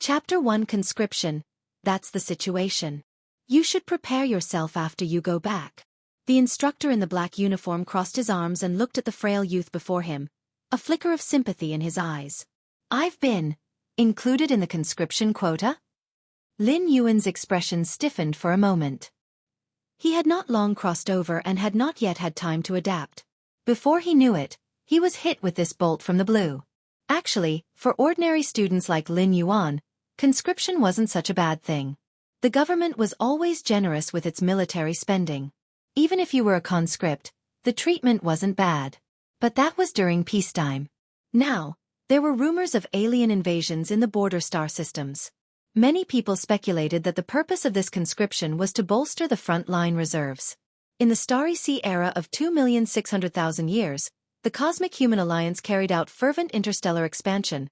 Chapter 1 Conscription. That's the situation. You should prepare yourself after you go back. The instructor in the black uniform crossed his arms and looked at the frail youth before him, a flicker of sympathy in his eyes. I've been included in the conscription quota? Lin Yuan's expression stiffened for a moment. He had not long crossed over and had not yet had time to adapt. Before he knew it, he was hit with this bolt from the blue. Actually, for ordinary students like Lin Yuan, conscription wasn't such a bad thing. The government was always generous with its military spending. Even if you were a conscript, the treatment wasn't bad. But that was during peacetime. Now, there were rumors of alien invasions in the border star systems. Many people speculated that the purpose of this conscription was to bolster the front-line reserves. In the Starry Sea era of 2,600,000 years, the Cosmic Human Alliance carried out fervent interstellar expansion,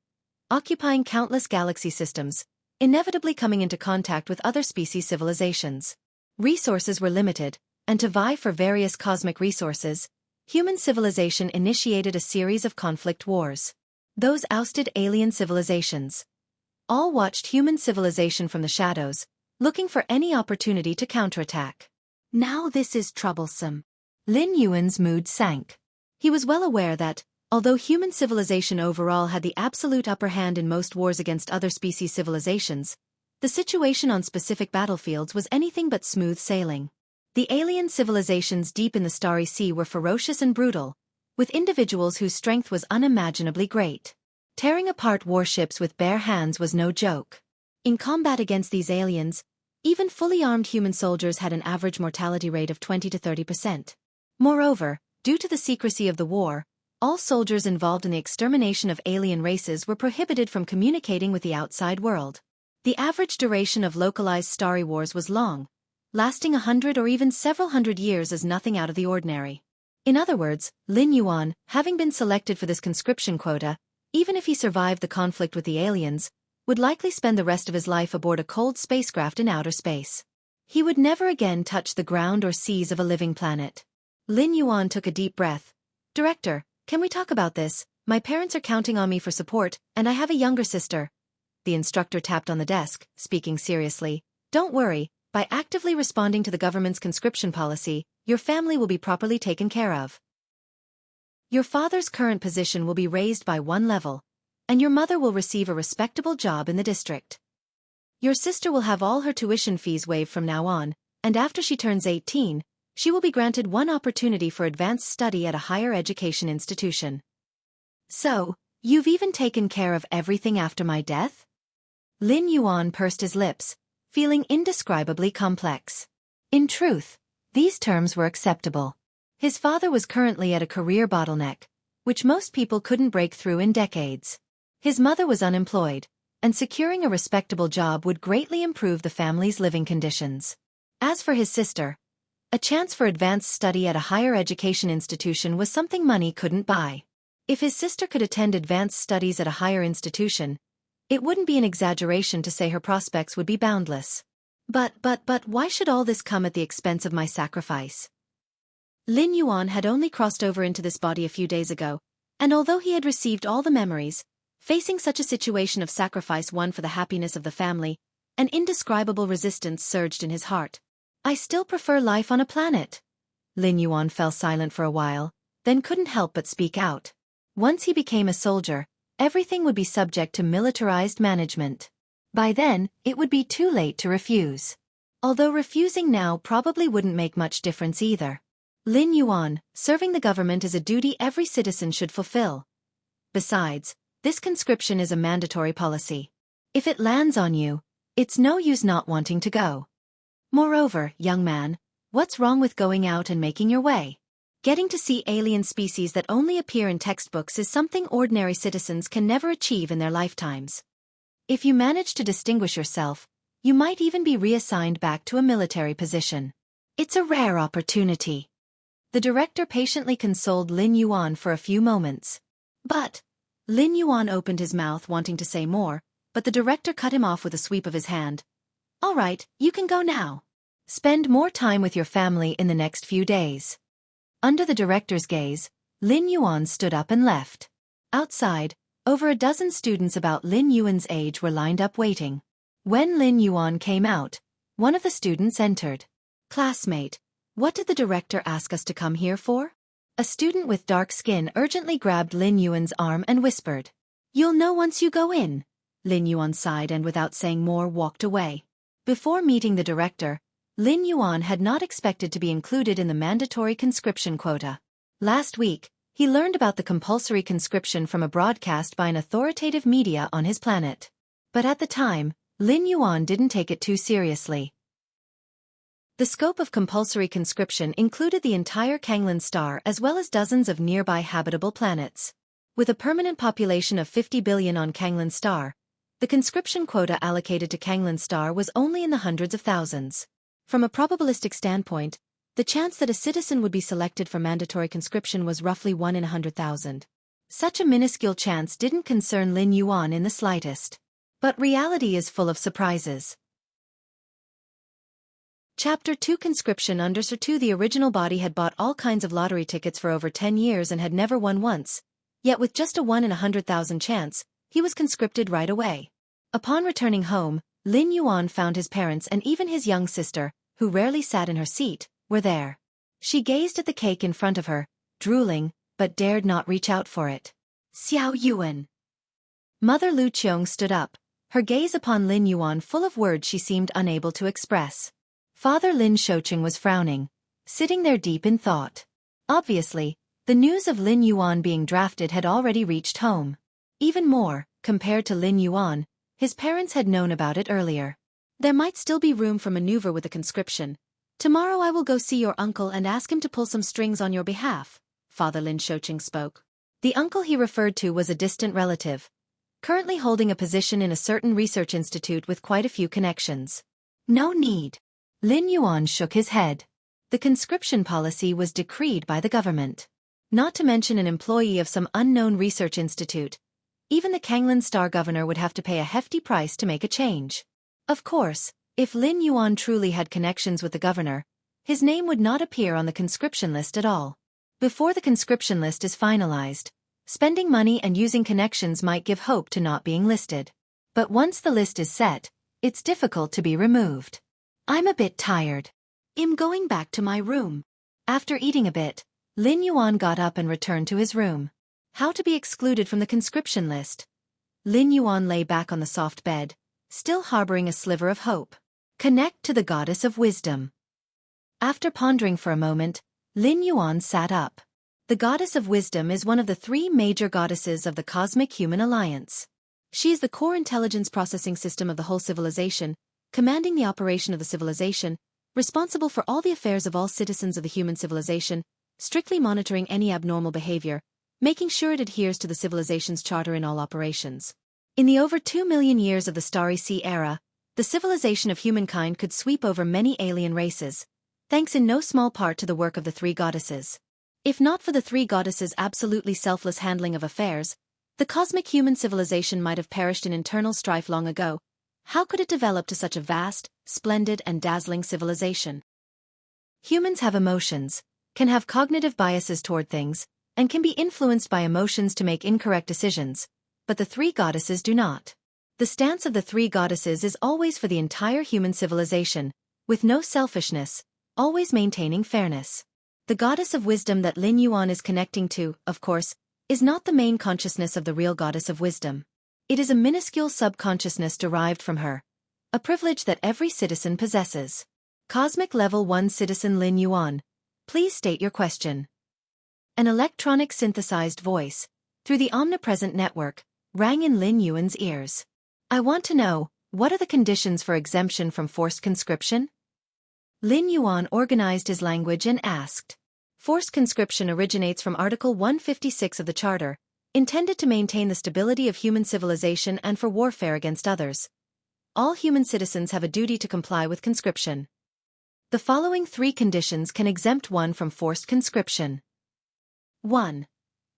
occupying countless galaxy systems, inevitably coming into contact with other species civilizations. Resources were limited, and to vie for various cosmic resources, human civilization initiated a series of conflict wars. Those ousted alien civilizations all watched human civilization from the shadows, looking for any opportunity to counterattack. Now this is troublesome. Lin Yuan's mood sank. He was well aware that, although human civilization overall had the absolute upper hand in most wars against other species civilizations, the situation on specific battlefields was anything but smooth sailing. The alien civilizations deep in the Starry Sea were ferocious and brutal, with individuals whose strength was unimaginably great. Tearing apart warships with bare hands was no joke. In combat against these aliens, even fully armed human soldiers had an average mortality rate of 20 to 30%. Moreover, due to the secrecy of the war, all soldiers involved in the extermination of alien races were prohibited from communicating with the outside world. The average duration of localized starry wars was long, lasting 100 or even several hundred years as nothing out of the ordinary. In other words, Lin Yuan, having been selected for this conscription quota, even if he survived the conflict with the aliens, would likely spend the rest of his life aboard a cold spacecraft in outer space. He would never again touch the ground or seas of a living planet. Lin Yuan took a deep breath. Director, can we talk about this? My parents are counting on me for support, and I have a younger sister. The instructor tapped on the desk, speaking seriously. Don't worry, by actively responding to the government's conscription policy, your family will be properly taken care of. Your father's current position will be raised by 1 level, and your mother will receive a respectable job in the district. Your sister will have all her tuition fees waived from now on, and after she turns 18, she will be granted 1 opportunity for advanced study at a higher education institution. So, you've even taken care of everything after my death? Lin Yuan pursed his lips, feeling indescribably complex. In truth, these terms were acceptable. His father was currently at a career bottleneck, which most people couldn't break through in decades. His mother was unemployed, and securing a respectable job would greatly improve the family's living conditions. As for his sister, a chance for advanced study at a higher education institution was something money couldn't buy. If his sister could attend advanced studies at a higher institution, it wouldn't be an exaggeration to say her prospects would be boundless. But why should all this come at the expense of my sacrifice? Lin Yuan had only crossed over into this body a few days ago, and although he had received all the memories, facing such a situation of sacrifice won for the happiness of the family, an indescribable resistance surged in his heart. I still prefer life on a planet. Lin Yuan fell silent for a while, then couldn't help but speak out. Once he became a soldier, everything would be subject to militarized management. By then, it would be too late to refuse. Although refusing now probably wouldn't make much difference either. Lin Yuan, serving the government is a duty every citizen should fulfill. Besides, this conscription is a mandatory policy. If it lands on you, it's no use not wanting to go. Moreover, young man, what's wrong with going out and making your way? Getting to see alien species that only appear in textbooks is something ordinary citizens can never achieve in their lifetimes. If you manage to distinguish yourself, you might even be reassigned back to a military position. It's a rare opportunity. The director patiently consoled Lin Yuan for a few moments. But Lin Yuan opened his mouth wanting to say more, but the director cut him off with a sweep of his hand. All right, you can go now. Spend more time with your family in the next few days. Under the director's gaze, Lin Yuan stood up and left. Outside, Over a dozen students about Lin Yuan's age were lined up waiting. When Lin Yuan came out, one of the students entered. "Classmate, what did the director ask us to come here for?" A student with dark skin urgently grabbed Lin Yuan's arm and whispered. "You'll know once you go in." Lin Yuan sighed and without saying more walked away. Before meeting the director, Lin Yuan had not expected to be included in the mandatory conscription quota. Last week, he learned about the compulsory conscription from a broadcast by an authoritative media on his planet. But at the time, Lin Yuan didn't take it too seriously. The scope of compulsory conscription included the entire Kanglan star as well as dozens of nearby habitable planets. With a permanent population of 50 billion on Kanglan star, the conscription quota allocated to Kanglan star was only in the hundreds of thousands. From a probabilistic standpoint, the chance that a citizen would be selected for mandatory conscription was roughly 1 in 100,000. Such a minuscule chance didn't concern Lin Yuan in the slightest. But reality is full of surprises. Chapter 2 Conscription Under Sir 2 The original body had bought all kinds of lottery tickets for over 10 years and had never won once. Yet with just a 1 in 100,000 chance, he was conscripted right away. Upon returning home, Lin Yuan found his parents and even his young sister, who rarely sat in her seat, were there. She gazed at the cake in front of her, drooling, but dared not reach out for it. "Xiao Yuan." Mother Lu Qiong stood up, her gaze upon Lin Yuan full of words she seemed unable to express. Father Lin Shouqing was frowning, sitting there deep in thought. Obviously, the news of Lin Yuan being drafted had already reached home. Even more, compared to Lin Yuan, his parents had known about it earlier. "There might still be room for maneuver with the conscription. Tomorrow I will go see your uncle and ask him to pull some strings on your behalf," Father Lin Shouqing spoke. The uncle he referred to was a distant relative, currently holding a position in a certain research institute with quite a few connections. "No need." Lin Yuan shook his head. The conscription policy was decreed by the government. Not to mention an employee of some unknown research institute. Even the Kanglan Star governor would have to pay a hefty price to make a change. Of course, if Lin Yuan truly had connections with the governor, his name would not appear on the conscription list at all. Before the conscription list is finalized, spending money and using connections might give hope to not being listed. But once the list is set, it's difficult to be removed. "I'm a bit tired. I'm going back to my room." After eating a bit, Lin Yuan got up and returned to his room. How to be excluded from the conscription list? Lin Yuan lay back on the soft bed, still harboring a sliver of hope. Connect to the goddess of wisdom. After pondering for a moment, Lin Yuan sat up. The goddess of wisdom is one of the 3 major goddesses of the Cosmic Human Alliance. She is the core intelligence processing system of the whole civilization, commanding the operation of the civilization, responsible for all the affairs of all citizens of the human civilization, strictly monitoring any abnormal behavior, making sure it adheres to the civilization's charter in all operations. In the over 2 million years of the Starry Sea era, the civilization of humankind could sweep over many alien races, thanks in no small part to the work of the 3 goddesses. If not for the 3 goddesses' absolutely selfless handling of affairs, the cosmic human civilization might have perished in internal strife long ago. How could it develop to such a vast, splendid and dazzling civilization? Humans have emotions, can have cognitive biases toward things, and can be influenced by emotions to make incorrect decisions, but the 3 goddesses do not. The stance of the 3 goddesses is always for the entire human civilization, with no selfishness, always maintaining fairness. The goddess of wisdom that Lin Yuan is connecting to, of course, is not the main consciousness of the real goddess of wisdom. It is a minuscule subconsciousness derived from her, a privilege that every citizen possesses. Cosmic Level 1 Citizen Lin Yuan, please state your question. An electronic synthesized voice, through the omnipresent network, rang in Lin Yuan's ears. "I want to know, what are the conditions for exemption from forced conscription?" Lin Yuan organized his language and asked. Forced conscription originates from Article 156 of the Charter, intended to maintain the stability of human civilization and for warfare against others. All human citizens have a duty to comply with conscription. The following 3 conditions can exempt one from forced conscription. 1.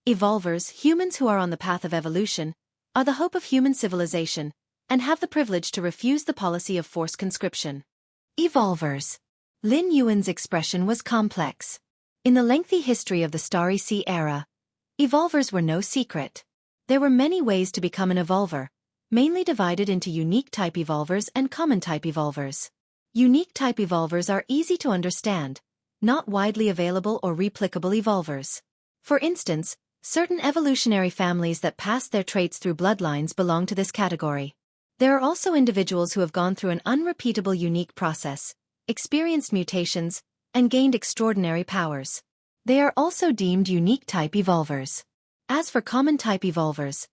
Evolvers, humans who are on the path of evolution, are the hope of human civilization, and have the privilege to refuse the policy of forced conscription. Evolvers. Lin Yuan's expression was complex. In the lengthy history of the Starry Sea era, evolvers were no secret. There were many ways to become an evolver, mainly divided into unique type evolvers and common type evolvers. Unique type evolvers are easy to understand, not widely available or replicable evolvers. For instance, certain evolutionary families that pass their traits through bloodlines belong to this category. There are also individuals who have gone through an unrepeatable unique process, experienced mutations, and gained extraordinary powers. They are also deemed unique type evolvers. As for common type evolvers,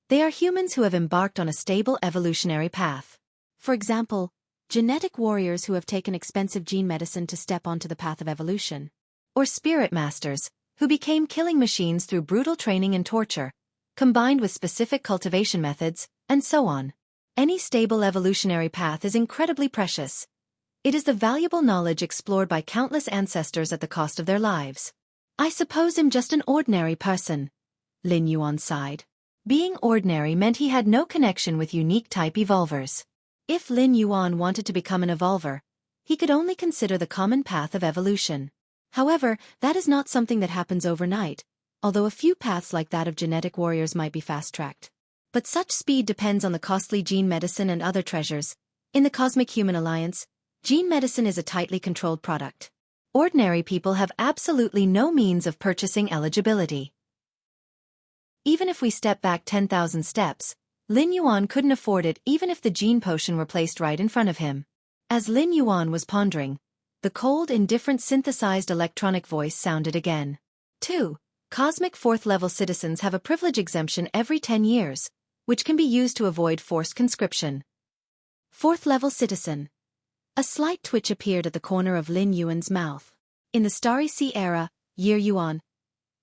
they are humans who have embarked on a stable evolutionary path. For example, genetic warriors who have taken expensive gene medicine to step onto the path of evolution. Or spirit masters, who became killing machines through brutal training and torture, combined with specific cultivation methods, and so on. Any stable evolutionary path is incredibly precious. It is the valuable knowledge explored by countless ancestors at the cost of their lives. I suppose I'm just an ordinary person, Lin Yuan sighed. Being ordinary meant he had no connection with unique type evolvers. If Lin Yuan wanted to become an evolver, he could only consider the common path of evolution. However, that is not something that happens overnight, although a few paths like that of genetic warriors might be fast-tracked. But such speed depends on the costly gene medicine and other treasures. In the Cosmic Human Alliance, gene medicine is a tightly controlled product. Ordinary people have absolutely no means of purchasing eligibility. Even if we step back 10,000 steps, Lin Yuan couldn't afford it even if the gene potion were placed right in front of him. As Lin Yuan was pondering, the cold, indifferent synthesized electronic voice sounded again. 2. Cosmic 4th-level citizens have a privilege exemption every 10 years, which can be used to avoid forced conscription. 4th-level citizen. A slight twitch appeared at the corner of Lin Yuan's mouth. In the Starry Sea era, Year Yuan,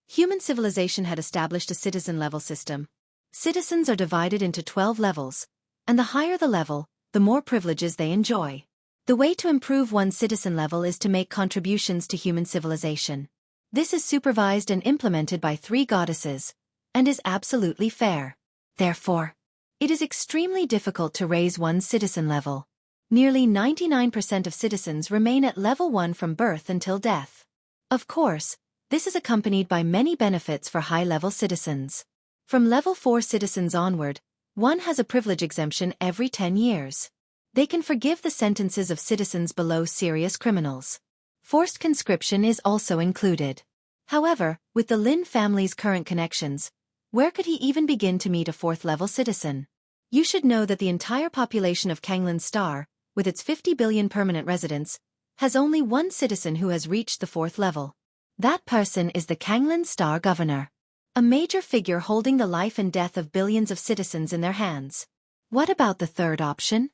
human civilization had established a citizen-level system. Citizens are divided into 12 levels, and the higher the level, the more privileges they enjoy. The way to improve one's citizen level is to make contributions to human civilization. This is supervised and implemented by 3 goddesses, and is absolutely fair. Therefore, it is extremely difficult to raise one's citizen level. Nearly 99% of citizens remain at level 1 from birth until death. Of course, this is accompanied by many benefits for high-level citizens. From level 4 citizens onward, one has a privilege exemption every 10 years. They can forgive the sentences of citizens below serious criminals. Forced conscription is also included. However, with the Lin family's current connections, where could he even begin to meet a 4th-level citizen? You should know that the entire population of Kanglin's star, with its 50 billion permanent residents, has only one citizen who has reached the 4th level. That person is the Kanglin Star Governor. A major figure holding the life and death of billions of citizens in their hands. What about the third option?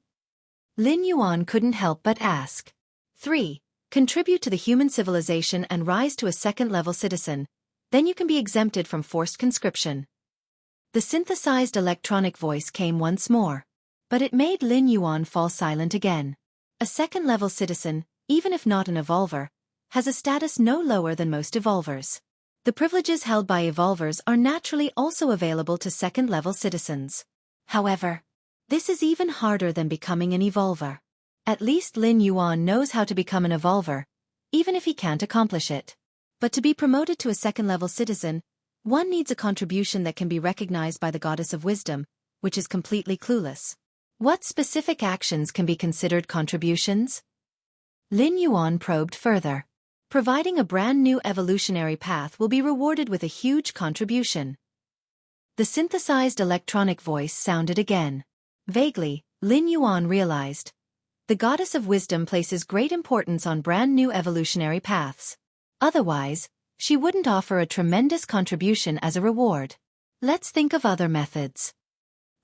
Lin Yuan couldn't help but ask. 3. Contribute to the human civilization and rise to a 2nd-level citizen. Then you can be exempted from forced conscription. The synthesized electronic voice came once more. But it made Lin Yuan fall silent again. A 2nd-level citizen, even if not an evolver, has a status no lower than most evolvers. The privileges held by evolvers are naturally also available to 2nd-level citizens. However, this is even harder than becoming an evolver. At least Lin Yuan knows how to become an evolver, even if he can't accomplish it. But to be promoted to a 2nd-level citizen, one needs a contribution that can be recognized by the Goddess of Wisdom, which is completely clueless. What specific actions can be considered contributions? Lin Yuan probed further. Providing a brand new evolutionary path will be rewarded with a huge contribution. The synthesized electronic voice sounded again. Vaguely, Lin Yuan realized. The Goddess of Wisdom places great importance on brand new evolutionary paths. Otherwise, she wouldn't offer a tremendous contribution as a reward. Let's think of other methods.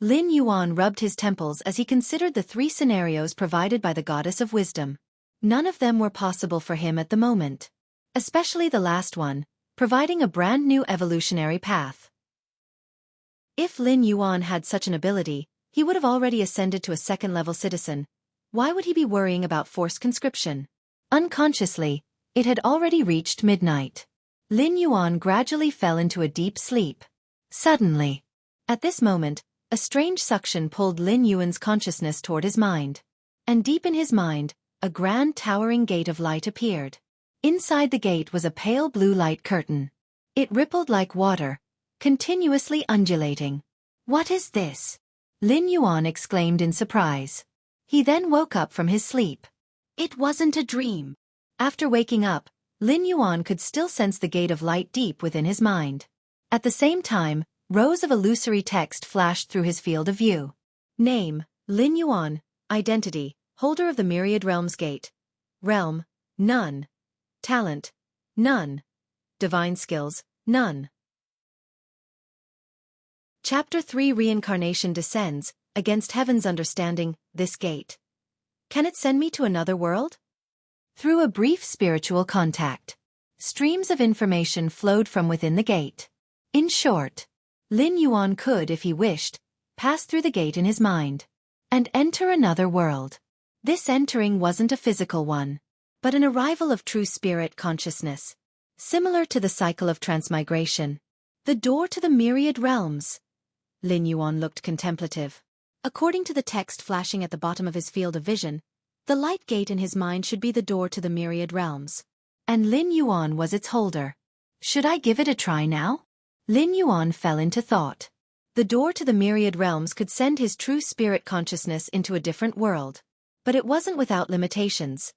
Lin Yuan rubbed his temples as he considered the 3 scenarios provided by the Goddess of Wisdom. None of them were possible for him at the moment. Especially the last one, providing a brand new evolutionary path. If Lin Yuan had such an ability, he would have already ascended to a 2nd-level citizen. Why would he be worrying about forced conscription? Unconsciously, it had already reached midnight. Lin Yuan gradually fell into a deep sleep. Suddenly, at this moment, a strange suction pulled Lin Yuan's consciousness toward his mind. And deep in his mind, a grand towering gate of light appeared. Inside the gate was a pale blue light curtain. It rippled like water, continuously undulating. "What is this?" Lin Yuan exclaimed in surprise. He then woke up from his sleep. It wasn't a dream. After waking up, Lin Yuan could still sense the gate of light deep within his mind. At the same time, rows of illusory text flashed through his field of view. Name, Lin Yuan. Identity, holder of the Myriad Realms Gate. Realm, none. Talent, none. Divine skills, none. Chapter 3 Reincarnation descends, against heaven's understanding, this gate. Can it send me to another world? Through a brief spiritual contact, streams of information flowed from within the gate. In short, Lin Yuan could, if he wished, pass through the gate in his mind and enter another world. This entering wasn't a physical one, but an arrival of true spirit consciousness, similar to the cycle of transmigration. The door to the myriad realms. Lin Yuan looked contemplative. According to the text flashing at the bottom of his field of vision, the light gate in his mind should be the door to the myriad realms. And Lin Yuan was its holder. Should I give it a try now? Lin Yuan fell into thought. The door to the myriad realms could send his true spirit consciousness into a different world. But it wasn't without limitations.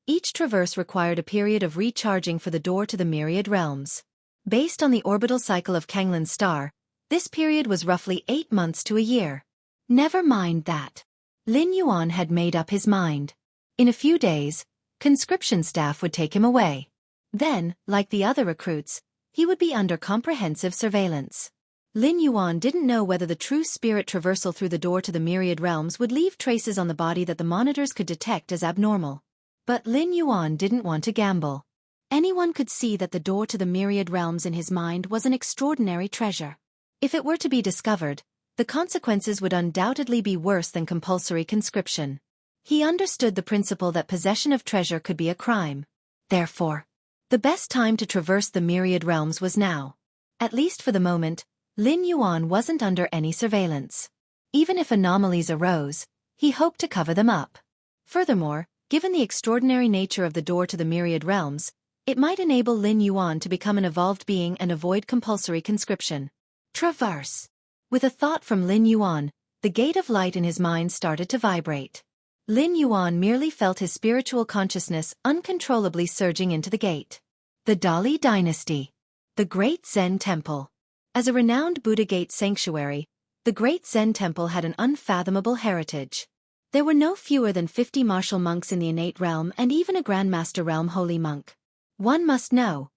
Each traverse required a period of recharging for the door to the myriad realms. Based on the orbital cycle of Kanglin's star, this period was roughly 8 months to a year. Never mind that. Lin Yuan had made up his mind. In a few days, conscription staff would take him away. Then, like the other recruits, he would be under comprehensive surveillance. Lin Yuan didn't know whether the true spirit traversal through the door to the myriad realms would leave traces on the body that the monitors could detect as abnormal. But Lin Yuan didn't want to gamble. Anyone could see that the door to the myriad realms in his mind was an extraordinary treasure. If it were to be discovered, the consequences would undoubtedly be worse than compulsory conscription. He understood the principle that possession of treasure could be a crime. Therefore, the best time to traverse the myriad realms was now. At least for the moment, Lin Yuan wasn't under any surveillance. Even if anomalies arose, he hoped to cover them up. Furthermore, given the extraordinary nature of the door to the myriad realms, it might enable Lin Yuan to become an evolved being and avoid compulsory conscription. Traverse. With a thought from Lin Yuan, the gate of light in his mind started to vibrate. Lin Yuan merely felt his spiritual consciousness uncontrollably surging into the gate. The Dali Dynasty. The Great Zen Temple. As a renowned Buddha Gate sanctuary, the Great Zen Temple had an unfathomable heritage. There were no fewer than 50 martial monks in the innate realm and even a Grandmaster realm holy monk. One must know,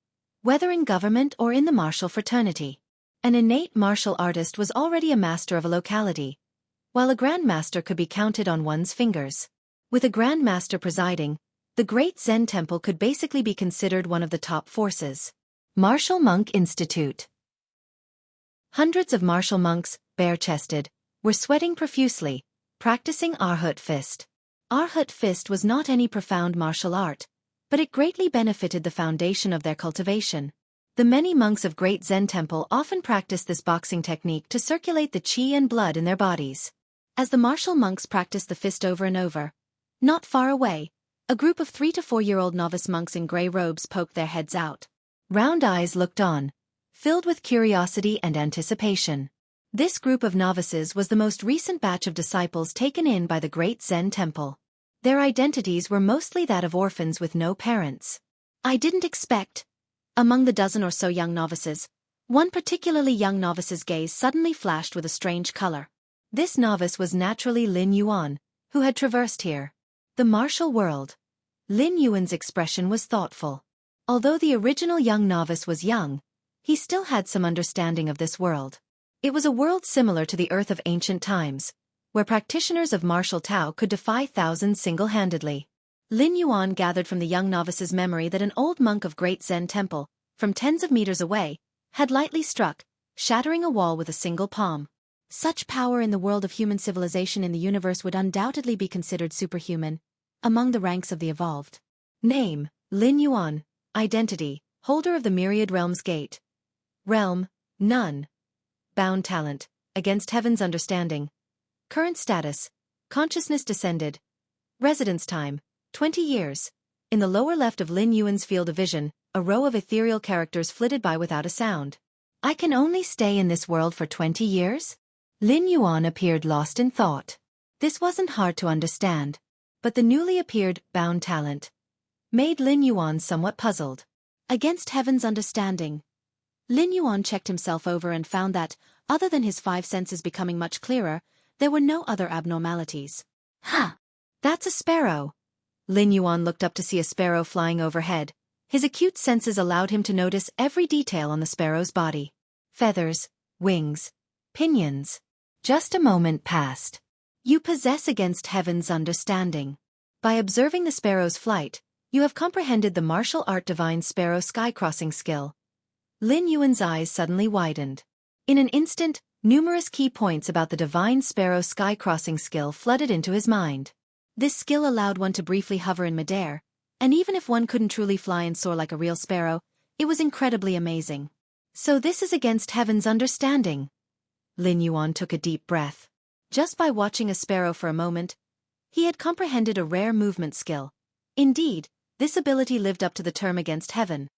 whether in government or in the martial fraternity, an innate martial artist was already a master of a locality, while a Grandmaster could be counted on one's fingers. With a Grandmaster presiding, the Great Zen Temple could basically be considered one of the top forces. Martial Monk Institute. Hundreds of martial monks, bare-chested, were sweating profusely, practicing Arhat Fist. Arhat Fist was not any profound martial art, but it greatly benefited the foundation of their cultivation. The many monks of Great Zen Temple often practiced this boxing technique to circulate the qi and blood in their bodies. As the martial monks practiced the fist over and over, not far away, a group of 3 to 4-year-old novice monks in gray robes poked their heads out. Round eyes looked on, filled with curiosity and anticipation. This group of novices was the most recent batch of disciples taken in by the Great Zen Temple. Their identities were mostly that of orphans with no parents. I didn't expect. Among the dozen or so young novices, one particularly young novice's gaze suddenly flashed with a strange color. This novice was naturally Lin Yuan, who had traversed here. The martial world. Lin Yuan's expression was thoughtful. Although the original young novice was young, he still had some understanding of this world. It was a world similar to the Earth of ancient times, where practitioners of martial Tao could defy thousands single-handedly. Lin Yuan gathered from the young novice's memory that an old monk of Great Zen Temple, from tens of meters away, had lightly struck, shattering a wall with a single palm. Such power in the world of human civilization in the universe would undoubtedly be considered superhuman, among the ranks of the evolved. Name, Lin Yuan. Identity, holder of the Myriad Realms Gate. Realm, none. Bound talent, against heaven's understanding. Current status, consciousness descended. Residence time, 20 years. In the lower left of Lin Yuan's field of vision, a row of ethereal characters flitted by without a sound. I can only stay in this world for 20 years? Lin Yuan appeared lost in thought. This wasn't hard to understand, but the newly appeared bound talent made Lin Yuan somewhat puzzled. Against heaven's understanding, Lin Yuan checked himself over and found that, other than his 5 senses becoming much clearer, there were no other abnormalities. Huh! That's a sparrow. Lin Yuan looked up to see a sparrow flying overhead. His acute senses allowed him to notice every detail on the sparrow's body. Feathers, wings, pinions. Just a moment passed. You possess against heaven's understanding. By observing the sparrow's flight, you have comprehended the martial art divine sparrow sky-crossing skill. Lin Yuan's eyes suddenly widened. In an instant, numerous key points about the divine sparrow sky-crossing skill flooded into his mind. This skill allowed one to briefly hover in midair, and even if one couldn't truly fly and soar like a real sparrow, it was incredibly amazing. So this is against heaven's understanding. Lin Yuan took a deep breath. Just by watching a sparrow for a moment, he had comprehended a rare movement skill. Indeed, this ability lived up to the term against heaven.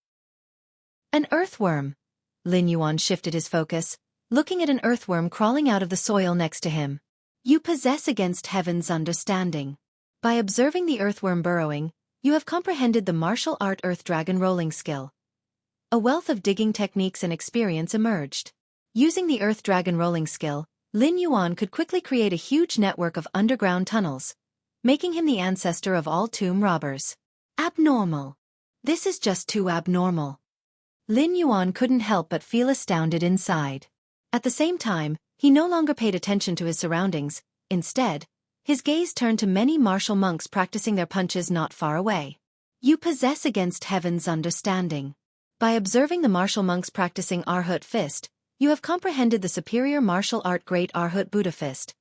An earthworm. Lin Yuan shifted his focus, looking at an earthworm crawling out of the soil next to him. You possess against heaven's understanding. By observing the earthworm burrowing, you have comprehended the martial art earth dragon rolling skill. A wealth of digging techniques and experience emerged. Using the earth dragon rolling skill, Lin Yuan could quickly create a huge network of underground tunnels, making him the ancestor of all tomb robbers. Abnormal. This is just too abnormal. Lin Yuan couldn't help but feel astounded inside. At the same time, he no longer paid attention to his surroundings. Instead, his gaze turned to many martial monks practicing their punches not far away. You possess against heaven's understanding. By observing the martial monks practicing Arhut Fist, you have comprehended the superior martial art Great Arhut Buddha Fist.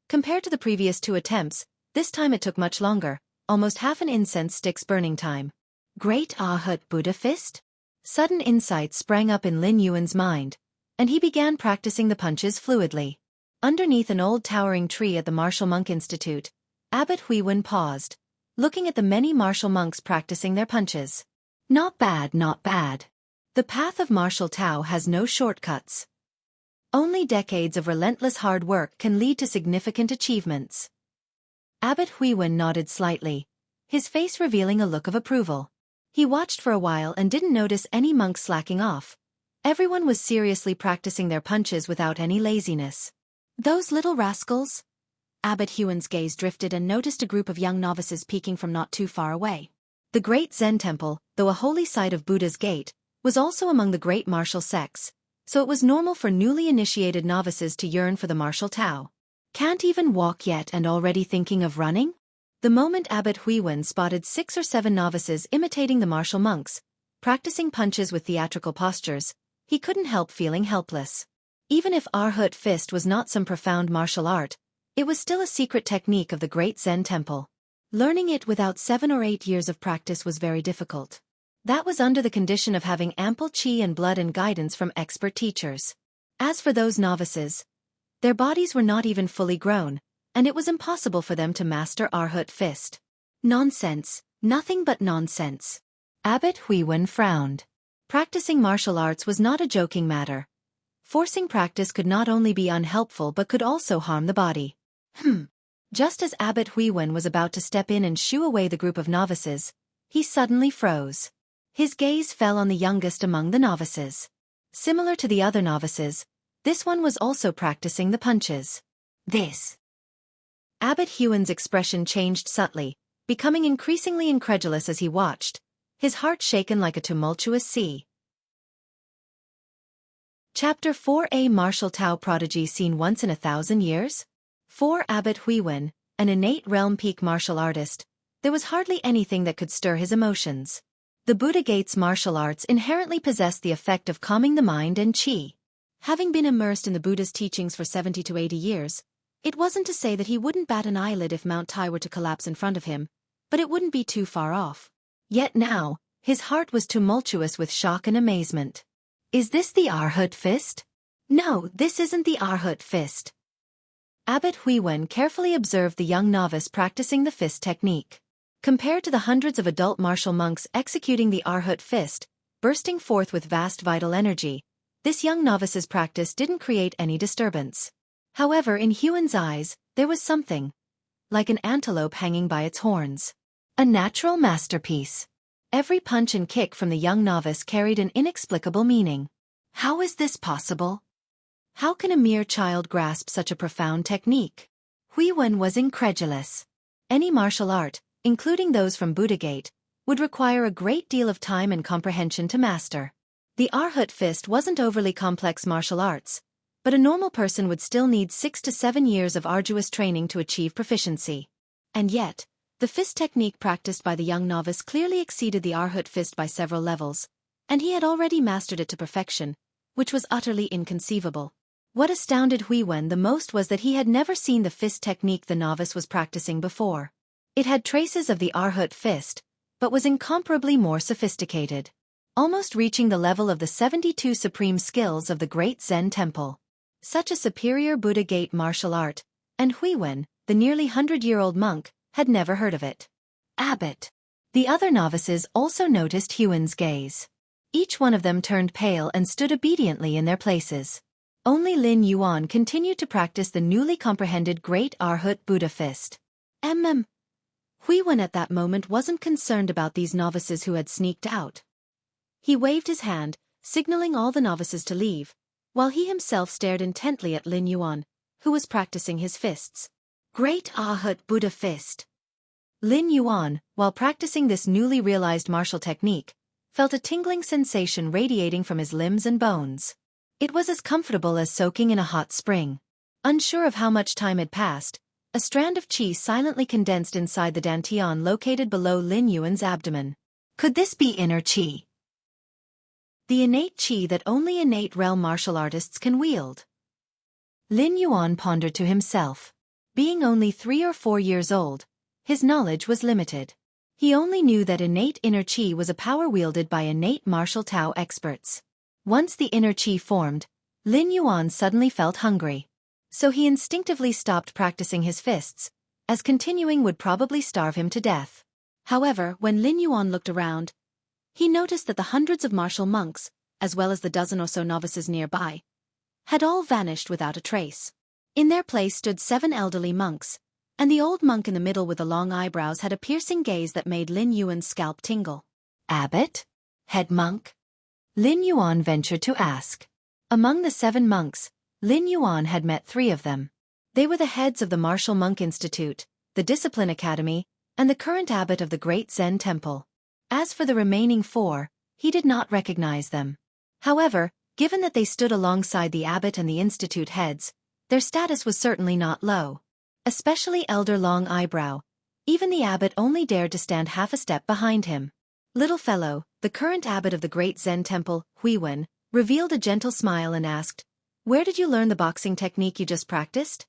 Compared to the previous 2 attempts, this time it took much longer, almost half an incense stick's burning time. Great Arhut Buddha Fist? Sudden insight sprang up in Lin Yuan's mind, and he began practicing the punches fluidly. Underneath an old towering tree at the Martial Monk Institute, Abbot Huiwen paused, looking at the many martial monks practicing their punches. Not bad, not bad. The path of martial Tao has no shortcuts. Only decades of relentless hard work can lead to significant achievements. Abbot Huiwen nodded slightly, his face revealing a look of approval. He watched for a while and didn't notice any monks slacking off. Everyone was seriously practicing their punches without any laziness. Those little rascals? Abbot Huiwen's gaze drifted and noticed a group of young novices peeking from not too far away. The great Zen temple, though a holy site of Buddha's gate, was also among the great martial sects, so it was normal for newly initiated novices to yearn for the martial Tao. Can't even walk yet and already thinking of running? The moment Abbot Huiwen spotted 6 or 7 novices imitating the martial monks, practicing punches with theatrical postures, he couldn't help feeling helpless. Even if Arhut Fist was not some profound martial art, it was still a secret technique of the great Zen temple. Learning it without 7 or 8 years of practice was very difficult. That was under the condition of having ample qi and blood and guidance from expert teachers. As for those novices, their bodies were not even fully grown, and it was impossible for them to master Arhut Fist. Nonsense, nothing but nonsense. Abbot Huiwen frowned. Practicing martial arts was not a joking matter. Forcing practice could not only be unhelpful but could also harm the body. Just as Abbot Huiwen was about to step in and shoo away the group of novices, he suddenly froze. His gaze fell on the youngest among the novices. Similar to the other novices, this one was also practicing the punches. This. Abbot Huiwen's expression changed subtly, becoming increasingly incredulous as he watched, his heart shaken like a tumultuous sea. Chapter 4: A Martial Tao Prodigy Seen Once in 1,000 Years? For Abbot Huiwen, an innate realm peak martial artist, there was hardly anything that could stir his emotions. The Buddha Gate's martial arts inherently possessed the effect of calming the mind and qi. Having been immersed in the Buddha's teachings for 70 to 80 years, it wasn't to say that he wouldn't bat an eyelid if Mount Tai were to collapse in front of him, but it wouldn't be too far off. Yet now, his heart was tumultuous with shock and amazement. Is this the Arhut Fist? No, this isn't the Arhut Fist. Abbot Huiwen carefully observed the young novice practicing the fist technique. Compared to the hundreds of adult martial monks executing the Arhut Fist, bursting forth with vast vital energy, This young novice's practice didn't create any disturbance. However, in Huan's eyes, there was something, like an antelope hanging by its horns. A natural masterpiece. Every punch and kick from the young novice carried an inexplicable meaning. How is this possible? How can a mere child grasp such a profound technique? Huiwen was incredulous. Any martial art, including those from Buddha Gate, would require a great deal of time and comprehension to master. The Arhut fist wasn't overly complex martial arts, but a normal person would still need 6 to 7 years of arduous training to achieve proficiency. And yet, the fist technique practiced by the young novice clearly exceeded the Arhut fist by several levels, and he had already mastered it to perfection, which was utterly inconceivable. What astounded Huiwen the most was that he had never seen the fist technique the novice was practicing before. It had traces of the Arhut fist, but was incomparably more sophisticated, almost reaching the level of the 72 supreme skills of the Great Zen Temple. Such a superior Buddha Gate martial art, and Huiwen, the nearly 100-year-old monk, had never heard of it. Abbot. The other novices also noticed Huan's gaze. Each one of them turned pale and stood obediently in their places. Only Lin Yuan continued to practice the newly comprehended Great Arhut Buddha fist. Huiwen at that moment wasn't concerned about these novices who had sneaked out. He waved his hand, signaling all the novices to leave, while he himself stared intently at Lin Yuan, who was practicing his fists. Great Arhut Buddha fist. Lin Yuan, while practicing this newly realized martial technique, felt a tingling sensation radiating from his limbs and bones. It was as comfortable as soaking in a hot spring. Unsure of how much time had passed, a strand of qi silently condensed inside the dantian located below Lin Yuan's abdomen. Could this be inner qi? The innate qi that only innate realm martial artists can wield. Lin Yuan pondered to himself. Being only 3 or 4 years old, his knowledge was limited. He only knew that innate inner qi was a power wielded by innate martial Tao experts. Once the inner qi formed, Lin Yuan suddenly felt hungry. So he instinctively stopped practicing his fists, as continuing would probably starve him to death. However, when Lin Yuan looked around, he noticed that the hundreds of martial monks, as well as the dozen or so novices nearby, had all vanished without a trace. In their place stood 7 elderly monks, and the old monk in the middle with the long eyebrows had a piercing gaze that made Lin Yuan's scalp tingle. Abbot? Head monk? Lin Yuan ventured to ask. Among the 7 monks, Lin Yuan had met 3 of them. They were the heads of the Martial Monk Institute, the Discipline Academy, and the current abbot of the Great Zen Temple. As for the remaining 4, he did not recognize them. However, given that they stood alongside the abbot and the institute heads, their status was certainly not low. Especially Elder Long Eyebrow. Even the abbot only dared to stand half a step behind him. Little Fellow, the current abbot of the Great Zen Temple, Huiwen, revealed a gentle smile and asked, "Where did you learn the boxing technique you just practiced?"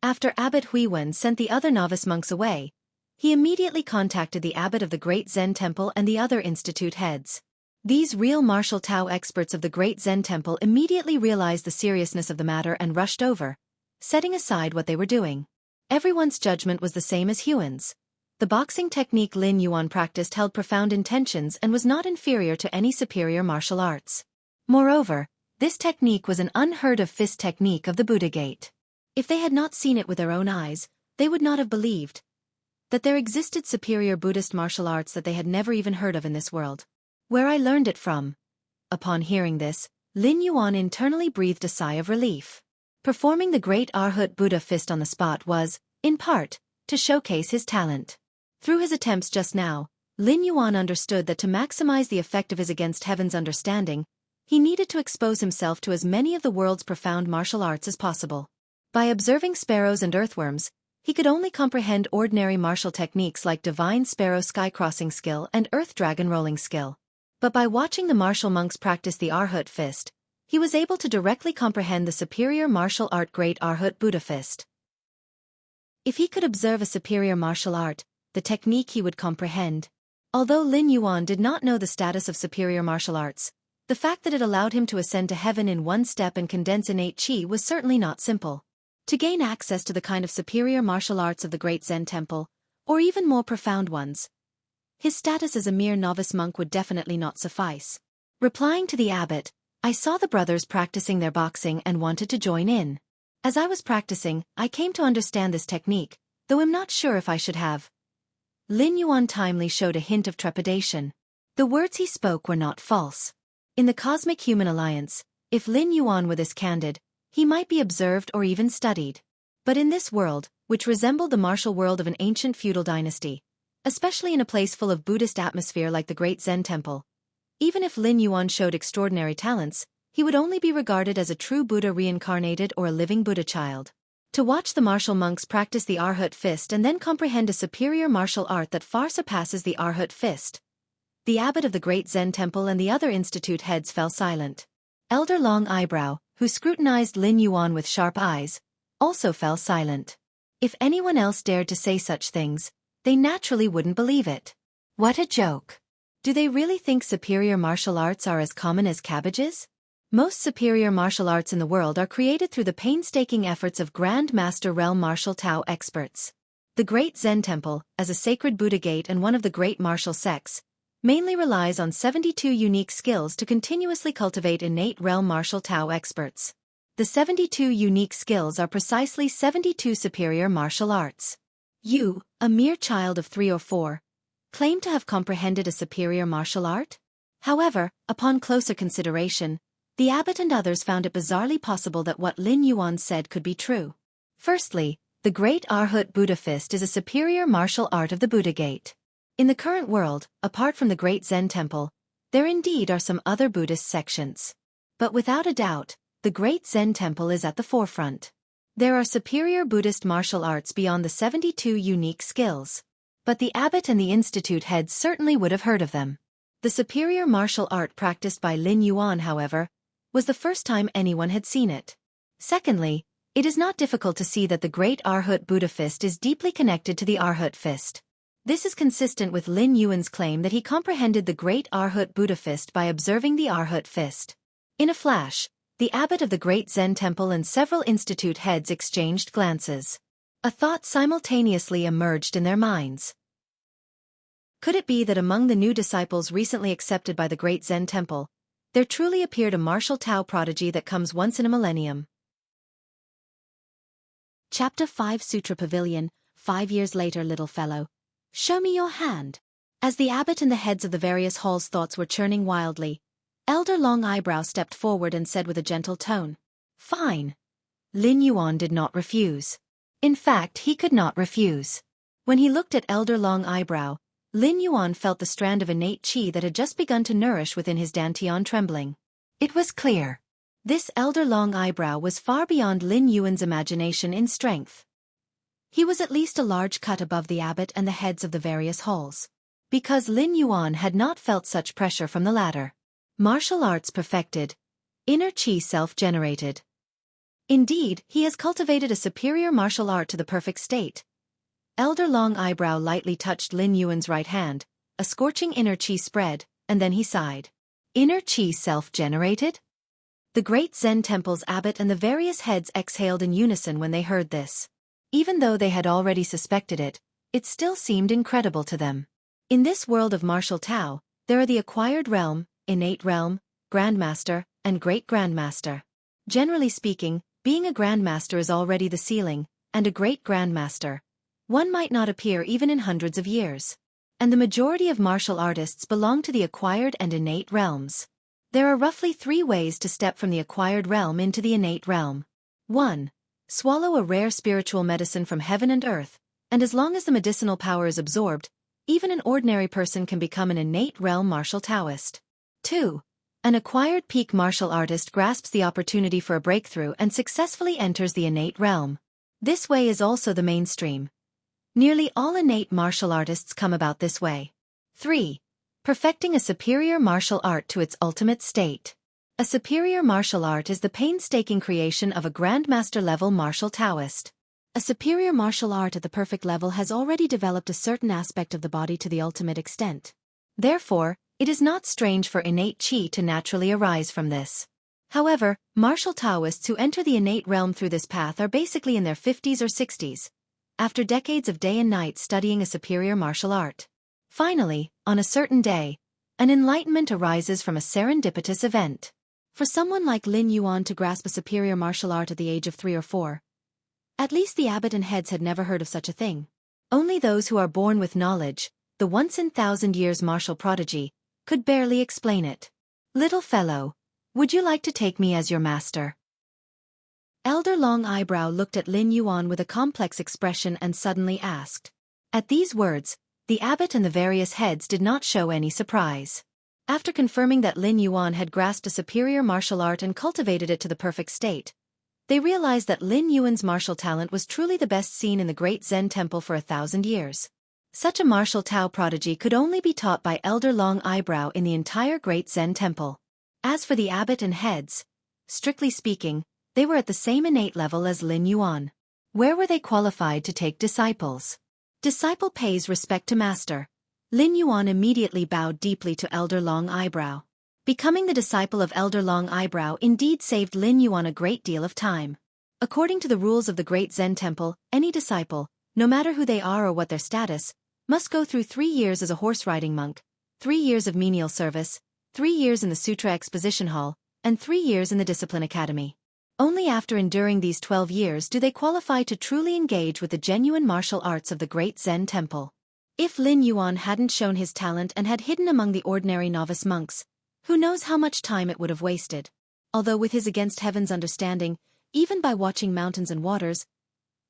After Abbot Huiwen sent the other novice monks away, he immediately contacted the abbot of the Great Zen Temple and the other institute heads. These real martial Tao experts of the Great Zen Temple immediately realized the seriousness of the matter and rushed over, setting aside what they were doing. Everyone's judgment was the same as Huan's. The boxing technique Lin Yuan practiced held profound intentions and was not inferior to any superior martial arts. Moreover, this technique was an unheard-of fist technique of the Buddha Gate. If they had not seen it with their own eyes, they would not have believed that there existed superior Buddhist martial arts that they had never even heard of in this world. Where I learned it from. Upon hearing this, Lin Yuan internally breathed a sigh of relief. Performing the Great Arhut Buddha fist on the spot was, in part, to showcase his talent. Through his attempts just now, Lin Yuan understood that to maximize the effect of his against heaven's understanding, he needed to expose himself to as many of the world's profound martial arts as possible. By observing sparrows and earthworms, he could only comprehend ordinary martial techniques like divine sparrow sky-crossing skill and earth dragon rolling skill. But by watching the martial monks practice the Arhut fist, he was able to directly comprehend the superior martial art Great Arhut Buddha fist. If he could observe a superior martial art, the technique he would comprehend. Although Lin Yuan did not know the status of superior martial arts, the fact that it allowed him to ascend to heaven in one step and condense innate qi was certainly not simple. To gain access to the kind of superior martial arts of the Great Zen Temple, or even more profound ones, his status as a mere novice monk would definitely not suffice. Replying to the abbot, I saw the brothers practicing their boxing and wanted to join in. As I was practicing, I came to understand this technique, though I'm not sure if I should have. Lin Yuan timely showed a hint of trepidation. The words he spoke were not false. In the Cosmic Human Alliance, if Lin Yuan were this candid, he might be observed or even studied. But in this world, which resembled the martial world of an ancient feudal dynasty, especially in a place full of Buddhist atmosphere like the Great Zen Temple, even if Lin Yuan showed extraordinary talents, he would only be regarded as a true Buddha reincarnated or a living Buddha child. To watch the martial monks practice the Arhat fist and then comprehend a superior martial art that far surpasses the Arhat fist, the abbot of the Great Zen Temple and the other institute heads fell silent. Elder Long Eyebrow, who scrutinized Lin Yuan with sharp eyes, also fell silent. If anyone else dared to say such things, they naturally wouldn't believe it. What a joke. Do they really think superior martial arts are as common as cabbages? Most superior martial arts in the world are created through the painstaking efforts of Grand Master Realm Martial Tao experts. The Great Zen Temple, as a sacred Buddha gate and one of the great martial sects, mainly relies on 72 unique skills to continuously cultivate innate Realm Martial Tao experts. The 72 unique skills are precisely 72 superior martial arts. You, a mere child of 3 or 4, claim to have comprehended a superior martial art? However, upon closer consideration, the abbot and others found it bizarrely possible that what Lin Yuan said could be true. Firstly, the Great Arhat Buddha Fist is a superior martial art of the Buddha Gate. In the current world, apart from the Great Zen Temple, there indeed are some other Buddhist sections. But without a doubt, the Great Zen Temple is at the forefront. There are superior Buddhist martial arts beyond the 72 unique skills. But the abbot and the institute heads certainly would have heard of them. The superior martial art practiced by Lin Yuan, however, was the first time anyone had seen it. Secondly, it is not difficult to see that the Great Arhat Buddha Fist is deeply connected to the Arhat Fist. This is consistent with Lin Yuan's claim that he comprehended the Great Arhat Buddha Fist by observing the Arhat Fist. In a flash, the abbot of the Great Zen Temple and several institute heads exchanged glances. A thought simultaneously emerged in their minds. Could it be that among the new disciples recently accepted by the Great Zen Temple, there truly appeared a martial Tao prodigy that comes once in a millennium? Chapter 5 Sutra Pavilion, 5 years later, little fellow. Show me your hand. As the abbot and the heads of the various halls' thoughts were churning wildly, Elder Long Eyebrow stepped forward and said with a gentle tone, "Fine." Lin Yuan did not refuse. In fact, he could not refuse. When he looked at Elder Long Eyebrow, Lin Yuan felt the strand of innate qi that had just begun to nourish within his dantian trembling. It was clear. This Elder Long Eyebrow was far beyond Lin Yuan's imagination in strength. He was at least a large cut above the abbot and the heads of the various halls. Because Lin Yuan had not felt such pressure from the latter. Martial arts perfected. Inner qi self-generated. Indeed, he has cultivated a superior martial art to the perfect state. Elder Long Eyebrow lightly touched Lin Yuan's right hand, a scorching inner qi spread, and then he sighed. Inner qi self-generated? The Great Zen Temple's abbot and the various heads exhaled in unison when they heard this. Even though they had already suspected it, it still seemed incredible to them. In this world of martial Tao, there are the acquired realm, innate realm, grandmaster, and great grandmaster. Generally speaking, being a grandmaster is already the ceiling, and a great grandmaster. One might not appear even in hundreds of years. And the majority of martial artists belong to the acquired and innate realms. There are roughly 3 ways to step from the acquired realm into the innate realm. 1. Swallow a rare spiritual medicine from heaven and earth, and as long as the medicinal power is absorbed, even an ordinary person can become an innate realm martial Taoist. 2. An acquired peak martial artist grasps the opportunity for a breakthrough and successfully enters the innate realm. This way is also the mainstream. Nearly all innate martial artists come about this way. 3. Perfecting a superior martial art to its ultimate state. A superior martial art is the painstaking creation of a grandmaster-level martial Taoist. A superior martial art at the perfect level has already developed a certain aspect of the body to the ultimate extent. Therefore, it is not strange for innate qi to naturally arise from this. However, martial Taoists who enter the innate realm through this path are basically in their 50s or 60s, after decades of day and night studying a superior martial art. Finally, on a certain day, an enlightenment arises from a serendipitous event. For someone like Lin Yuan to grasp a superior martial art at the age of 3 or 4, at least the abbot and heads had never heard of such a thing. Only those who are born with knowledge, the once-in-1,000 years martial prodigy, could barely explain it. Little fellow, would you like to take me as your master? Elder Long Eyebrow looked at Lin Yuan with a complex expression and suddenly asked. At these words, the abbot and the various heads did not show any surprise. After confirming that Lin Yuan had grasped a superior martial art and cultivated it to the perfect state, they realized that Lin Yuan's martial talent was truly the best seen in the great Zen temple for 1,000 years. Such a martial Tao prodigy could only be taught by Elder Long Eyebrow in the entire great Zen temple. As for the abbot and heads, strictly speaking, they were at the same innate level as Lin Yuan. Where were they qualified to take disciples? Disciple pays respect to master. Lin Yuan immediately bowed deeply to Elder Long Eyebrow. Becoming the disciple of Elder Long Eyebrow indeed saved Lin Yuan a great deal of time. According to the rules of the great Zen temple, any disciple, no matter who they are or what their status, must go through 3 years as a horse-riding monk, 3 years of menial service, 3 years in the Sutra Exposition Hall, and 3 years in the Discipline Academy. Only after enduring these 12 years do they qualify to truly engage with the genuine martial arts of the great Zen temple. If Lin Yuan hadn't shown his talent and had hidden among the ordinary novice monks, who knows how much time it would have wasted. Although with his against heaven's understanding, even by watching mountains and waters,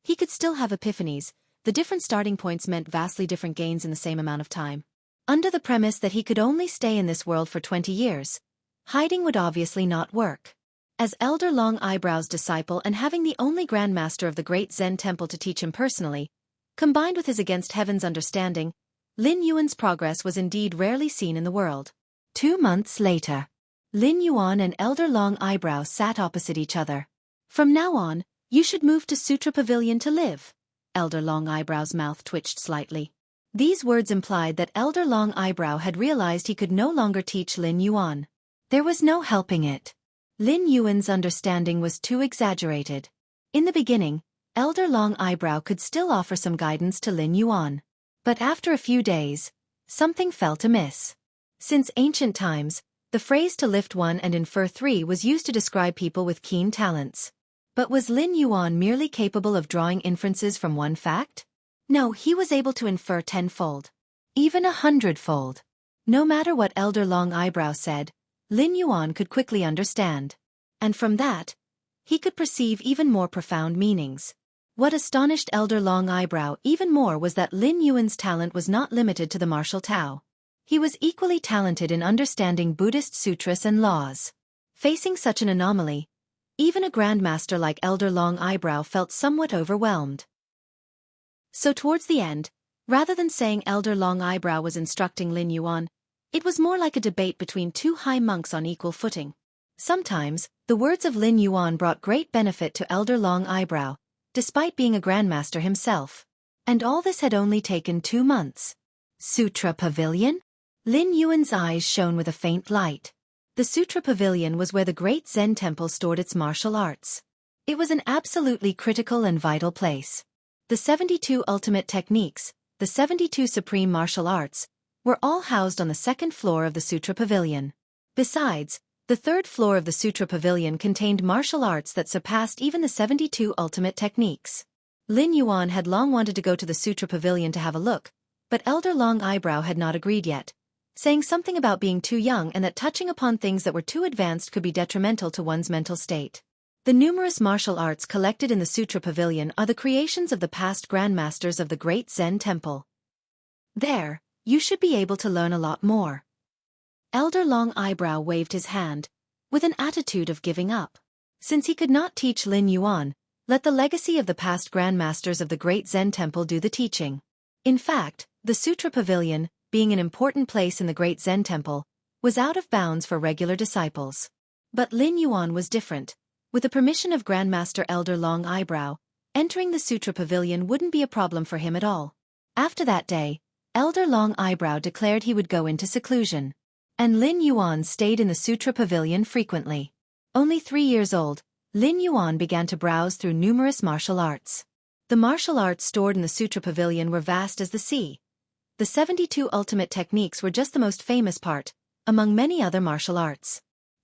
he could still have epiphanies. The different starting points meant vastly different gains in the same amount of time. Under the premise that he could only stay in this world for 20 years, hiding would obviously not work. As Elder Long Eyebrow's disciple and having the only Grand Master of the great Zen temple to teach him personally, combined with his against heaven's understanding, Lin Yuan's progress was indeed rarely seen in the world. 2 months later, Lin Yuan and Elder Long Eyebrow sat opposite each other. From now on, you should move to Sutra Pavilion to live. Elder Long Eyebrow's mouth twitched slightly. These words implied that Elder Long Eyebrow had realized he could no longer teach Lin Yuan. There was no helping it. Lin Yuan's understanding was too exaggerated. In the beginning, Elder Long Eyebrow could still offer some guidance to Lin Yuan. But after a few days, something felt amiss. Since ancient times, the phrase to lift 1 and infer 3 was used to describe people with keen talents. But was Lin Yuan merely capable of drawing inferences from one fact? No, he was able to infer 10-fold. Even 100-fold. No matter what Elder Long Eyebrow said, Lin Yuan could quickly understand. And from that, he could perceive even more profound meanings. What astonished Elder Long Eyebrow even more was that Lin Yuan's talent was not limited to the martial Tao. He was equally talented in understanding Buddhist sutras and laws. Facing such an anomaly, even a grandmaster like Elder Long Eyebrow felt somewhat overwhelmed. So towards the end, rather than saying Elder Long Eyebrow was instructing Lin Yuan, it was more like a debate between 2 high monks on equal footing. Sometimes, the words of Lin Yuan brought great benefit to Elder Long Eyebrow, despite being a grandmaster himself. And all this had only taken 2 months. Sutra Pavilion? Lin Yuan's eyes shone with a faint light. The Sutra Pavilion was where the great Zen temple stored its martial arts. It was an absolutely critical and vital place. The 72 ultimate techniques, the 72 supreme martial arts, were all housed on the 2nd floor of the Sutra Pavilion. Besides, the 3rd floor of the Sutra Pavilion contained martial arts that surpassed even the 72 ultimate techniques. Lin Yuan had long wanted to go to the Sutra Pavilion to have a look, but Elder Long Eyebrow had not agreed yet, saying something about being too young and that touching upon things that were too advanced could be detrimental to one's mental state. The numerous martial arts collected in the Sutra Pavilion are the creations of the past grandmasters of the great Zen temple. There, you should be able to learn a lot more. Elder Long Eyebrow waved his hand, with an attitude of giving up. Since he could not teach Lin Yuan, let the legacy of the past grandmasters of the great Zen temple do the teaching. In fact, the Sutra Pavilion, being an important place in the great Zen temple, was out of bounds for regular disciples. But Lin Yuan was different. With the permission of Grandmaster Elder Long Eyebrow, entering the Sutra Pavilion wouldn't be a problem for him at all. After that day, Elder Long Eyebrow declared he would go into seclusion. And Lin Yuan stayed in the Sutra Pavilion frequently. Only 3 years old, Lin Yuan began to browse through numerous martial arts. The martial arts stored in the Sutra Pavilion were vast as the sea. The 72 ultimate techniques were just the most famous part, among many other martial arts.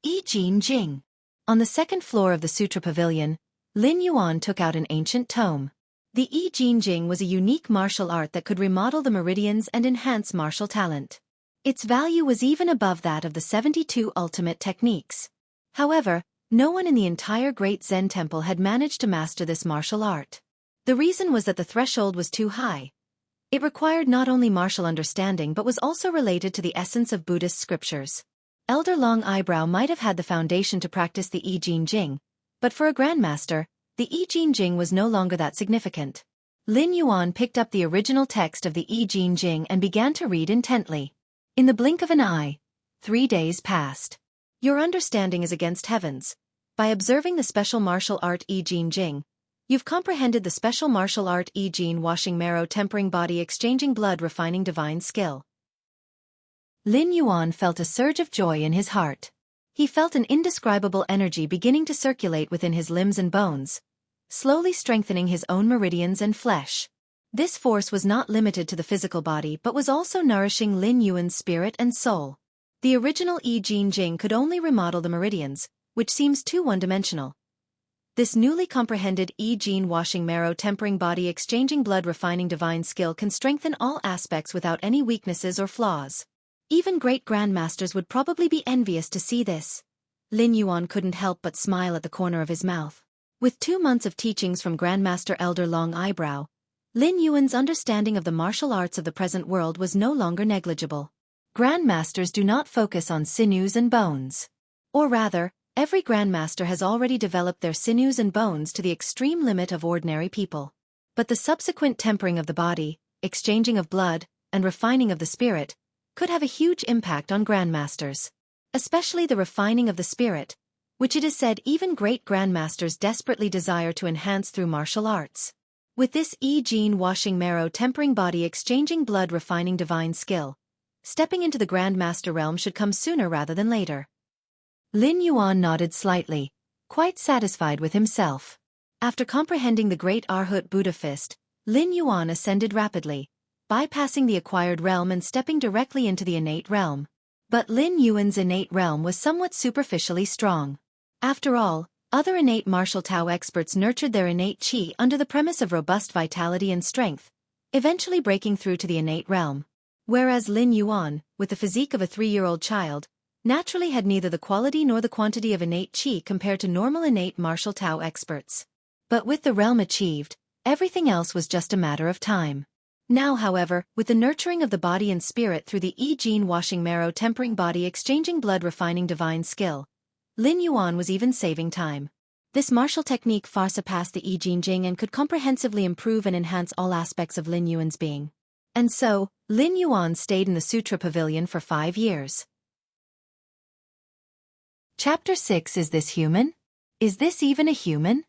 I Jin Jing. On the second floor of the Sutra Pavilion, Lin Yuan took out an ancient tome. The I Jin Jing was a unique martial art that could remodel the meridians and enhance martial talent. Its value was even above that of the 72 ultimate techniques. However, no one in the entire Great Zen Temple had managed to master this martial art. The reason was that the threshold was too high. It required not only martial understanding but was also related to the essence of Buddhist scriptures. Elder Long Eyebrow might have had the foundation to practice the I Jin Jing, but for a grandmaster, the I Jin Jing was no longer that significant. Lin Yuan picked up the original text of the I Jin Jing and began to read intently. In the blink of an eye, 3 days passed. Your understanding is against heavens. By observing the special martial art I Jin Jing, you've comprehended the special martial art I Jin washing marrow tempering body exchanging blood refining divine skill. Lin Yuan felt a surge of joy in his heart. He felt an indescribable energy beginning to circulate within his limbs and bones, slowly strengthening his own meridians and flesh. This force was not limited to the physical body but was also nourishing Lin Yuan's spirit and soul. The original I Jin Jing could only remodel the meridians, which seems too one-dimensional. This newly comprehended I Jin washing marrow tempering body exchanging blood refining divine skill can strengthen all aspects without any weaknesses or flaws. Even great grandmasters would probably be envious to see this. Lin Yuan couldn't help but smile at the corner of his mouth. With 2 months of teachings from Grandmaster Elder Long Eyebrow, Lin Yuan's understanding of the martial arts of the present world was no longer negligible. Grandmasters do not focus on sinews and bones. Or rather, every grandmaster has already developed their sinews and bones to the extreme limit of ordinary people. But the subsequent tempering of the body, exchanging of blood, and refining of the spirit, could have a huge impact on grandmasters. Especially the refining of the spirit, which it is said even great grandmasters desperately desire to enhance through martial arts. With this I Jin washing marrow tempering body exchanging blood refining divine skill, stepping into the grandmaster realm should come sooner rather than later. Lin Yuan nodded slightly, quite satisfied with himself. After comprehending the great Arhat Buddha fist, Lin Yuan ascended rapidly, bypassing the acquired realm and stepping directly into the innate realm. But Lin Yuan's innate realm was somewhat superficially strong. After all, other innate martial Tao experts nurtured their innate qi under the premise of robust vitality and strength, eventually breaking through to the innate realm. Whereas Lin Yuan, with the physique of a 3-year-old child, naturally had neither the quality nor the quantity of innate qi compared to normal innate martial Tao experts. But with the realm achieved, everything else was just a matter of time. Now, however, with the nurturing of the body and spirit through the I Jin washing marrow tempering body exchanging blood refining divine skill, Lin Yuan was even saving time. This martial technique far surpassed the I Jin Jing and could comprehensively improve and enhance all aspects of Lin Yuan's being. And so, Lin Yuan stayed in the Sutra Pavilion for 5 years. Chapter 6. Is this human? Is this even a human?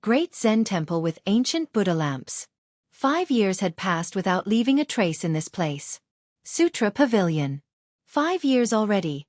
Great Zen Temple with ancient Buddha lamps. 5 years had passed without leaving a trace in this place. Sutra Pavilion. 5 years already.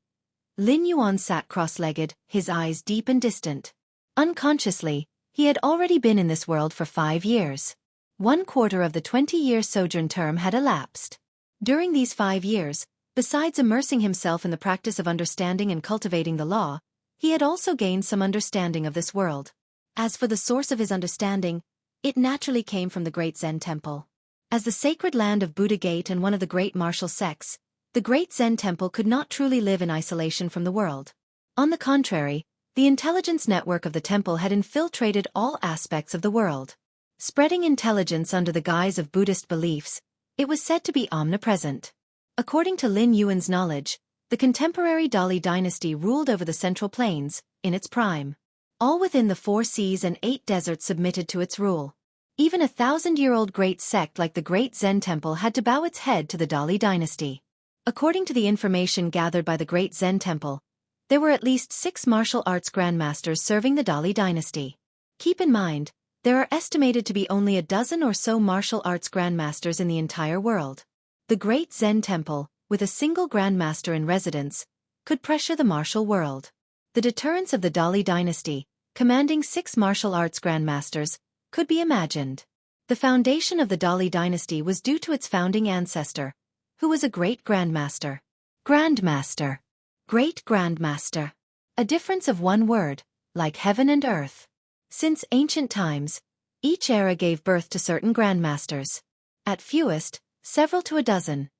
Lin Yuan sat cross-legged, his eyes deep and distant. Unconsciously, he had already been in this world for 5 years. 1/4 of the 20-year sojourn term had elapsed. During these 5 years, besides immersing himself in the practice of understanding and cultivating the law, he had also gained some understanding of this world. As for the source of his understanding, it naturally came from the Great Zen Temple. As the sacred land of Buddha Gate and one of the great martial sects, the Great Zen Temple could not truly live in isolation from the world. On the contrary, the intelligence network of the temple had infiltrated all aspects of the world. Spreading intelligence under the guise of Buddhist beliefs, it was said to be omnipresent. According to Lin Yuan's knowledge, the contemporary Dali dynasty ruled over the Central Plains, in its prime. All within the 4 seas and 8 deserts submitted to its rule. Even a 1,000-year-old great sect like the Great Zen Temple had to bow its head to the Dali dynasty. According to the information gathered by the Great Zen Temple, there were at least 6 martial arts grandmasters serving the Dali dynasty. Keep in mind, there are estimated to be only a dozen or so martial arts grandmasters in the entire world. The Great Zen Temple, with a single grandmaster in residence, could pressure the martial world. The deterrence of the Dali dynasty, commanding 6 martial arts grandmasters, could be imagined. The foundation of the Dali dynasty was due to its founding ancestor, who was a great grandmaster. Grandmaster. Great grandmaster. A difference of one word, like heaven and earth. Since ancient times, each era gave birth to certain grandmasters. At fewest, several to a dozen.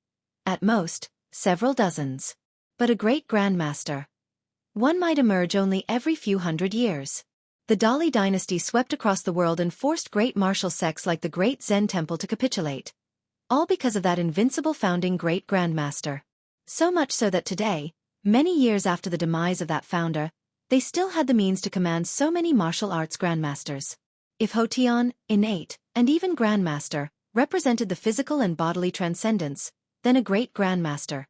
At most, several dozens. But a great grandmaster. One might emerge only every few hundred years. The Dali dynasty swept across the world and forced great martial sects like the Great Zen Temple to capitulate. All because of that invincible founding great grandmaster. So much so that today, many years after the demise of that founder, they still had the means to command so many martial arts grandmasters. If Hotian, innate, and even grandmaster, represented the physical and bodily transcendence, then a great grandmaster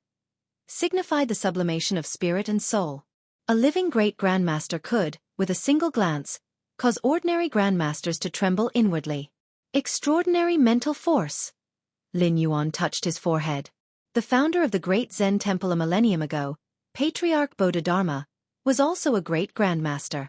signified the sublimation of spirit and soul. A living great grandmaster could, with a single glance, cause ordinary grandmasters to tremble inwardly. Extraordinary mental force. Lin Yuan touched his forehead. The founder of the great Zen temple a millennium ago, Patriarch Bodhidharma, was also a great grandmaster.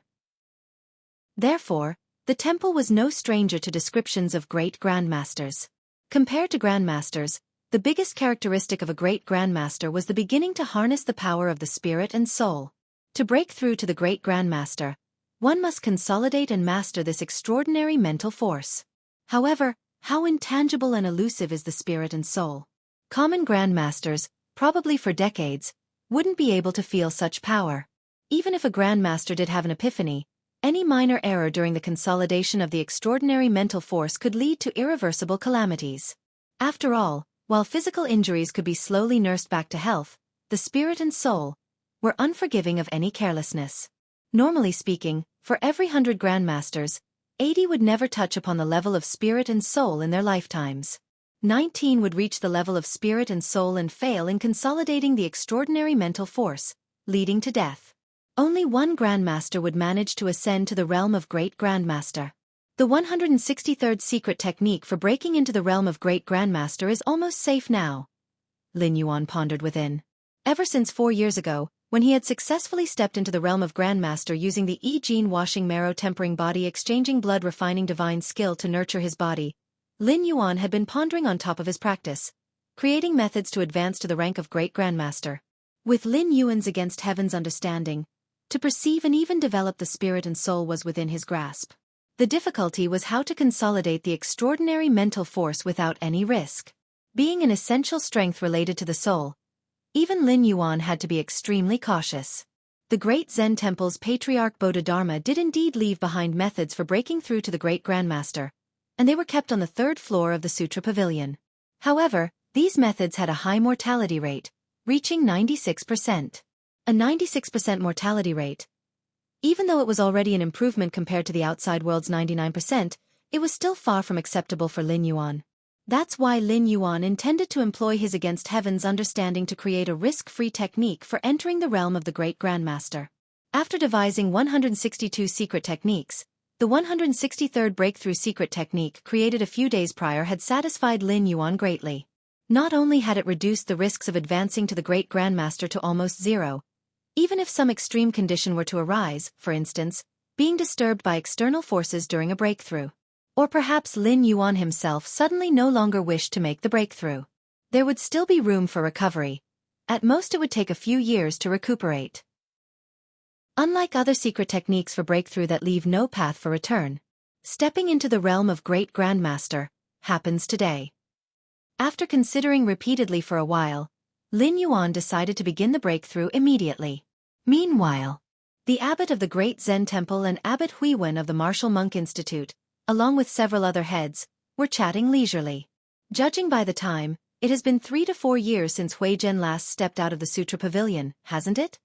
Therefore, the temple was no stranger to descriptions of great grandmasters. Compared to grandmasters, the biggest characteristic of a great grandmaster was the beginning to harness the power of the spirit and soul. To break through to the great grandmaster, one must consolidate and master this extraordinary mental force. However, how intangible and elusive is the spirit and soul? Common grandmasters, probably for decades, wouldn't be able to feel such power. Even if a grandmaster did have an epiphany, any minor error during the consolidation of the extraordinary mental force could lead to irreversible calamities. After all, while physical injuries could be slowly nursed back to health, the spirit and soul were unforgiving of any carelessness. Normally speaking, for every 100 grandmasters, 80 would never touch upon the level of spirit and soul in their lifetimes. 19 would reach the level of spirit and soul and fail in consolidating the extraordinary mental force, leading to death. Only one grandmaster would manage to ascend to the realm of great grandmaster. The 163rd secret technique for breaking into the realm of great grandmaster is almost safe now. Lin Yuan pondered within. Ever since 4 years ago, when he had successfully stepped into the realm of grandmaster using the E-gene washing marrow tempering body exchanging blood refining divine skill to nurture his body, Lin Yuan had been pondering on top of his practice, creating methods to advance to the rank of great grandmaster. With Lin Yuan's against heaven's understanding, to perceive and even develop the spirit and soul was within his grasp. The difficulty was how to consolidate the extraordinary mental force without any risk. Being an essential strength related to the soul, even Lin Yuan had to be extremely cautious. The great Zen temple's Patriarch Bodhidharma did indeed leave behind methods for breaking through to the great grandmaster, and they were kept on the 3rd floor of the Sutra Pavilion. However, these methods had a high mortality rate, reaching 96%. A 96% mortality rate. Even though it was already an improvement compared to the outside world's 99%, it was still far from acceptable for Lin Yuan. That's why Lin Yuan intended to employ his against heaven's understanding to create a risk-free technique for entering the realm of the great grandmaster. After devising 162 secret techniques, the 163rd breakthrough secret technique created a few days prior had satisfied Lin Yuan greatly. Not only had it reduced the risks of advancing to the great grandmaster to almost zero, even if some extreme condition were to arise, for instance, being disturbed by external forces during a breakthrough. Or perhaps Lin Yuan himself suddenly no longer wished to make the breakthrough. There would still be room for recovery. At most it would take a few years to recuperate. Unlike other secret techniques for breakthrough that leave no path for return, stepping into the realm of great grandmaster happens today. After considering repeatedly for a while, Lin Yuan decided to begin the breakthrough immediately. Meanwhile, the abbot of the great Zen temple and Abbot Huiwen of the Martial Monk Institute, along with several other heads, were chatting leisurely. Judging by the time, it has been 3 to 4 years since Huizhen last stepped out of the Sutra Pavilion, hasn't it?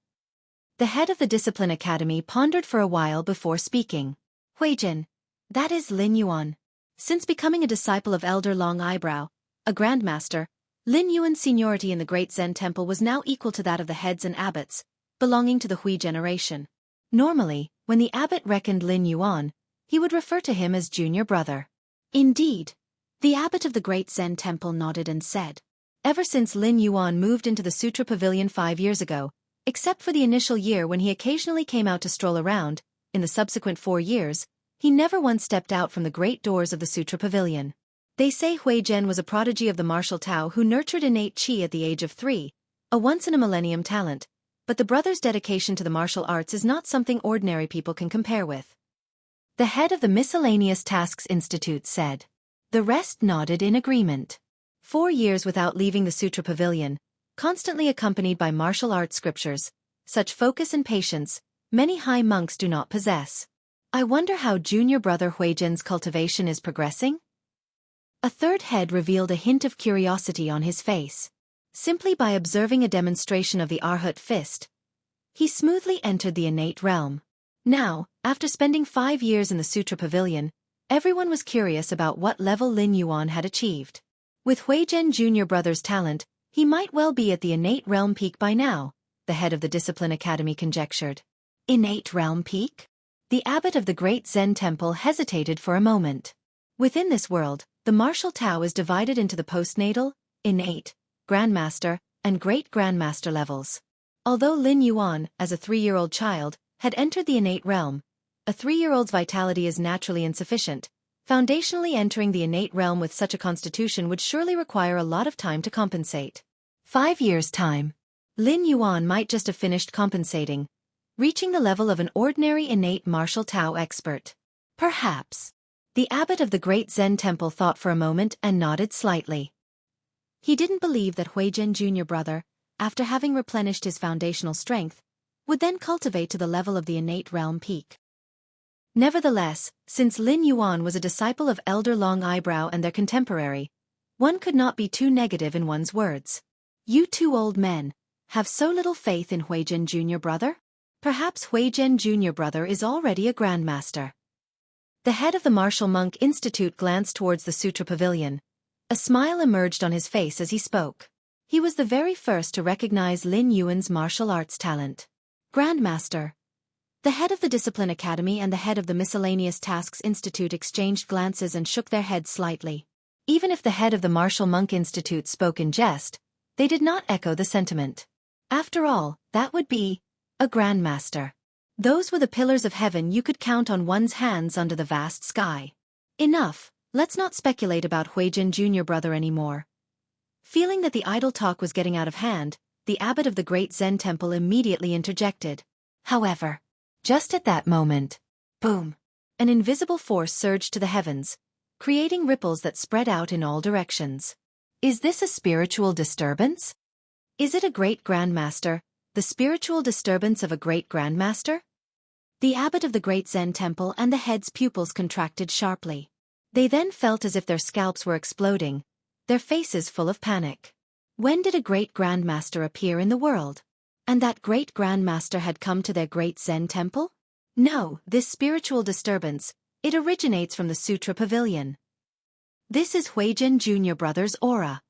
The head of the Discipline Academy pondered for a while before speaking. Huizhen, that is Lin Yuan. Since becoming a disciple of Elder Long Eyebrow, a grandmaster, Lin Yuan's seniority in the great Zen temple was now equal to that of the heads and abbots, belonging to the Hui generation. Normally, when the abbot reckoned Lin Yuan, he would refer to him as junior brother. Indeed, the abbot of the great Zen temple nodded and said, ever since Lin Yuan moved into the Sutra Pavilion 5 years ago, except for the initial year when he occasionally came out to stroll around, in the subsequent 4 years, he never once stepped out from the great doors of the Sutra Pavilion. They say Huizhen was a prodigy of the martial Tao who nurtured innate qi at the age of 3, a once-in-a-millennium talent, but the brother's dedication to the martial arts is not something ordinary people can compare with. The head of the Miscellaneous Tasks Institute said. The rest nodded in agreement. 4 years without leaving the Sutra Pavilion, constantly accompanied by martial arts scriptures, such focus and patience, many high monks do not possess. I wonder how junior brother Huijian's cultivation is progressing? A third head revealed a hint of curiosity on his face. Simply by observing a demonstration of the Arhat fist, he smoothly entered the innate realm. Now, after spending 5 years in the Sutra Pavilion, everyone was curious about what level Lin Yuan had achieved. With Huijian junior brother's talent, he might well be at the innate realm peak by now, the head of the Discipline Academy conjectured. Innate realm peak? The abbot of the great Zen temple hesitated for a moment. Within this world, the martial Tao is divided into the postnatal, innate, grandmaster, and great grandmaster levels. Although Lin Yuan, as a 3-year-old child, had entered the innate realm, a 3-year-old's vitality is naturally insufficient. Foundationally entering the innate realm with such a constitution would surely require a lot of time to compensate. 5 years' time. Lin Yuan might just have finished compensating, reaching the level of an ordinary innate martial Tao expert. Perhaps. The abbot of the great Zen temple thought for a moment and nodded slightly. He didn't believe that Huijian junior brother, after having replenished his foundational strength, would then cultivate to the level of the innate realm peak. Nevertheless, since Lin Yuan was a disciple of Elder Long Eyebrow and their contemporary, one could not be too negative in one's words. You two old men have so little faith in Huijian junior brother? Perhaps Huijian junior brother is already a grandmaster. The head of the Martial Monk Institute glanced towards the Sutra Pavilion. A smile emerged on his face as he spoke. He was the very first to recognize Lin Yuan's martial arts talent. Grandmaster. The head of the Discipline Academy and the head of the Miscellaneous Tasks Institute exchanged glances and shook their heads slightly. Even if the head of the Martial Monk Institute spoke in jest, they did not echo the sentiment. After all, that would be a grandmaster. Those were the pillars of heaven you could count on one's hands under the vast sky. Enough, let's not speculate about Huijian junior brother anymore. Feeling that the idle talk was getting out of hand, the abbot of the great Zen temple immediately interjected. However, just at that moment, boom, an invisible force surged to the heavens, creating ripples that spread out in all directions. Is this a spiritual disturbance? Is it a great grandmaster, the spiritual disturbance of a great grandmaster? The abbot of the great Zen temple and the head's pupils contracted sharply. They then felt as if their scalps were exploding, their faces full of panic. When did a great grandmaster appear in the world? And that great grandmaster had come to their great Zen temple? No, this spiritual disturbance, it originates from the Sutra Pavilion. This is Huijian junior brother's aura.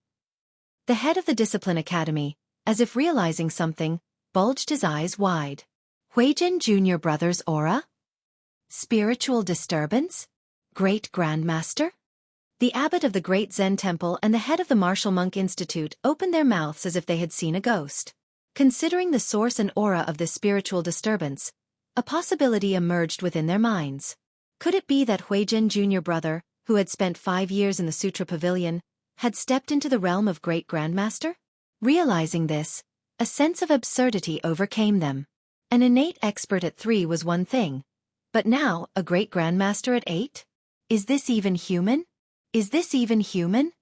The head of the Discipline Academy, as if realizing something, bulged his eyes wide. Huijian junior brother's aura? Spiritual disturbance? Great grandmaster? The abbot of the great Zen temple and the head of the Martial Monk Institute opened their mouths as if they had seen a ghost. Considering the source and aura of this spiritual disturbance, a possibility emerged within their minds. Could it be that Huijian junior brother, who had spent 5 years in the Sutra Pavilion, had stepped into the realm of great grandmaster? Realizing this, a sense of absurdity overcame them. An innate expert at 3 was one thing, but now a great grandmaster at 8? Is this even human? Is this even human?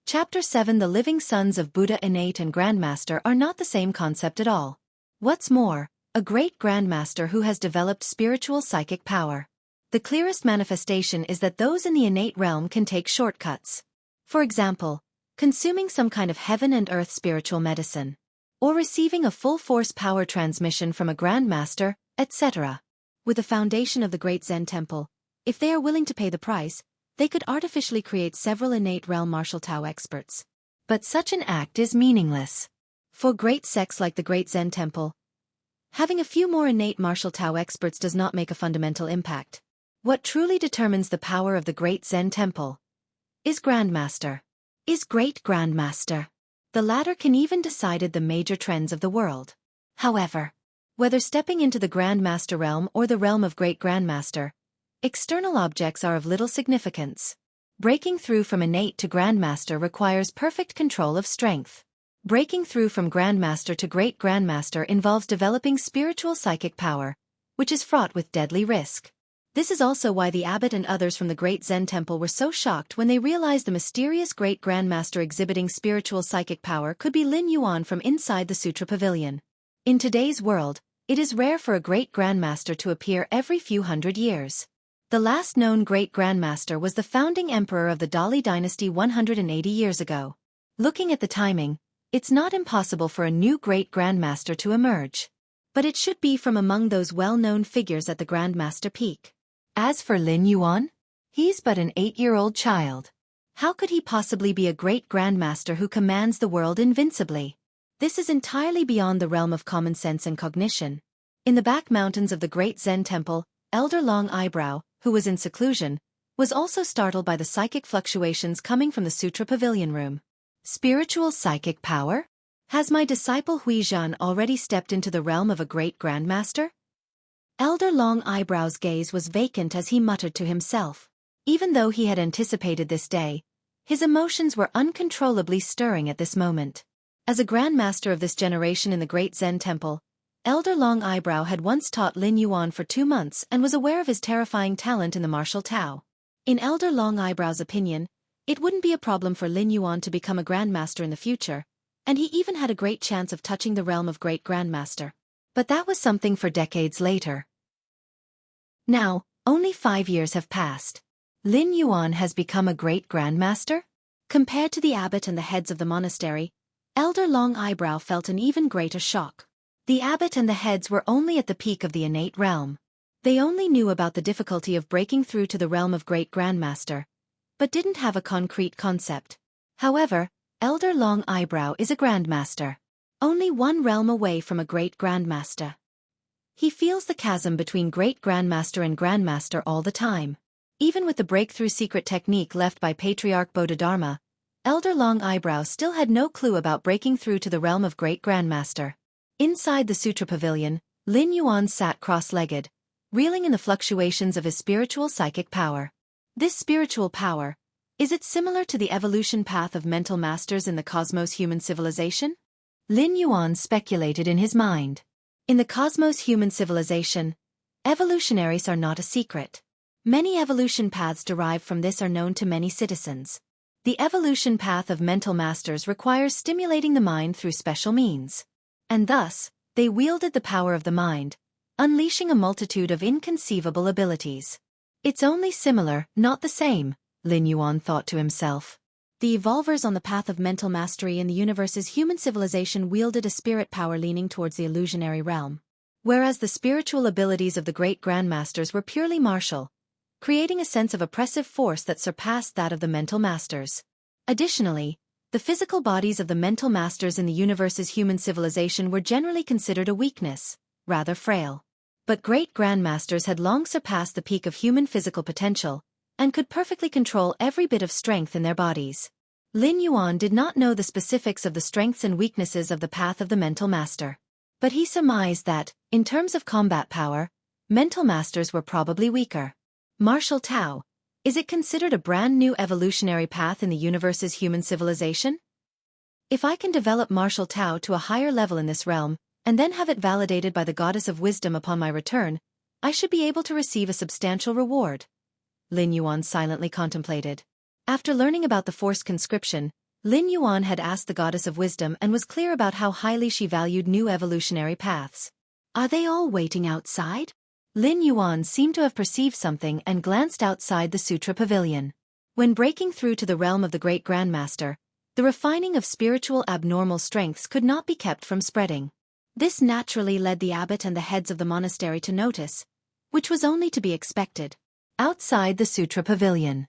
Chapter 7 The living sons of Buddha innate and grandmaster are not the same concept at all. What's more, a great grandmaster who has developed spiritual psychic power. The clearest manifestation is that those in the innate realm can take shortcuts. For example, consuming some kind of heaven and earth spiritual medicine, or receiving a full-force power transmission from a grandmaster, etc. With the foundation of the great Zen temple, if they are willing to pay the price, they could artificially create several innate realm martial Tao experts. But such an act is meaningless. For great sects like the great Zen temple, having a few more innate martial Tao experts does not make a fundamental impact. What truly determines the power of the great Zen temple is grandmaster. Is great grandmaster. The latter can even decide the major trends of the world. However, whether stepping into the grandmaster realm or the realm of great grandmaster, external objects are of little significance. Breaking through from innate to grandmaster requires perfect control of strength. Breaking through from Grandmaster to Great Grandmaster involves developing spiritual psychic power, which is fraught with deadly risk. This is also why the abbot and others from the Great Zen Temple were so shocked when they realized the mysterious Great Grandmaster exhibiting spiritual psychic power could be Lin Yuan from inside the Sutra Pavilion. In today's world, it is rare for a Great Grandmaster to appear every few hundred years. The last known Great Grandmaster was the founding emperor of the Dali dynasty 180 years ago. Looking at the timing, it's not impossible for a new Great Grandmaster to emerge. But it should be from among those well-known figures at the Grandmaster peak. As for Lin Yuan, he's but an 8-year-old child. How could he possibly be a Great Grandmaster who commands the world invincibly? This is entirely beyond the realm of common sense and cognition. In the back mountains of the Great Zen Temple, Elder Long Eyebrow, who was in seclusion, was also startled by the psychic fluctuations coming from the Sutra Pavilion room. Spiritual psychic power? Has my disciple Huizhan already stepped into the realm of a Great Grandmaster? Elder Long Eyebrow's gaze was vacant as he muttered to himself. Even though he had anticipated this day, his emotions were uncontrollably stirring at this moment. As a Grandmaster of this generation in the Great Zen Temple, Elder Long Eyebrow had once taught Lin Yuan for 2 months and was aware of his terrifying talent in the martial Tao. In Elder Long Eyebrow's opinion, it wouldn't be a problem for Lin Yuan to become a Grandmaster in the future, and he even had a great chance of touching the realm of Great Grandmaster. But that was something for decades later. Now, only 5 years have passed. Lin Yuan has become a Great Grandmaster? Compared to the abbot and the heads of the monastery, Elder Long Eyebrow felt an even greater shock. The abbot and the heads were only at the peak of the innate realm. They only knew about the difficulty of breaking through to the realm of Great Grandmaster, but didn't have a concrete concept. However, Elder Long Eyebrow is a Grandmaster, only one realm away from a Great Grandmaster. He feels the chasm between Great Grandmaster and Grandmaster all the time. Even with the breakthrough secret technique left by Patriarch Bodhidharma, Elder Long Eyebrow still had no clue about breaking through to the realm of Great Grandmaster. Inside the Sutra Pavilion, Lin Yuan sat cross-legged, reeling in the fluctuations of his spiritual psychic power. This spiritual power, is it similar to the evolution path of mental masters in the Cosmos human civilization? Lin Yuan speculated in his mind. In the Cosmos human civilization, evolutionaries are not a secret. Many evolution paths derived from this are known to many citizens. The evolution path of mental masters requires stimulating the mind through special means. And thus, they wielded the power of the mind, unleashing a multitude of inconceivable abilities. It's only similar, not the same, Lin Yuan thought to himself. The evolvers on the path of mental mastery in the universe's human civilization wielded a spirit power leaning towards the illusionary realm, whereas the spiritual abilities of the Great Grandmasters were purely martial, creating a sense of oppressive force that surpassed that of the mental masters. Additionally, the physical bodies of the mental masters in the universe's human civilization were generally considered a weakness, rather frail. But Great Grandmasters had long surpassed the peak of human physical potential, and could perfectly control every bit of strength in their bodies. Lin Yuan did not know the specifics of the strengths and weaknesses of the path of the mental master. But he surmised that, in terms of combat power, mental masters were probably weaker. Martial Tao, is it considered a brand new evolutionary path in the universe's human civilization? If I can develop Martial Tao to a higher level in this realm, and then have it validated by the Goddess of Wisdom upon my return, I should be able to receive a substantial reward. Lin Yuan silently contemplated. After learning about the forced conscription, Lin Yuan had asked the Goddess of Wisdom and was clear about how highly she valued new evolutionary paths. Are they all waiting outside? Lin Yuan seemed to have perceived something and glanced outside the Sutra Pavilion. When breaking through to the realm of the Great Grandmaster, the refining of spiritual abnormal strengths could not be kept from spreading. This naturally led the abbot and the heads of the monastery to notice, which was only to be expected. Outside the Sutra Pavilion,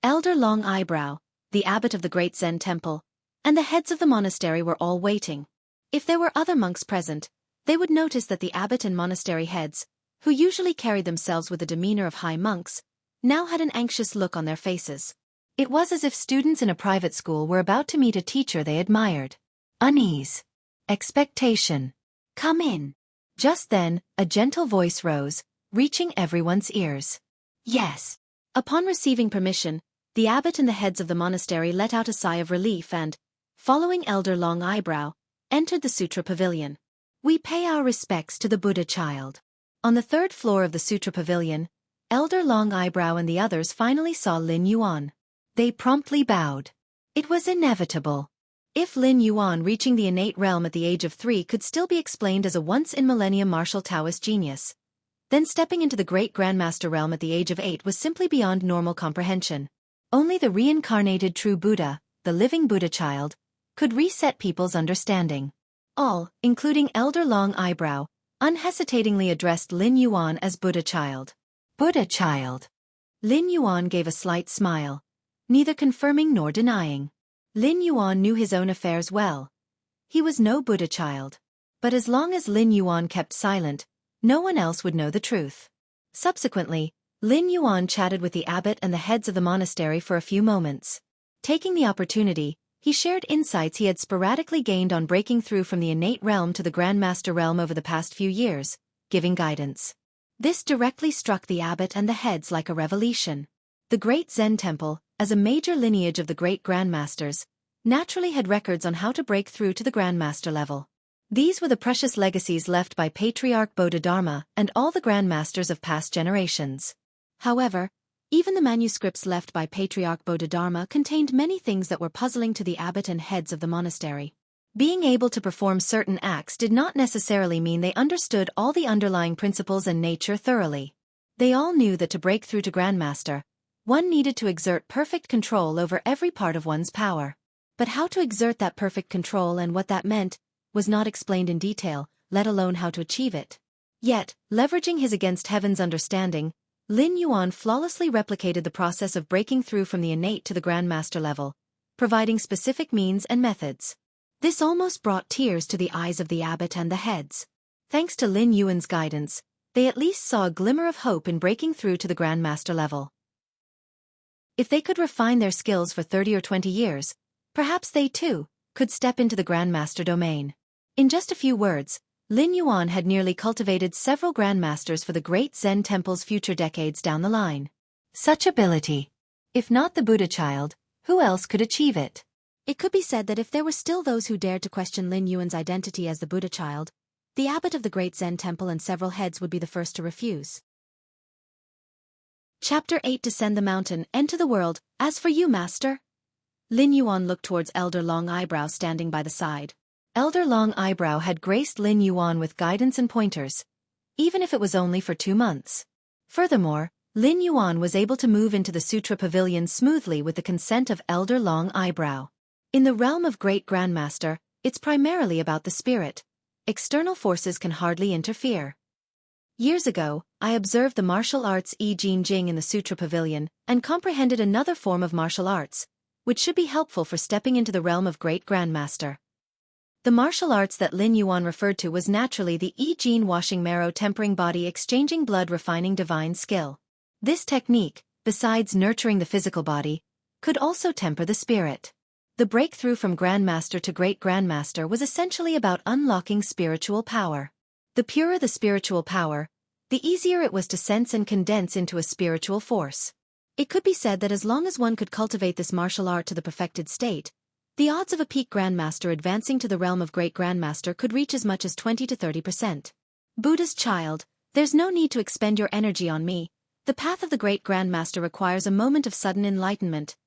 Elder Long Eyebrow, the abbot of the Great Zen Temple, and the heads of the monastery were all waiting. If there were other monks present, they would notice that the abbot and monastery heads, who usually carried themselves with the demeanor of high monks, now had an anxious look on their faces. It was as if students in a private school were about to meet a teacher they admired. Unease. Expectation. Come in. Just then, a gentle voice rose, reaching everyone's ears. Yes. Upon receiving permission, the abbot and the heads of the monastery let out a sigh of relief and, following Elder Long Eyebrow, entered the Sutra Pavilion. We pay our respects to the Buddha child. On the third floor of the Sutra Pavilion, Elder Long Eyebrow and the others finally saw Lin Yuan. They promptly bowed. It was inevitable. If Lin Yuan reaching the innate realm at the age of 3 could still be explained as a once-in-millennium martial Taoist genius, then stepping into the great Grandmaster realm at the age of 8 was simply beyond normal comprehension. Only the reincarnated true Buddha, the living Buddha child, could reset people's understanding. All, including Elder Long Eyebrow, unhesitatingly addressed Lin Yuan as Buddha child. Buddha child. Lin Yuan gave a slight smile, neither confirming nor denying. Lin Yuan knew his own affairs well. He was no Buddha child. But as long as Lin Yuan kept silent, no one else would know the truth. Subsequently, Lin Yuan chatted with the abbot and the heads of the monastery for a few moments. Taking the opportunity, he shared insights he had sporadically gained on breaking through from the innate realm to the Grandmaster realm over the past few years, giving guidance. This directly struck the abbot and the heads like a revelation. The Great Zen Temple, as a major lineage of the great Grandmasters, naturally had records on how to break through to the Grandmaster level. These were the precious legacies left by Patriarch Bodhidharma and all the Grandmasters of past generations. However, even the manuscripts left by Patriarch Bodhidharma contained many things that were puzzling to the abbot and heads of the monastery. Being able to perform certain acts did not necessarily mean they understood all the underlying principles and nature thoroughly. They all knew that to break through to Grandmaster, one needed to exert perfect control over every part of one's power. But how to exert that perfect control and what that meant was not explained in detail, let alone how to achieve it. Yet, leveraging his against heaven's understanding, Lin Yuan flawlessly replicated the process of breaking through from the innate to the Grandmaster level, providing specific means and methods. This almost brought tears to the eyes of the abbot and the heads. Thanks to Lin Yuan's guidance, they at least saw a glimmer of hope in breaking through to the Grandmaster level. If they could refine their skills for 30 or 20 years, perhaps they, too, could step into the Grandmaster domain. In just a few words, Lin Yuan had nearly cultivated several Grandmasters for the Great Zen Temple's future decades down the line. Such ability. If not the Buddha child, who else could achieve it? It could be said that if there were still those who dared to question Lin Yuan's identity as the Buddha child, the abbot of the Great Zen Temple and several heads would be the first to refuse. Chapter 8. Descend the mountain, enter the world. As for you, master. Lin Yuan looked towards Elder Long Eyebrow standing by the side. Elder Long Eyebrow had graced Lin Yuan with guidance and pointers, even if it was only for 2 months. Furthermore, Lin Yuan was able to move into the Sutra Pavilion smoothly with the consent of Elder Long Eyebrow. In the realm of Great Grandmaster, it's primarily about the spirit. External forces can hardly interfere. Years ago, I observed the martial arts I Jing Jing in the Sutra Pavilion and comprehended another form of martial arts, which should be helpful for stepping into the realm of Great Grandmaster. The martial arts that Lin Yuan referred to was naturally the I Jing washing marrow tempering body exchanging blood refining divine skill. This technique, besides nurturing the physical body, could also temper the spirit. The breakthrough from Grandmaster to Great Grandmaster was essentially about unlocking spiritual power. The purer the spiritual power, the easier it was to sense and condense into a spiritual force. It could be said that as long as one could cultivate this martial art to the perfected state, the odds of a peak Grandmaster advancing to the realm of Great Grandmaster could reach as much as 20 to 30%. Buddha's child, there's no need to expend your energy on me. The path of the Great Grandmaster requires a moment of sudden enlightenment.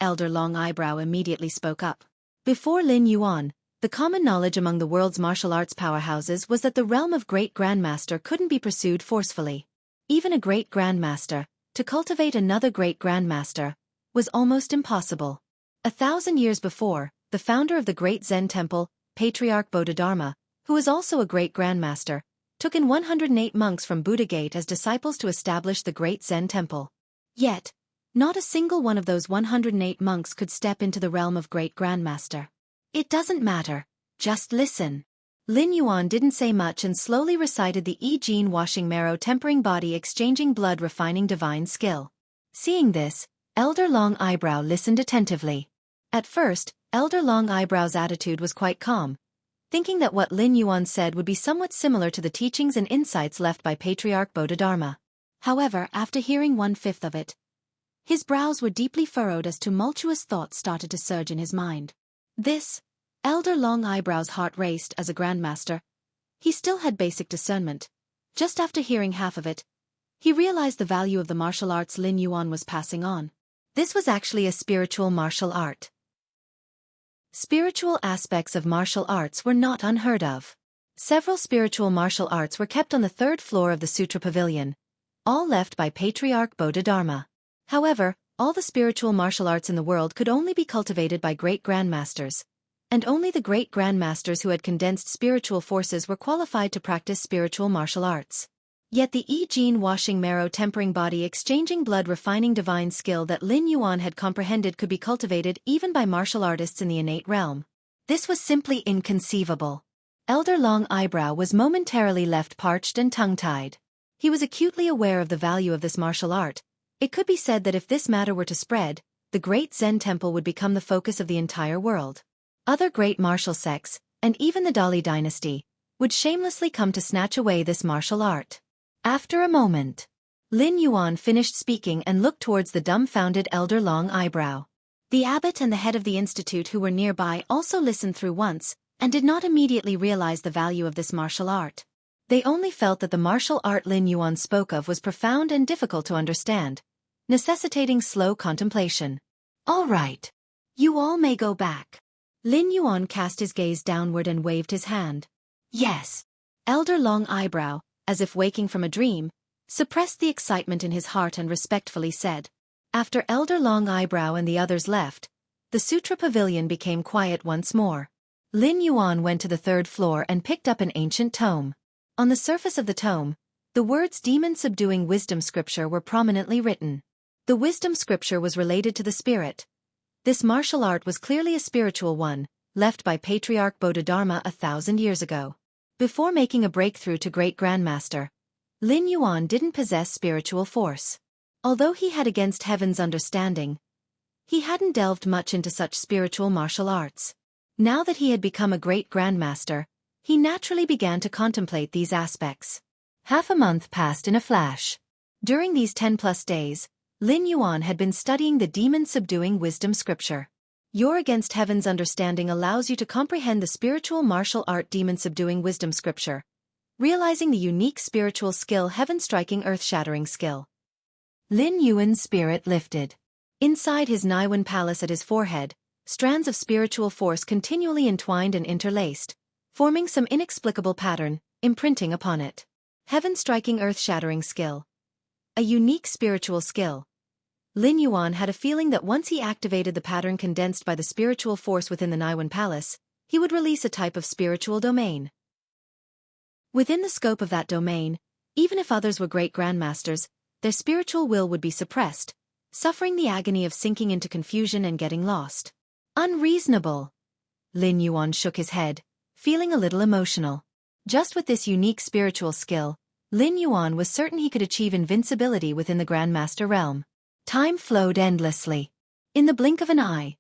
Elder Long Eyebrow immediately spoke up. Before Lin Yuan, the common knowledge among the world's martial arts powerhouses was that the realm of Great Grandmaster couldn't be pursued forcefully. Even a Great Grandmaster, to cultivate another Great Grandmaster, was almost impossible. 1,000 years before, the founder of the Great Zen Temple, Patriarch Bodhidharma, who was also a Great Grandmaster, took in 108 monks from Buddha Gate as disciples to establish the Great Zen Temple. Yet, not a single one of those 108 monks could step into the realm of Great Grandmaster. It doesn't matter, just listen. Lin Yuan didn't say much and slowly recited the I Jing washing marrow tempering body exchanging blood refining divine skill. Seeing this, Elder Long Eyebrow listened attentively. At first, Elder Long Eyebrow's attitude was quite calm, thinking that what Lin Yuan said would be somewhat similar to the teachings and insights left by Patriarch Bodhidharma. However, after hearing 1/5 of it, his brows were deeply furrowed as tumultuous thoughts started to surge in his mind. This, Elder Long Eyebrow's heart raced as a grandmaster. He still had basic discernment. Just after hearing half of it, he realized the value of the martial arts Lin Yuan was passing on. This was actually a spiritual martial art. Spiritual aspects of martial arts were not unheard of. Several spiritual martial arts were kept on the third floor of the Sutra Pavilion, all left by Patriarch Bodhidharma. However, all the spiritual martial arts in the world could only be cultivated by great grandmasters, and only the great grandmasters who had condensed spiritual forces were qualified to practice spiritual martial arts. Yet the gene washing marrow tempering body exchanging blood refining divine skill that Lin Yuan had comprehended could be cultivated even by martial artists in the innate realm. This was simply inconceivable. Elder Long Eyebrow was momentarily left parched and tongue-tied. He was acutely aware of the value of this martial art. It could be said that if this matter were to spread, the great Zen temple would become the focus of the entire world. Other great martial sects, and even the Dali dynasty, would shamelessly come to snatch away this martial art. After a moment, Lin Yuan finished speaking and looked towards the dumbfounded Elder Long Eyebrow. The abbot and the head of the institute who were nearby also listened through once, and did not immediately realize the value of this martial art. They only felt that the martial art Lin Yuan spoke of was profound and difficult to understand, necessitating slow contemplation. All right. You all may go back. Lin Yuan cast his gaze downward and waved his hand. Yes. Elder Long Eyebrow, as if waking from a dream, suppressed the excitement in his heart and respectfully said. After Elder Long Eyebrow and the others left, the Sutra Pavilion became quiet once more. Lin Yuan went to the third floor and picked up an ancient tome. On the surface of the tome, the words Demon Subduing Wisdom Scripture were prominently written. The wisdom scripture was related to the spirit. This martial art was clearly a spiritual one, left by Patriarch Bodhidharma 1,000 years ago. Before making a breakthrough to Great Grandmaster, Lin Yuan didn't possess spiritual force. Although he had against heaven's understanding, he hadn't delved much into such spiritual martial arts. Now that he had become a Great Grandmaster, he naturally began to contemplate these aspects. Half a month passed in a flash. During these 10+ days, Lin Yuan had been studying the Demon Subduing Wisdom Scripture. Your Against Heaven's Understanding allows you to comprehend the spiritual martial art Demon Subduing Wisdom Scripture, realizing the unique spiritual skill Heaven Striking Earth-Shattering skill. Lin Yuan's spirit lifted. Inside his Naiwan palace at his forehead, strands of spiritual force continually entwined and interlaced, forming some inexplicable pattern, imprinting upon it. Heaven Striking Earth-Shattering skill. A unique spiritual skill. Lin Yuan had a feeling that once he activated the pattern condensed by the spiritual force within the Naiwan Palace, he would release a type of spiritual domain. Within the scope of that domain, even if others were great grandmasters, their spiritual will would be suppressed, suffering the agony of sinking into confusion and getting lost. Unreasonable. Lin Yuan shook his head, feeling a little emotional. Just with this unique spiritual skill, Lin Yuan was certain he could achieve invincibility within the Grandmaster realm. Time flowed endlessly. In the blink of an eye,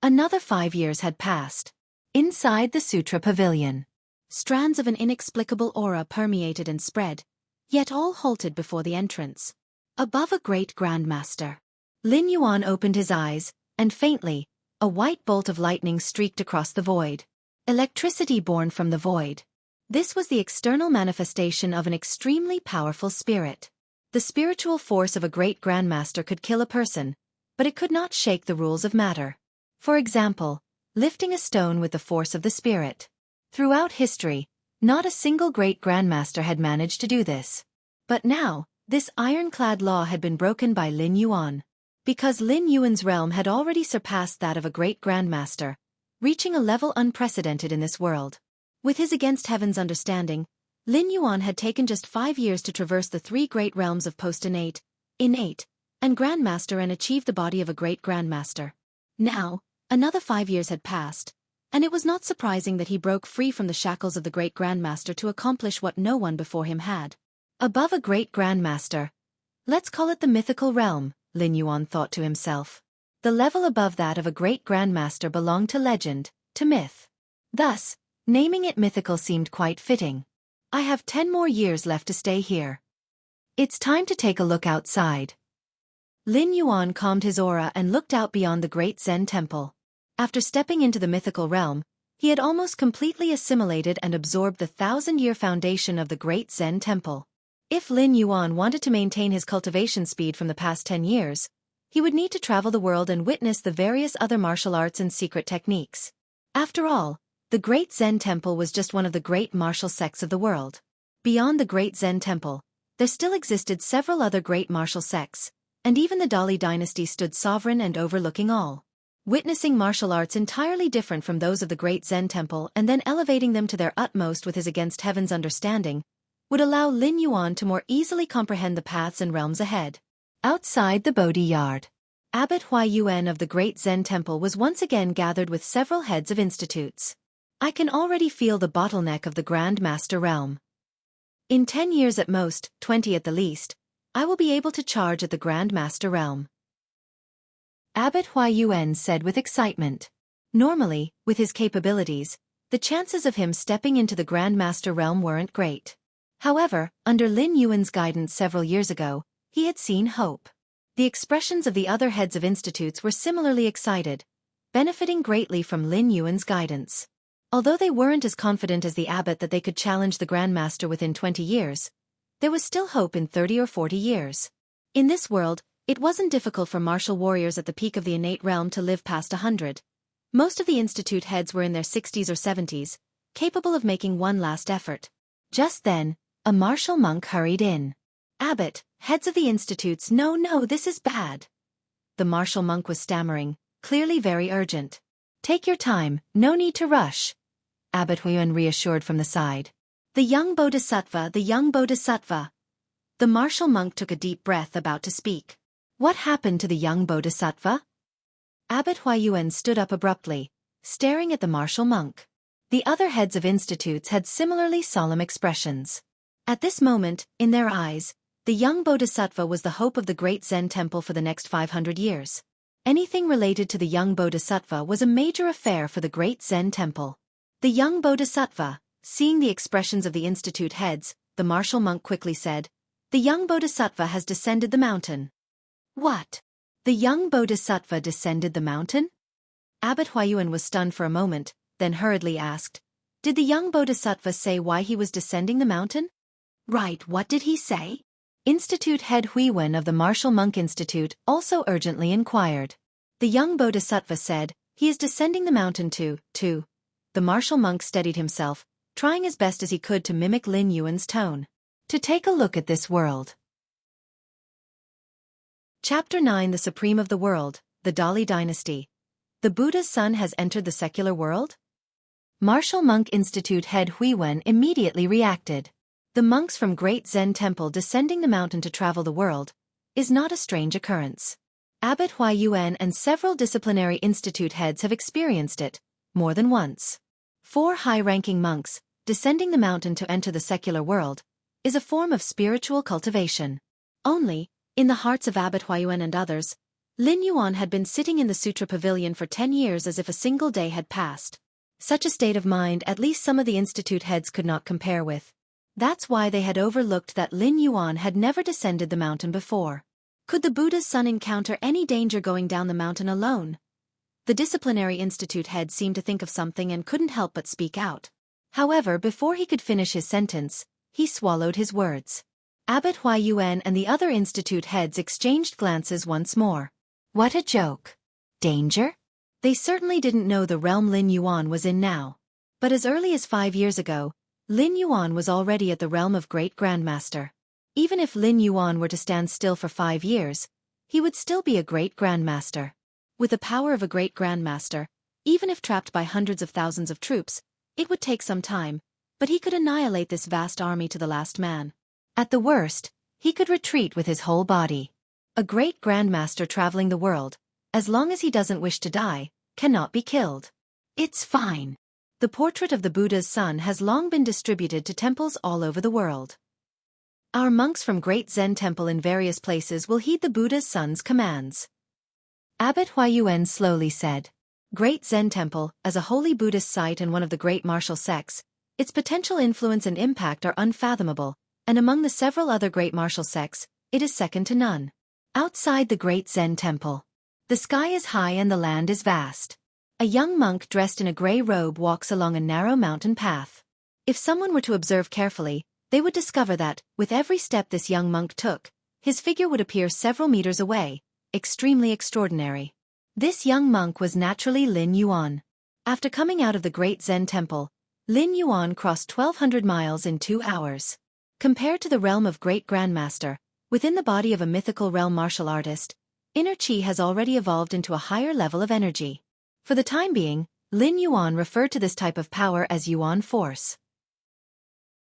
another 5 years had passed. Inside the Sutra Pavilion, strands of an inexplicable aura permeated and spread, yet all halted before the entrance. Above a great grandmaster. Lin Yuan opened his eyes, and faintly, a white bolt of lightning streaked across the void. Electricity born from the void. This was the external manifestation of an extremely powerful spirit. The spiritual force of a great grandmaster could kill a person, but it could not shake the rules of matter. For example, lifting a stone with the force of the spirit. Throughout history, not a single great grandmaster had managed to do this. But now, this ironclad law had been broken by Lin Yuan. Because Lin Yuan's realm had already surpassed that of a great grandmaster, reaching a level unprecedented in this world. With his Against Heaven's Understanding, Lin Yuan had taken just 5 years to traverse the 3 great realms of post-innate, innate, and grandmaster and achieve the body of a great grandmaster. Now, another 5 years had passed, and it was not surprising that he broke free from the shackles of the great grandmaster to accomplish what no one before him had. Above a great grandmaster. Let's call it the mythical realm, Lin Yuan thought to himself. The level above that of a great grandmaster belonged to legend, to myth. Thus, naming it mythical seemed quite fitting. I have 10 more years left to stay here. It's time to take a look outside. Lin Yuan calmed his aura and looked out beyond the great Zen temple. After stepping into the mythical realm, he had almost completely assimilated and absorbed the 1,000-year foundation of the great Zen temple. If Lin Yuan wanted to maintain his cultivation speed from the past 10 years, he would need to travel the world and witness the various other martial arts and secret techniques. After all, the Great Zen Temple was just one of the great martial sects of the world. Beyond the Great Zen Temple, there still existed several other great martial sects, and even the Dali dynasty stood sovereign and overlooking all. Witnessing martial arts entirely different from those of the Great Zen Temple and then elevating them to their utmost with his against heaven's understanding, would allow Lin Yuan to more easily comprehend the paths and realms ahead. Outside the Bodhi Yard, Abbot Huayuan of the Great Zen Temple was once again gathered with several heads of institutes. I can already feel the bottleneck of the Grand Master realm. In 10 years at most, 20 at the least, I will be able to charge at the Grand Master realm. Abbot Huayuan said with excitement. Normally, with his capabilities, the chances of him stepping into the Grand Master realm weren't great. However, under Lin Yuan's guidance several years ago, he had seen hope. The expressions of the other heads of institutes were similarly excited, benefiting greatly from Lin Yuan's guidance. Although they weren't as confident as the abbot that they could challenge the Grand Master within 20 years, there was still hope in 30 or 40 years. In this world, it wasn't difficult for martial warriors at the peak of the innate realm to live past 100. Most of the institute heads were in their 60s or 70s, capable of making one last effort. Just then, a martial monk hurried in. Abbot, heads of the institutes, no, this is bad. The martial monk was stammering, clearly very urgent. Take your time, no need to rush. Abbot Huayuan reassured from the side. The young Bodhisattva, the young Bodhisattva. The martial monk took a deep breath about to speak. What happened to the young Bodhisattva? Abbot Huayuan stood up abruptly, staring at the martial monk. The other heads of institutes had similarly solemn expressions. At this moment, in their eyes, the young Bodhisattva was the hope of the great Zen temple for the next 500 years. Anything related to the young Bodhisattva was a major affair for the great Zen temple. The young Bodhisattva, seeing the expressions of the institute heads, the martial monk quickly said, "The young Bodhisattva has descended the mountain." What? The young Bodhisattva descended the mountain? Abbot Huayuan was stunned for a moment, then hurriedly asked, "Did the young Bodhisattva say why he was descending the mountain?" "Right, what did he say?" Institute head Huiwen of the Martial Monk Institute also urgently inquired. The young Bodhisattva said, "He is descending the mountain to." The martial monk steadied himself, trying as best as he could to mimic Lin Yuan's tone. "To take a look at this world." Chapter 9: The Supreme of the World, the Dali Dynasty. The Buddha's son has entered the secular world? Martial Monk Institute head Huiwen immediately reacted. The monks from Great Zen Temple descending the mountain to travel the world is not a strange occurrence. Abbot Huayuan and several disciplinary institute heads have experienced it, more than once. 4 high-ranking monks, descending the mountain to enter the secular world, is a form of spiritual cultivation. Only, in the hearts of Abbot Huayuan and others, Lin Yuan had been sitting in the Sutra Pavilion for 10 years as if a single day had passed. Such a state of mind at least some of the institute heads could not compare with. That's why they had overlooked that Lin Yuan had never descended the mountain before. Could the Buddha's son encounter any danger going down the mountain alone? The disciplinary institute head seemed to think of something and couldn't help but speak out. However, before he could finish his sentence, he swallowed his words. Abbot Huayuan and the other institute heads exchanged glances once more. What a joke. Danger? They certainly didn't know the realm Lin Yuan was in now. But as early as 5 years ago, Lin Yuan was already at the realm of Great Grandmaster. Even if Lin Yuan were to stand still for 5 years, he would still be a Great Grandmaster. With the power of a Great Grandmaster, even if trapped by hundreds of thousands of troops, it would take some time, but he could annihilate this vast army to the last man. At the worst, he could retreat with his whole body. A Great Grandmaster traveling the world, as long as he doesn't wish to die, cannot be killed. It's fine. The portrait of the Buddha's son has long been distributed to temples all over the world. Our monks from Great Zen Temple in various places will heed the Buddha's son's commands. Abbot Huayuan slowly said. Great Zen Temple, as a holy Buddhist site and one of the great martial sects, its potential influence and impact are unfathomable, and among the several other great martial sects, it is second to none. Outside the Great Zen Temple, the sky is high and the land is vast. A young monk dressed in a gray robe walks along a narrow mountain path. If someone were to observe carefully, they would discover that, with every step this young monk took, his figure would appear several meters away, extremely extraordinary. This young monk was naturally Lin Yuan. After coming out of the great Zen temple, Lin Yuan crossed 1,200 miles in 2 hours. Compared to the realm of great grandmaster, within the body of a mythical realm martial artist, inner chi has already evolved into a higher level of energy. For the time being, Lin Yuan referred to this type of power as Yuan force.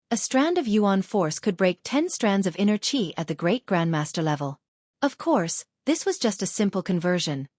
A strand of Yuan force could break 10 strands of inner chi at the great grandmaster level. Of course, this was just a simple conversion.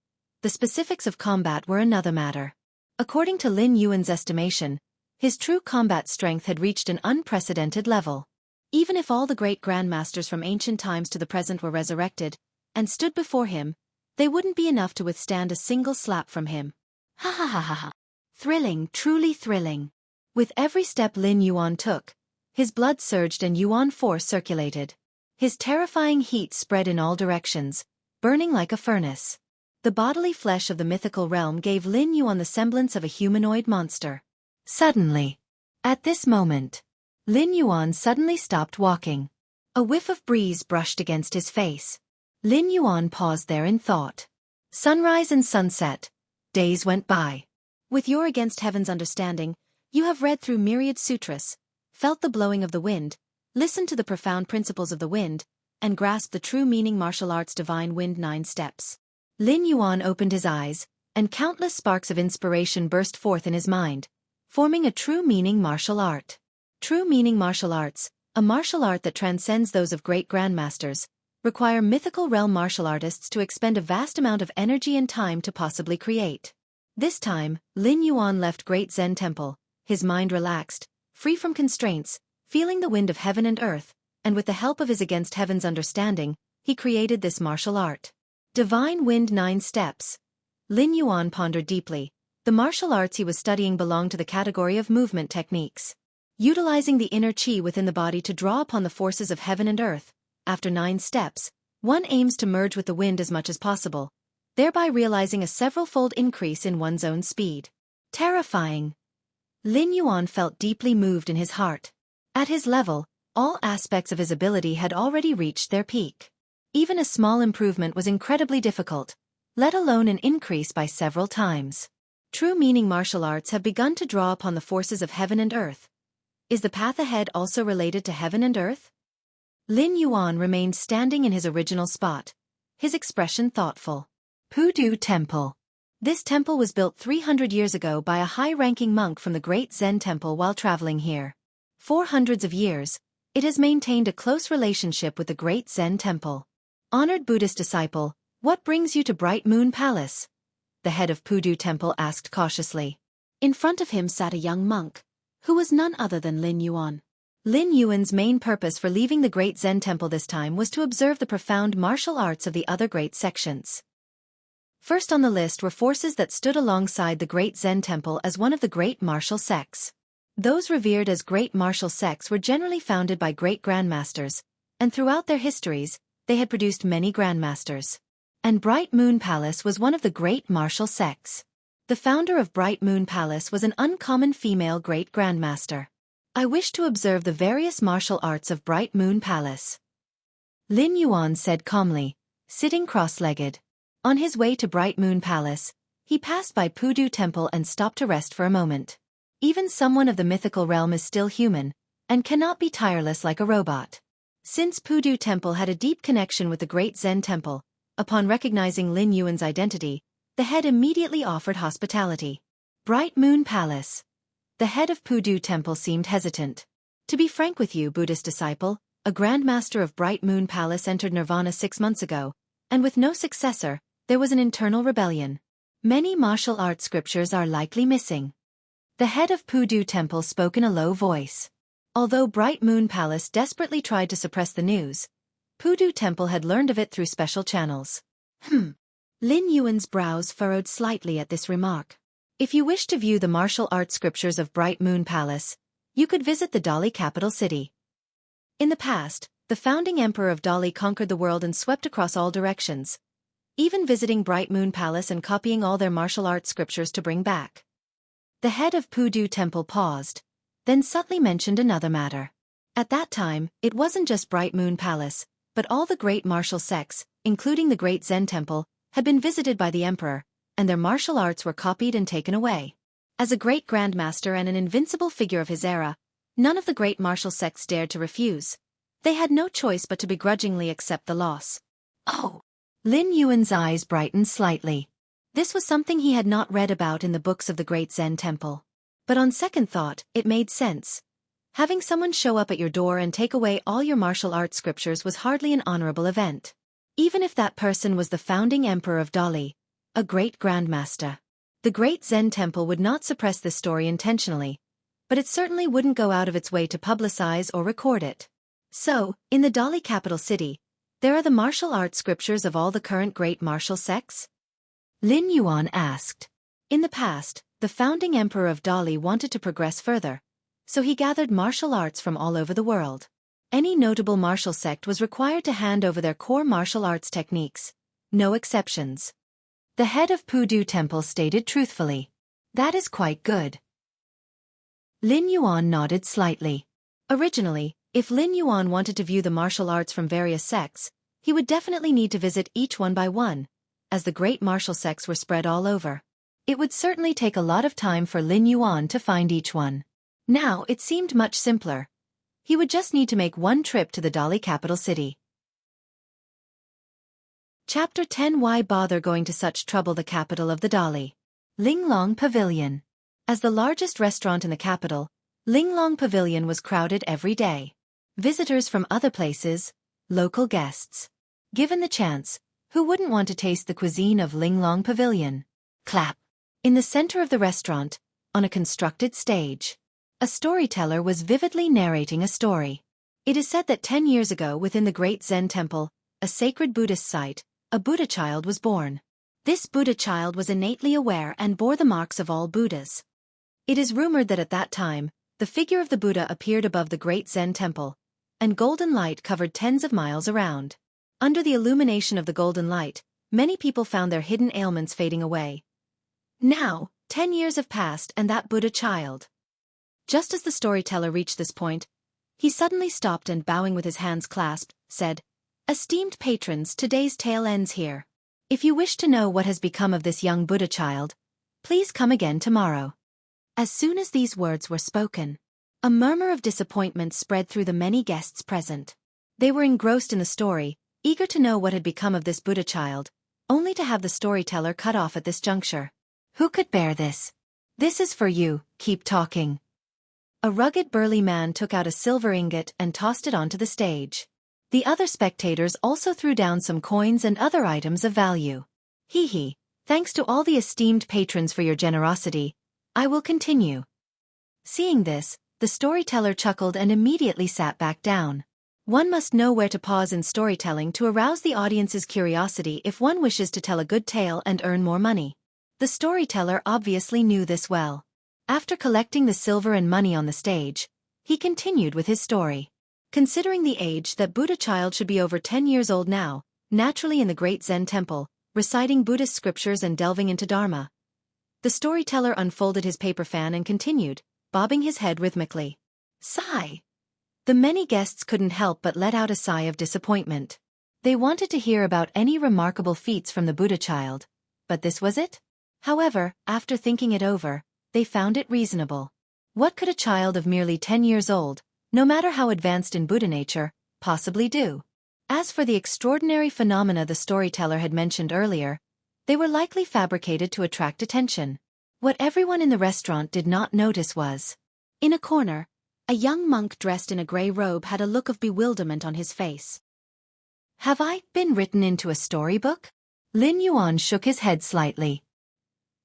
The specifics of combat were another matter. According to Lin Yuan's estimation, his true combat strength had reached an unprecedented level. Even if all the great grandmasters from ancient times to the present were resurrected and stood before him, they wouldn't be enough to withstand a single slap from him. Ha ha ha ha ha. Thrilling, truly thrilling. With every step Lin Yuan took, his blood surged and Yuan force circulated. His terrifying heat spread in all directions, burning like a furnace. The bodily flesh of the mythical realm gave Lin Yuan the semblance of a humanoid monster. Suddenly, at this moment, Lin Yuan suddenly stopped walking. A whiff of breeze brushed against his face. Lin Yuan paused there in thought. Sunrise and sunset. Days went by. With your against heaven's understanding, you have read through myriad sutras, felt the blowing of the wind, listened to the profound principles of the wind, and grasped the true meaning martial arts divine wind 9 steps. Lin Yuan opened his eyes, and countless sparks of inspiration burst forth in his mind, forming a true meaning martial art. True meaning martial arts, a martial art that transcends those of great grandmasters, require mythical realm martial artists to expend a vast amount of energy and time to possibly create. This time, Lin Yuan left Great Zen Temple, his mind relaxed, free from constraints, feeling the wind of heaven and earth, and with the help of his against heaven's understanding, he created this martial art. Divine Wind 9 Steps. Lin Yuan pondered deeply. The martial arts he was studying belonged to the category of movement techniques. Utilizing the inner chi within the body to draw upon the forces of heaven and earth, after 9 steps, one aims to merge with the wind as much as possible, thereby realizing a several-fold increase in one's own speed. Terrifying. Lin Yuan felt deeply moved in his heart. At his level, all aspects of his ability had already reached their peak. Even a small improvement was incredibly difficult, let alone an increase by several times. True meaning martial arts have begun to draw upon the forces of heaven and earth. Is the path ahead also related to heaven and earth? Lin Yuan remained standing in his original spot, his expression thoughtful. Pudu Temple. This temple was built 300 years ago by a high-ranking monk from the Great Zen Temple while traveling here. For hundreds of years, it has maintained a close relationship with the Great Zen Temple. Honored Buddhist disciple, what brings you to Bright Moon Palace? The head of Pudu Temple asked cautiously. In front of him sat a young monk, who was none other than Lin Yuan. Lin Yuan's main purpose for leaving the Great Zen Temple this time was to observe the profound martial arts of the other great sections. First on the list were forces that stood alongside the Great Zen Temple as one of the great martial sects. Those revered as great martial sects were generally founded by great grandmasters, and throughout their histories, they had produced many grandmasters. And Bright Moon Palace was one of the great martial sects. The founder of Bright Moon Palace was an uncommon female great grandmaster. I wish to observe the various martial arts of Bright Moon Palace. Lin Yuan said calmly, sitting cross-legged. On his way to Bright Moon Palace, he passed by Pudu Temple and stopped to rest for a moment. Even someone of the mythical realm is still human, and cannot be tireless like a robot. Since Pudu Temple had a deep connection with the Great Zen Temple, upon recognizing Lin Yuan's identity, the head immediately offered hospitality. Bright Moon Palace. The head of Pudu Temple seemed hesitant. To be frank with you, Buddhist disciple, a grandmaster of Bright Moon Palace entered nirvana 6 months ago, and with no successor, there was an internal rebellion. Many martial art scriptures are likely missing. The head of Pudu Temple spoke in a low voice. Although Bright Moon Palace desperately tried to suppress the news, Pudu Temple had learned of it through special channels. Lin Yuan's brows furrowed slightly at this remark. If you wish to view the martial art scriptures of Bright Moon Palace, you could visit the Dali capital city. In the past, the founding emperor of Dali conquered the world and swept across all directions. even visiting Bright Moon Palace and copying all their martial arts scriptures to bring back. The head of Pudu Temple paused, then subtly mentioned another matter. At that time, it wasn't just Bright Moon Palace, but all the great martial sects, including the Great Zen Temple, had been visited by the emperor, and their martial arts were copied and taken away. As a great grandmaster and an invincible figure of his era, none of the great martial sects dared to refuse. They had no choice but to begrudgingly accept the loss. Oh! Lin Yuan's eyes brightened slightly. This was something he had not read about in the books of the Great Zen Temple. But on second thought, it made sense. Having someone show up at your door and take away all your martial arts scriptures was hardly an honorable event. Even if that person was the founding emperor of Dali, a great grandmaster. The Great Zen Temple would not suppress this story intentionally, but it certainly wouldn't go out of its way to publicize or record it. So, in the Dali capital city, there are the martial arts scriptures of all the current great martial sects? Lin Yuan asked. In the past, the founding emperor of Dali wanted to progress further, so he gathered martial arts from all over the world. Any notable martial sect was required to hand over their core martial arts techniques. No exceptions. The head of Pudu Temple stated truthfully. That is quite good. Lin Yuan nodded slightly. Originally, if Lin Yuan wanted to view the martial arts from various sects, he would definitely need to visit each one by one, as the great martial sects were spread all over. It would certainly take a lot of time for Lin Yuan to find each one. Now it seemed much simpler. He would just need to make one trip to the Dali capital city. Chapter 10. Why bother going to such trouble? The capital of the Dali. Linglong Pavilion. As the largest restaurant in the capital, Linglong Pavilion was crowded every day. Visitors from other places, local guests. Given the chance, who wouldn't want to taste the cuisine of Linglong Pavilion? Clap. In the center of the restaurant, on a constructed stage, a storyteller was vividly narrating a story. It is said that 10 years ago within the Great Zen Temple, a sacred Buddhist site, a Buddha child was born. This Buddha child was innately aware and bore the marks of all Buddhas. It is rumored that at that time, the figure of the Buddha appeared above the Great Zen Temple, and golden light covered tens of miles around. Under the illumination of the golden light, many people found their hidden ailments fading away. Now, 10 years have passed and that Buddha child. Just as the storyteller reached this point, he suddenly stopped and bowing with his hands clasped, said, "Esteemed patrons, today's tale ends here. If you wish to know what has become of this young Buddha child, please come again tomorrow." As soon as these words were spoken, a murmur of disappointment spread through the many guests present. They were engrossed in the story, eager to know what had become of this Buddha child, only to have the storyteller cut off at this juncture. Who could bear this? This is for you, keep talking. A rugged burly man took out a silver ingot and tossed it onto the stage. The other spectators also threw down some coins and other items of value. Hee, thanks to all the esteemed patrons for your generosity. I will continue. Seeing this, the storyteller chuckled and immediately sat back down. One must know where to pause in storytelling to arouse the audience's curiosity if one wishes to tell a good tale and earn more money. The storyteller obviously knew this well. After collecting the silver and money on the stage, he continued with his story. Considering the age, that Buddha child should be over 10 years old now, naturally in the Great Zen Temple, reciting Buddhist scriptures and delving into Dharma. The storyteller unfolded his paper fan and continued, bobbing his head rhythmically. Sigh. The many guests couldn't help but let out a sigh of disappointment. They wanted to hear about any remarkable feats from the Buddha child, but this was it? However, after thinking it over, they found it reasonable. What could a child of merely 10 years old, no matter how advanced in Buddha nature, possibly do? As for the extraordinary phenomena the storyteller had mentioned earlier, they were likely fabricated to attract attention. What everyone in the restaurant did not notice was, in a corner, a young monk dressed in a gray robe had a look of bewilderment on his face. Have I been written into a storybook? Lin Yuan shook his head slightly.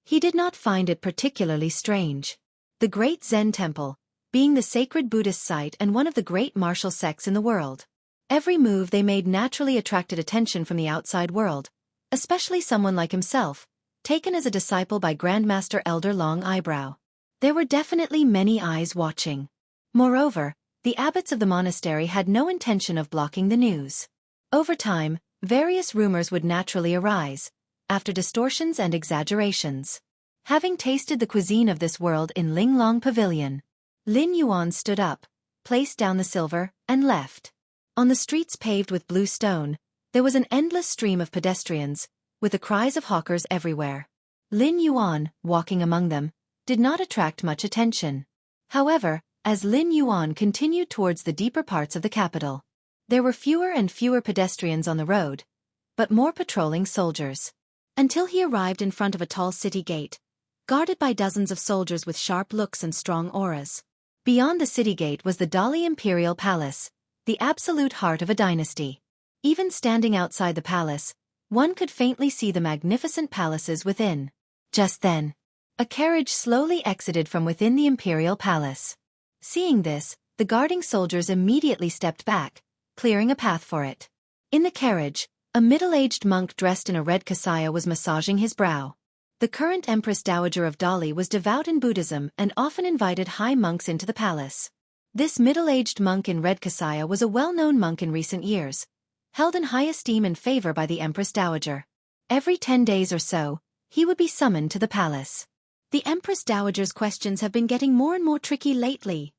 He did not find it particularly strange. The Great Zen Temple, being the sacred Buddhist site and one of the great martial sects in the world. Every move they made naturally attracted attention from the outside world, especially someone like himself, taken as a disciple by Grandmaster Elder Long Eyebrow. There were definitely many eyes watching. Moreover, the abbots of the monastery had no intention of blocking the news. Over time, various rumors would naturally arise, after distortions and exaggerations. Having tasted the cuisine of this world in Linglong Pavilion, Lin Yuan stood up, placed down the silver, and left. On the streets paved with blue stone, there was an endless stream of pedestrians, with the cries of hawkers everywhere. Lin Yuan, walking among them, did not attract much attention. However, as Lin Yuan continued towards the deeper parts of the capital, there were fewer and fewer pedestrians on the road, but more patrolling soldiers. Until he arrived in front of a tall city gate, guarded by dozens of soldiers with sharp looks and strong auras. Beyond the city gate was the Dali Imperial Palace, the absolute heart of a dynasty. Even standing outside the palace, one could faintly see the magnificent palaces within. Just then, a carriage slowly exited from within the imperial palace. Seeing this, the guarding soldiers immediately stepped back, clearing a path for it. In the carriage, a middle-aged monk dressed in a red kasaya was massaging his brow. The current Empress Dowager of Dali was devout in Buddhism and often invited high monks into the palace. This middle-aged monk in red kasaya was a well-known monk in recent years, held in high esteem and favor by the Empress Dowager. Every 10 days or so, he would be summoned to the palace. The Empress Dowager's questions have been getting more and more tricky lately.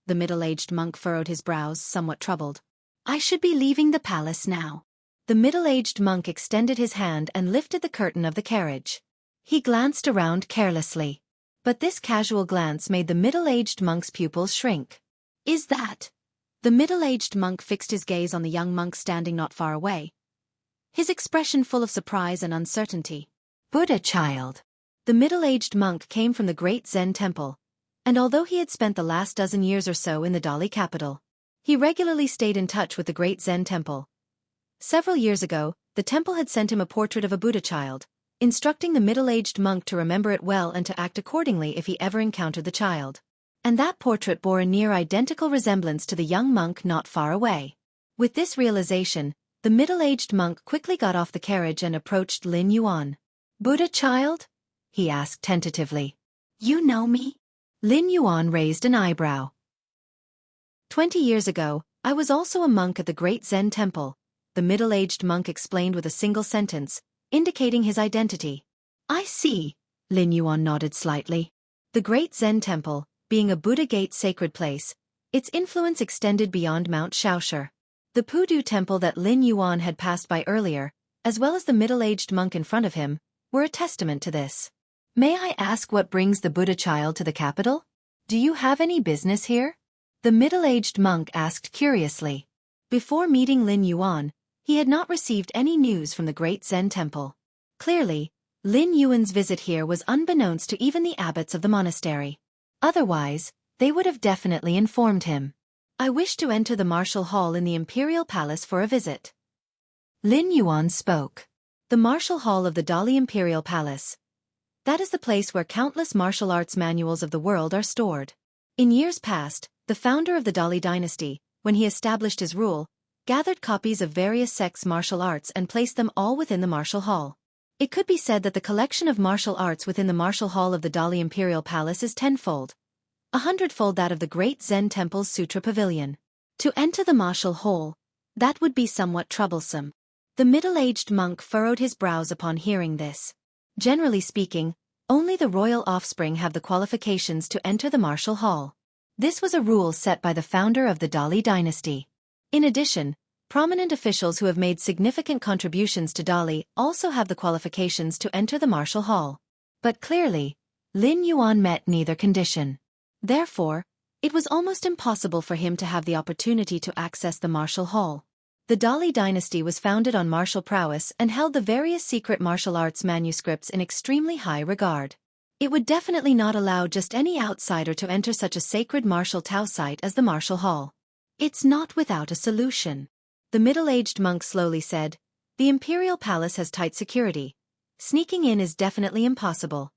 The middle-aged monk furrowed his brows, somewhat troubled. I should be leaving the palace now. The middle-aged monk extended his hand and lifted the curtain of the carriage. He glanced around carelessly. But this casual glance made the middle-aged monk's pupils shrink. Is that? The middle-aged monk fixed his gaze on the young monk standing not far away, his expression full of surprise and uncertainty. Buddha child. The middle-aged monk came from the great Zen temple, and although he had spent the last dozen years or so in the Dali capital, he regularly stayed in touch with the great Zen temple. Several years ago, the temple had sent him a portrait of a Buddha child, instructing the middle-aged monk to remember it well and to act accordingly if he ever encountered the child. And that portrait bore a near-identical resemblance to the young monk not far away. With this realization, the middle-aged monk quickly got off the carriage and approached Lin Yuan. Buddha child? He asked tentatively. You know me? Lin Yuan raised an eyebrow. 20 years ago, I was also a monk at the great Zen temple, the middle-aged monk explained with a single sentence, indicating his identity. I see, Lin Yuan nodded slightly. The great Zen temple, being a Buddha gate sacred place, its influence extended beyond Mount Xiaoshi. The Pudu temple that Lin Yuan had passed by earlier, as well as the middle-aged monk in front of him, were a testament to this. May I ask what brings the Buddha child to the capital? Do you have any business here? The middle-aged monk asked curiously. Before meeting Lin Yuan, he had not received any news from the great Zen temple. Clearly, Lin Yuan's visit here was unbeknownst to even the abbots of the monastery. Otherwise, they would have definitely informed him. I wish to enter the martial hall in the imperial palace for a visit. Lin Yuan spoke. The martial hall of the Dali Imperial Palace. That is the place where countless martial arts manuals of the world are stored. In years past, the founder of the Dali dynasty, when he established his rule, gathered copies of various sects' martial arts and placed them all within the martial hall. It could be said that the collection of martial arts within the martial hall of the Dali Imperial Palace is 10-fold, 100-fold that of the great Zen temple's Sutra Pavilion. To enter the martial hall, that would be somewhat troublesome. The middle-aged monk furrowed his brows upon hearing this. Generally speaking, only the royal offspring have the qualifications to enter the martial hall. This was a rule set by the founder of the Dali dynasty. In addition, prominent officials who have made significant contributions to Dali also have the qualifications to enter the martial hall. But clearly, Lin Yuan met neither condition. Therefore, it was almost impossible for him to have the opportunity to access the martial hall. The Dali dynasty was founded on martial prowess and held the various secret martial arts manuscripts in extremely high regard. It would definitely not allow just any outsider to enter such a sacred martial Tao site as the martial hall. It's not without a solution. The middle-aged monk slowly said, the imperial palace has tight security. Sneaking in is definitely impossible.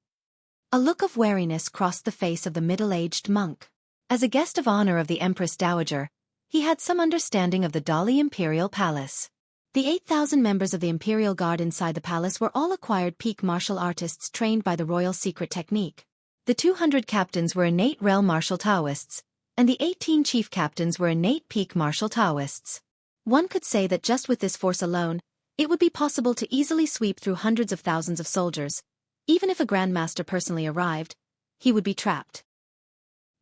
A look of wariness crossed the face of the middle-aged monk. As a guest of honor of the Empress Dowager, he had some understanding of the Dali Imperial Palace. The 8,000 members of the Imperial Guard inside the palace were all acquired peak martial artists trained by the royal secret technique. The 200 captains were innate realm martial Taoists, and the 18 chief captains were innate peak martial Taoists. One could say that just with this force alone, It would be possible to easily sweep through hundreds of thousands of soldiers. Even if a grandmaster personally arrived, he would be trapped.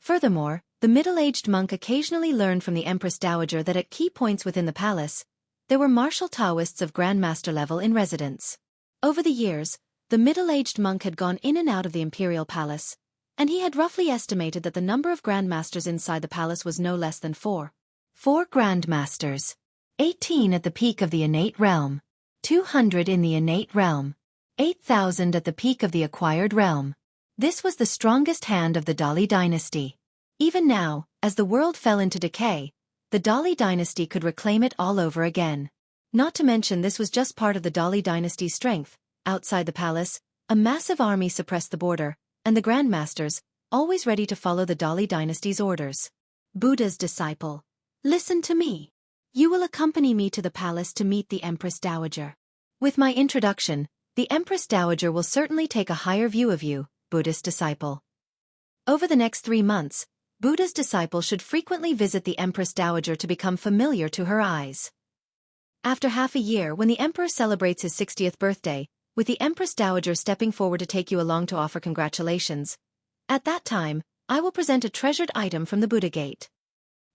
Furthermore, the middle-aged monk occasionally learned from the Empress Dowager that at key points within the palace, there were martial Taoists of grandmaster level in residence. Over the years, the middle-aged monk had gone in and out of the imperial palace, and he had roughly estimated that the number of grandmasters inside the palace was no less than 4. 4 grandmasters. 18 at the peak of the innate realm. 200 in the innate realm. 8,000 at the peak of the acquired realm. This was the strongest hand of the Dali dynasty. Even now, as the world fell into decay, the Dali dynasty could reclaim it all over again. Not to mention this was just part of the Dali dynasty's strength. Outside the palace, a massive army suppressed the border, and the grandmasters, always ready to follow the Dali dynasty's orders. Buddha's disciple. Listen to me. You will accompany me to the palace to meet the Empress Dowager. With my introduction, the Empress Dowager will certainly take a higher view of you, Buddhist disciple. Over the next 3 months, Buddha's disciple should frequently visit the Empress Dowager to become familiar to her eyes. After half a year, when the Emperor celebrates his 60th birthday, with the Empress Dowager stepping forward to take you along to offer congratulations, at that time, I will present a treasured item from the Buddha Gate.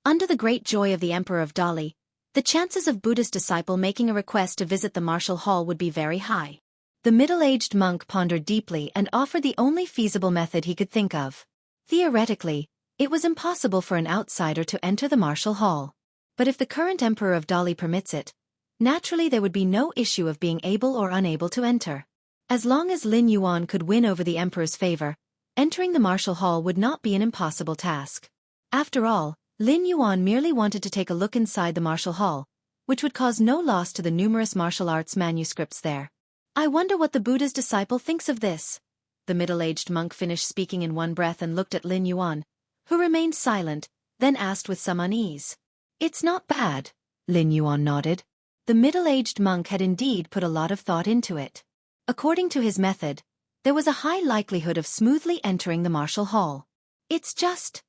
Under the great joy of the Emperor of Dali, the chances of Buddha's disciple making a request to visit the martial hall would be very high. The middle-aged monk pondered deeply and offered the only feasible method he could think of. Theoretically, it was impossible for an outsider to enter the martial hall. But if the current Emperor of Dali permits it, naturally there would be no issue of being able or unable to enter. As long as Lin Yuan could win over the Emperor's favor, entering the martial hall would not be an impossible task. After all, Lin Yuan merely wanted to take a look inside the martial hall, which would cause no loss to the numerous martial arts manuscripts there. I wonder what the Buddha's disciple thinks of this. The middle-aged monk finished speaking in one breath and looked at Lin Yuan, who remained silent, then asked with some unease. It's not bad, Lin Yuan nodded. The middle-aged monk had indeed put a lot of thought into it. According to his method, there was a high likelihood of smoothly entering the martial hall. It's just...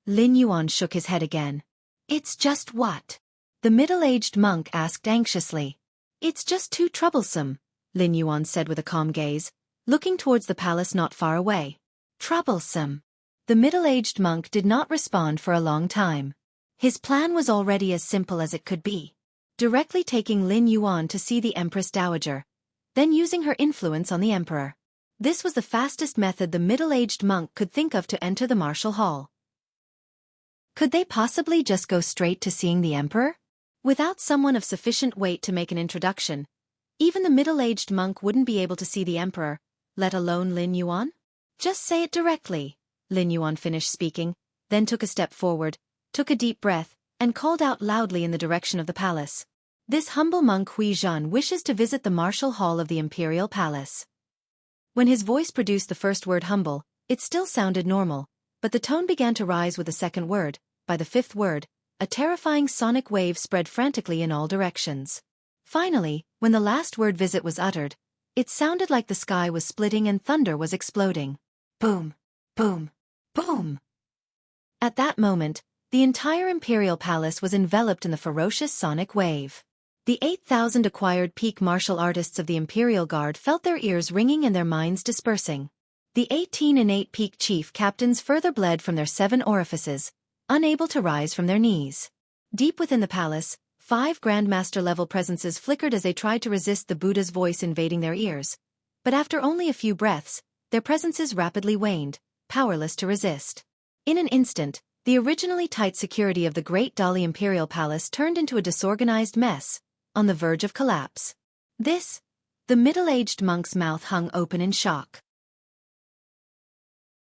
Lin Yuan shook his head again. It's just what? The middle-aged monk asked anxiously. It's just too troublesome, Lin Yuan said with a calm gaze, looking towards the palace not far away. Troublesome. The middle-aged monk did not respond for a long time. His plan was already as simple as it could be. Directly taking Lin Yuan to see the Empress Dowager, then using her influence on the emperor. This was the fastest method the middle-aged monk could think of to enter the martial hall. Could they possibly just go straight to seeing the emperor? Without someone of sufficient weight to make an introduction, even the middle-aged monk wouldn't be able to see the emperor, let alone Lin Yuan? Just say it directly. Lin Yuan finished speaking, then took a step forward, took a deep breath, and called out loudly in the direction of the palace. This humble monk Hui Zhan wishes to visit the martial hall of the imperial palace. When his voice produced the first word humble, it still sounded normal, but the tone began to rise with the second word. By the fifth word, a terrifying sonic wave spread frantically in all directions. Finally, when the last word visit was uttered, it sounded like the sky was splitting and thunder was exploding. Boom! Boom! Boom! At that moment, the entire imperial palace was enveloped in the ferocious sonic wave. The 8,000 acquired peak martial artists of the Imperial Guard felt their ears ringing and their minds dispersing. The 18 innate peak chief captains further bled from their 7 orifices, unable to rise from their knees. Deep within the palace, 5 grandmaster-level presences flickered as they tried to resist the Buddha's voice invading their ears. But after only a few breaths, their presences rapidly waned, powerless to resist. In an instant, the originally tight security of the Great Dali Imperial Palace turned into a disorganized mess, on the verge of collapse. The middle-aged monk's mouth hung open in shock.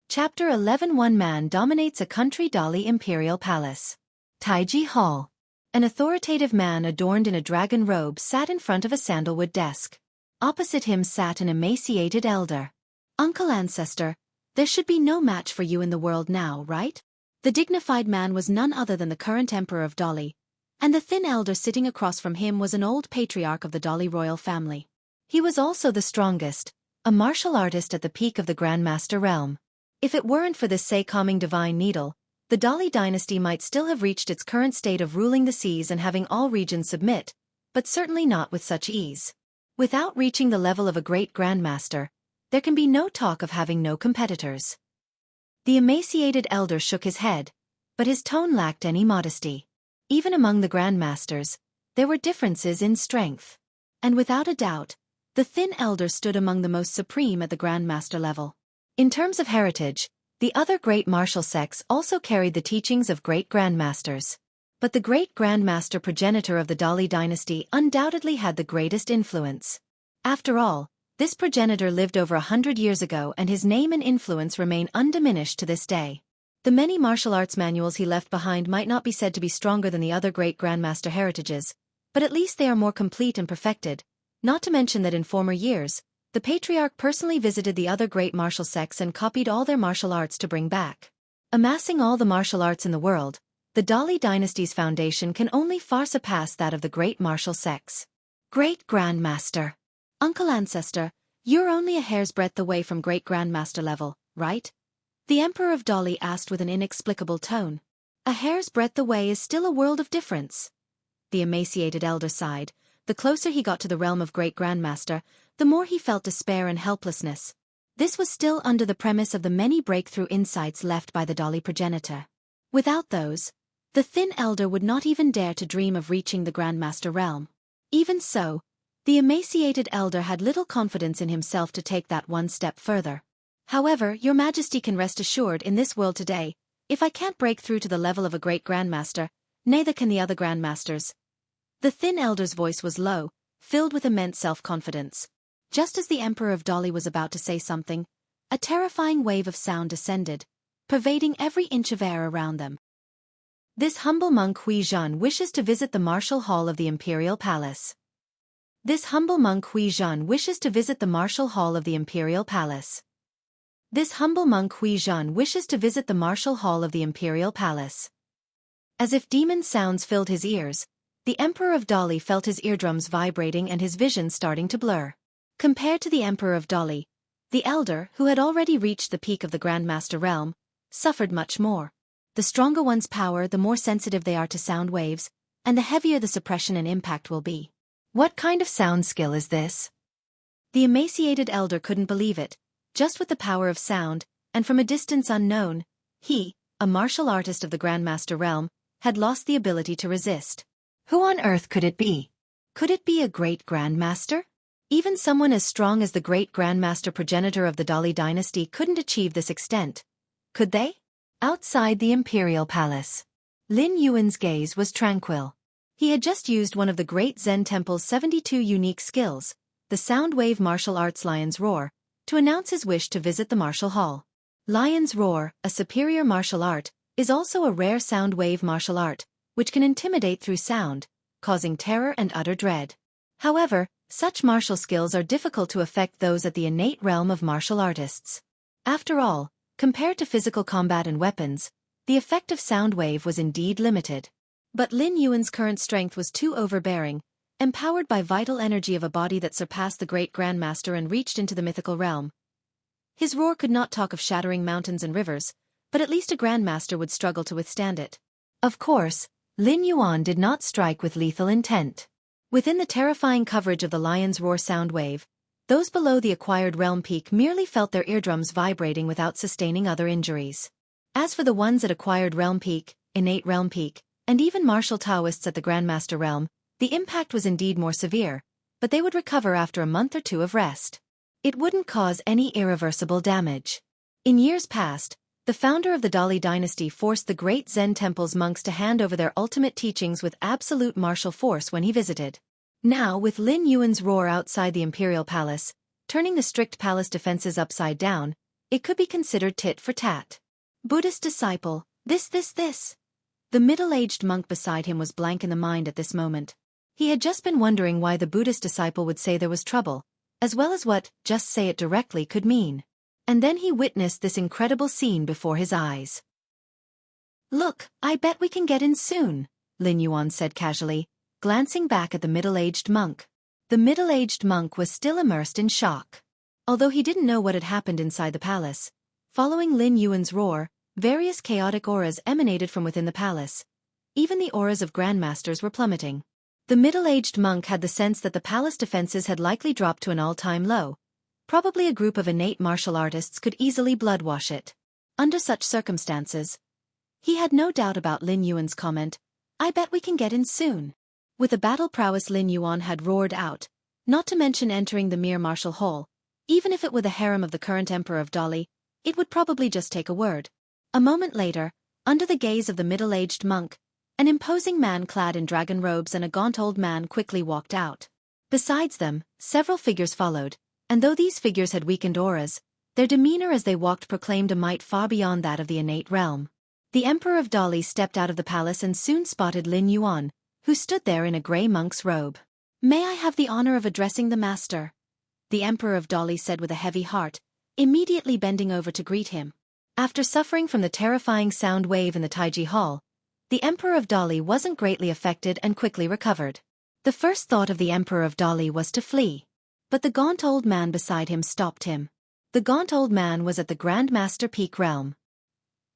Chapter 11. One man dominates a country Dali Imperial Palace. Taiji Hall. An authoritative man adorned in a dragon robe sat in front of a sandalwood desk. Opposite him sat an emaciated elder. Uncle Ancestor, there should be no match for you in the world now, right? The dignified man was none other than the current emperor of Dali, and the thin elder sitting across from him was an old patriarch of the Dali royal family. He was also the strongest, a martial artist at the peak of the Grandmaster realm. If it weren't for this calming divine needle, the Dali dynasty might still have reached its current state of ruling the seas and having all regions submit, but certainly not with such ease. Without reaching the level of a great grandmaster, there can be no talk of having no competitors. The emaciated elder shook his head, but his tone lacked any modesty. Even among the grandmasters, there were differences in strength. And without a doubt, the thin elder stood among the most supreme at the grandmaster level. In terms of heritage, the other great martial sects also carried the teachings of great grandmasters. But the great grandmaster progenitor of the Dali dynasty undoubtedly had the greatest influence. After all, this progenitor lived over 100 years ago and his name and influence remain undiminished to this day. The many martial arts manuals he left behind might not be said to be stronger than the other great grandmaster heritages, but at least they are more complete and perfected, not to mention that in former years, the patriarch personally visited the other great martial sects and copied all their martial arts to bring back. Amassing all the martial arts in the world, the Dali dynasty's foundation can only far surpass that of the great martial sects. Great Grandmaster. Uncle Ancestor, you're only a hair's breadth away from great grandmaster level, right? The Emperor of Dali asked with an inexplicable tone. A hair's breadth away is still a world of difference. The emaciated elder sighed. The closer he got to the realm of great grandmaster, the more he felt despair and helplessness. This was still under the premise of the many breakthrough insights left by the Dali progenitor. Without those, the thin elder would not even dare to dream of reaching the grandmaster realm. Even so, the emaciated elder had little confidence in himself to take that one step further. However, your majesty can rest assured in this world today, if I can't break through to the level of a great grandmaster, neither can the other grandmasters. The thin elder's voice was low, filled with immense self-confidence. Just as the Emperor of Dali was about to say something, a terrifying wave of sound descended, pervading every inch of air around them. This humble monk Hui Zhan wishes to visit the martial hall of the Imperial Palace. This humble monk Hui Zhan wishes to visit the martial hall of the Imperial Palace. This humble monk Hui Zhan wishes to visit the martial hall of the Imperial Palace. As if demon sounds filled his ears, the Emperor of Dali felt his eardrums vibrating and his vision starting to blur. Compared to the Emperor of Dali, the elder, who had already reached the peak of the Grandmaster realm, suffered much more. The stronger one's power, the more sensitive they are to sound waves, and the heavier the suppression and impact will be. What kind of sound skill is this? The emaciated elder couldn't believe it. Just with the power of sound, and from a distance unknown, he, a martial artist of the Grandmaster realm, had lost the ability to resist. Who on earth could it be? Could it be a great Grandmaster? Even someone as strong as the great Grandmaster progenitor of the Dali dynasty couldn't achieve this extent. Could they? Outside the Imperial Palace, Lin Yuan's gaze was tranquil. He had just used one of the great Zen temple's 72 unique skills, the sound wave martial arts Lion's Roar, to announce his wish to visit the martial hall. Lion's Roar, a superior martial art, is also a rare sound wave martial art, which can intimidate through sound, causing terror and utter dread. However, such martial skills are difficult to affect those at the innate realm of martial artists. After all, compared to physical combat and weapons, the effect of sound wave was indeed limited. But Lin Yuan's current strength was too overbearing, empowered by vital energy of a body that surpassed the great Grandmaster and reached into the mythical realm. His roar could not talk of shattering mountains and rivers, but at least a Grandmaster would struggle to withstand it. Of course, Lin Yuan did not strike with lethal intent. Within the terrifying coverage of the Lion's Roar sound wave, those below the acquired realm peak merely felt their eardrums vibrating without sustaining other injuries. As for the ones at acquired realm peak, innate realm peak, and even martial Taoists at the Grandmaster realm, the impact was indeed more severe, but they would recover after a month or two of rest. It wouldn't cause any irreversible damage. In years past, the founder of the Dali dynasty forced the great Zen temple's monks to hand over their ultimate teachings with absolute martial force when he visited. Now, with Lin Yuan's roar outside the Imperial Palace, turning the strict palace defenses upside down, it could be considered tit for tat. Buddhist disciple, this. The middle-aged monk beside him was blank in the mind at this moment. He had just been wondering why the Buddhist disciple would say there was trouble, as well as what "just say it directly" could mean. And then he witnessed this incredible scene before his eyes. "Look, I bet we can get in soon," Lin Yuan said casually, glancing back at the middle-aged monk. The middle-aged monk was still immersed in shock. Although he didn't know what had happened inside the palace, following Lin Yuan's roar, various chaotic auras emanated from within the palace. Even the auras of grandmasters were plummeting. The middle-aged monk had the sense that the palace defenses had likely dropped to an all-time low. Probably a group of innate martial artists could easily bloodwash it. Under such circumstances, he had no doubt about Lin Yuan's comment, "I bet we can get in soon." With a battle prowess Lin Yuan had roared out, not to mention entering the mere martial hall. Even if it were the harem of the current emperor of Dali, it would probably just take a word. A moment later, under the gaze of the middle-aged monk, an imposing man clad in dragon robes and a gaunt old man quickly walked out. Besides them, several figures followed, and though these figures had weakened auras, their demeanor as they walked proclaimed a might far beyond that of the innate realm. The emperor of Dali stepped out of the palace and soon spotted Lin Yuan, who stood there in a grey monk's robe. "May I have the honor of addressing the master?" the emperor of Dali said with a heavy heart, immediately bending over to greet him. After suffering from the terrifying sound wave in the Taiji Hall, the emperor of Dali wasn't greatly affected and quickly recovered. The first thought of the emperor of Dali was to flee. But the gaunt old man beside him stopped him. The gaunt old man was at the Grand Master Peak realm.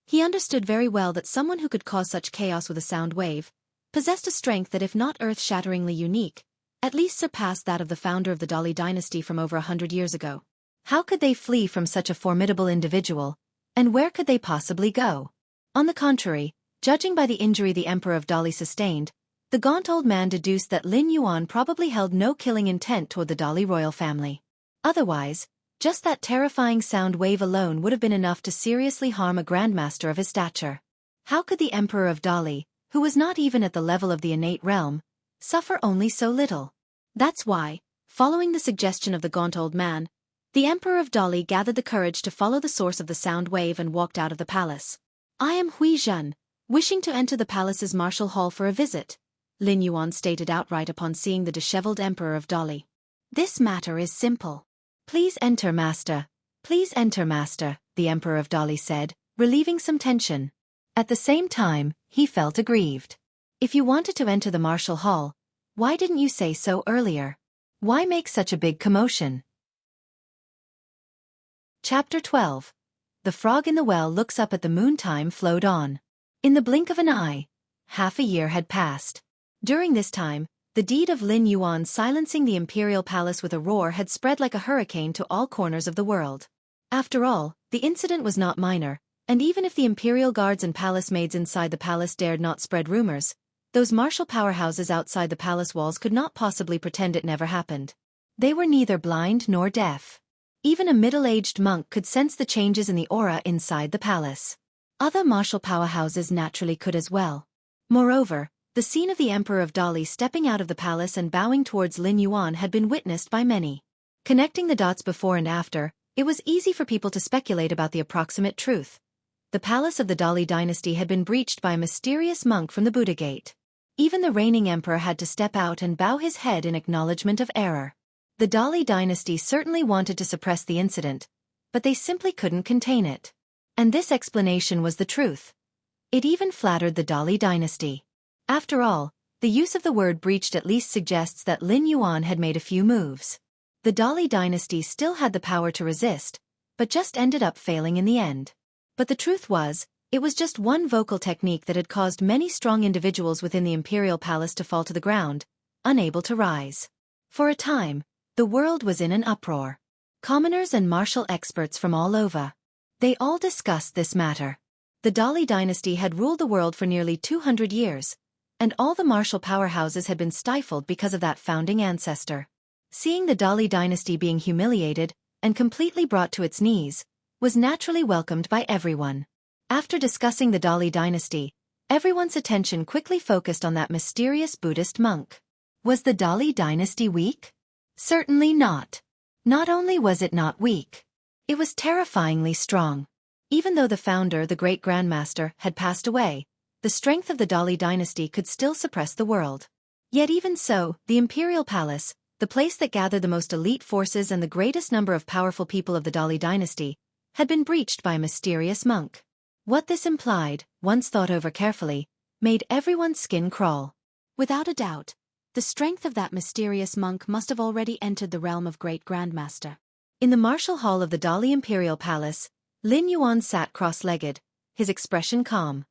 He understood very well that someone who could cause such chaos with a sound wave possessed a strength that if not earth-shatteringly unique, at least surpassed that of the founder of the Dali dynasty from over 100 years ago. How could they flee from such a formidable individual, and where could they possibly go? On the contrary, judging by the injury the emperor of Dali sustained, the gaunt old man deduced that Lin Yuan probably held no killing intent toward the Dali royal family. Otherwise, just that terrifying sound wave alone would have been enough to seriously harm a grandmaster of his stature. How could the emperor of Dali, who was not even at the level of the innate realm, suffer only so little? That's why, following the suggestion of the gaunt old man, the emperor of Dali gathered the courage to follow the source of the sound wave and walked out of the palace. "I am Hui Zhen, wishing to enter the palace's martial hall for a visit," Lin Yuan stated outright upon seeing the disheveled emperor of Dali. "This matter is simple." "Please enter, master. Please enter, master," the emperor of Dali said, relieving some tension. At the same time, he felt aggrieved. If you wanted to enter the martial hall, why didn't you say so earlier? Why make such a big commotion? Chapter 12. The frog in the well looks up at the moon. Time flowed on. In the blink of an eye, half a year had passed. During this time, the deed of Lin Yuan silencing the imperial palace with a roar had spread like a hurricane to all corners of the world. After all, the incident was not minor, and even if the imperial guards and palace maids inside the palace dared not spread rumors, those martial powerhouses outside the palace walls could not possibly pretend it never happened. They were neither blind nor deaf. Even a middle-aged monk could sense the changes in the aura inside the palace. Other martial powerhouses naturally could as well. Moreover, the scene of the emperor of Dali stepping out of the palace and bowing towards Lin Yuan had been witnessed by many. Connecting the dots before and after, it was easy for people to speculate about the approximate truth. The palace of the Dali dynasty had been breached by a mysterious monk from the Buddha Gate. Even the reigning emperor had to step out and bow his head in acknowledgement of error. The Dali dynasty certainly wanted to suppress the incident, but they simply couldn't contain it. And this explanation was the truth. It even flattered the Dali dynasty. After all, the use of the word breached at least suggests that Lin Yuan had made a few moves. The Dali dynasty still had the power to resist, but just ended up failing in the end. But the truth was, it was just one vocal technique that had caused many strong individuals within the imperial palace to fall to the ground, unable to rise. For a time, the world was in an uproar. Commoners and martial experts from all over. They all discussed this matter. The Dali dynasty had ruled the world for nearly 200 years, and all the martial powerhouses had been stifled because of that founding ancestor. Seeing the Dali dynasty being humiliated and completely brought to its knees was naturally welcomed by everyone. After discussing the Dali dynasty, everyone's attention quickly focused on that mysterious Buddhist monk. Was the Dali dynasty weak? Certainly not. Not only was it not weak, it was terrifyingly strong. Even though the founder, the great grandmaster, had passed away, the strength of the Dali dynasty could still suppress the world. Yet even so, the imperial palace, the place that gathered the most elite forces and the greatest number of powerful people of the Dali dynasty, had been breached by a mysterious monk. What this implied, once thought over carefully, made everyone's skin crawl. Without a doubt, the strength of that mysterious monk must have already entered the realm of Great Grandmaster. In the martial hall of the Dali Imperial Palace, Lin Yuan sat cross-legged, his expression calm.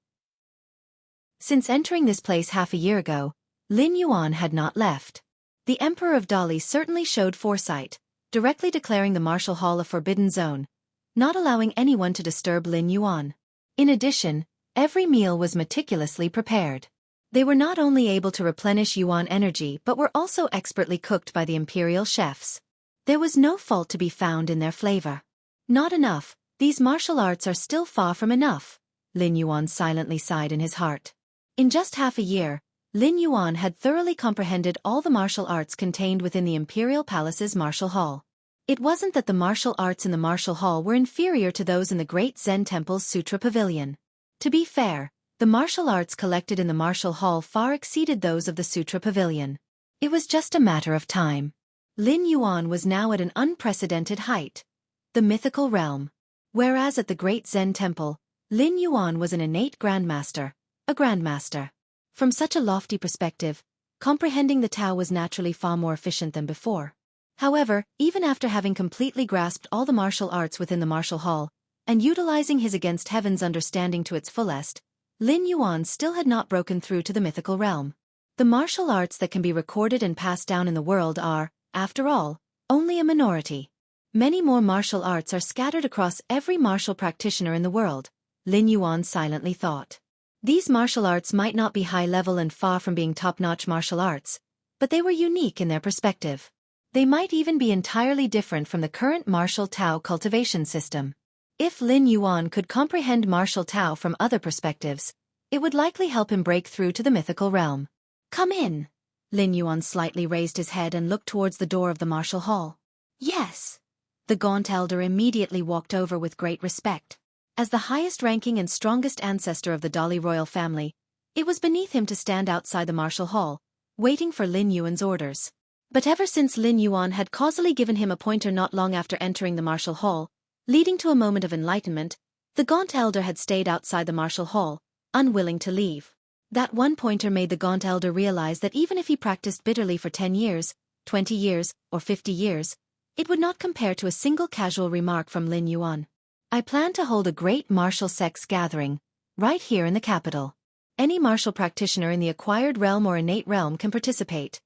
Since entering this place half a year ago, Lin Yuan had not left. The Emperor of Dali certainly showed foresight, directly declaring the martial hall a forbidden zone, not allowing anyone to disturb Lin Yuan. In addition, every meal was meticulously prepared. They were not only able to replenish Yuan energy but were also expertly cooked by the imperial chefs. There was no fault to be found in their flavor. Not enough, these martial arts are still far from enough, Lin Yuan silently sighed in his heart. In just half a year, Lin Yuan had thoroughly comprehended all the martial arts contained within the imperial palace's martial hall. It wasn't that the martial arts in the martial hall were inferior to those in the great Zen temple's sutra pavilion. To be fair, the martial arts collected in the martial hall far exceeded those of the sutra pavilion. It was just a matter of time. Lin Yuan was now at an unprecedented height, the mythical realm. Whereas at the great Zen temple, Lin Yuan was an innate grandmaster, a grandmaster. From such a lofty perspective, comprehending the Tao was naturally far more efficient than before. However, even after having completely grasped all the martial arts within the martial hall, and utilizing his against heaven's understanding to its fullest, Lin Yuan still had not broken through to the mythical realm. The martial arts that can be recorded and passed down in the world are, after all, only a minority. Many more martial arts are scattered across every martial practitioner in the world, Lin Yuan silently thought. These martial arts might not be high-level and far from being top-notch martial arts, but they were unique in their perspective. They might even be entirely different from the current martial Tao cultivation system. If Lin Yuan could comprehend martial Tao from other perspectives, it would likely help him break through to the mythical realm. Come in. Lin Yuan slightly raised his head and looked towards the door of the martial hall. Yes. The gaunt elder immediately walked over with great respect. As the highest-ranking and strongest ancestor of the Dali royal family, it was beneath him to stand outside the martial hall, waiting for Lin Yuan's orders. But ever since Lin Yuan had causally given him a pointer not long after entering the martial hall, leading to a moment of enlightenment, the gaunt elder had stayed outside the martial hall, unwilling to leave. That one pointer made the gaunt elder realize that even if he practiced bitterly for 10 years, 20 years, or 50 years, it would not compare to a single casual remark from Lin Yuan. I plan to hold a great martial sects gathering, right here in the capital. Any martial practitioner in the acquired realm or innate realm can participate.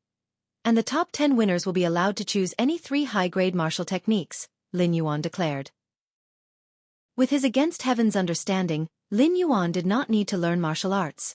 And the top 10 winners will be allowed to choose any 3 high-grade martial techniques, Lin Yuan declared. With his against heaven's understanding, Lin Yuan did not need to learn martial arts.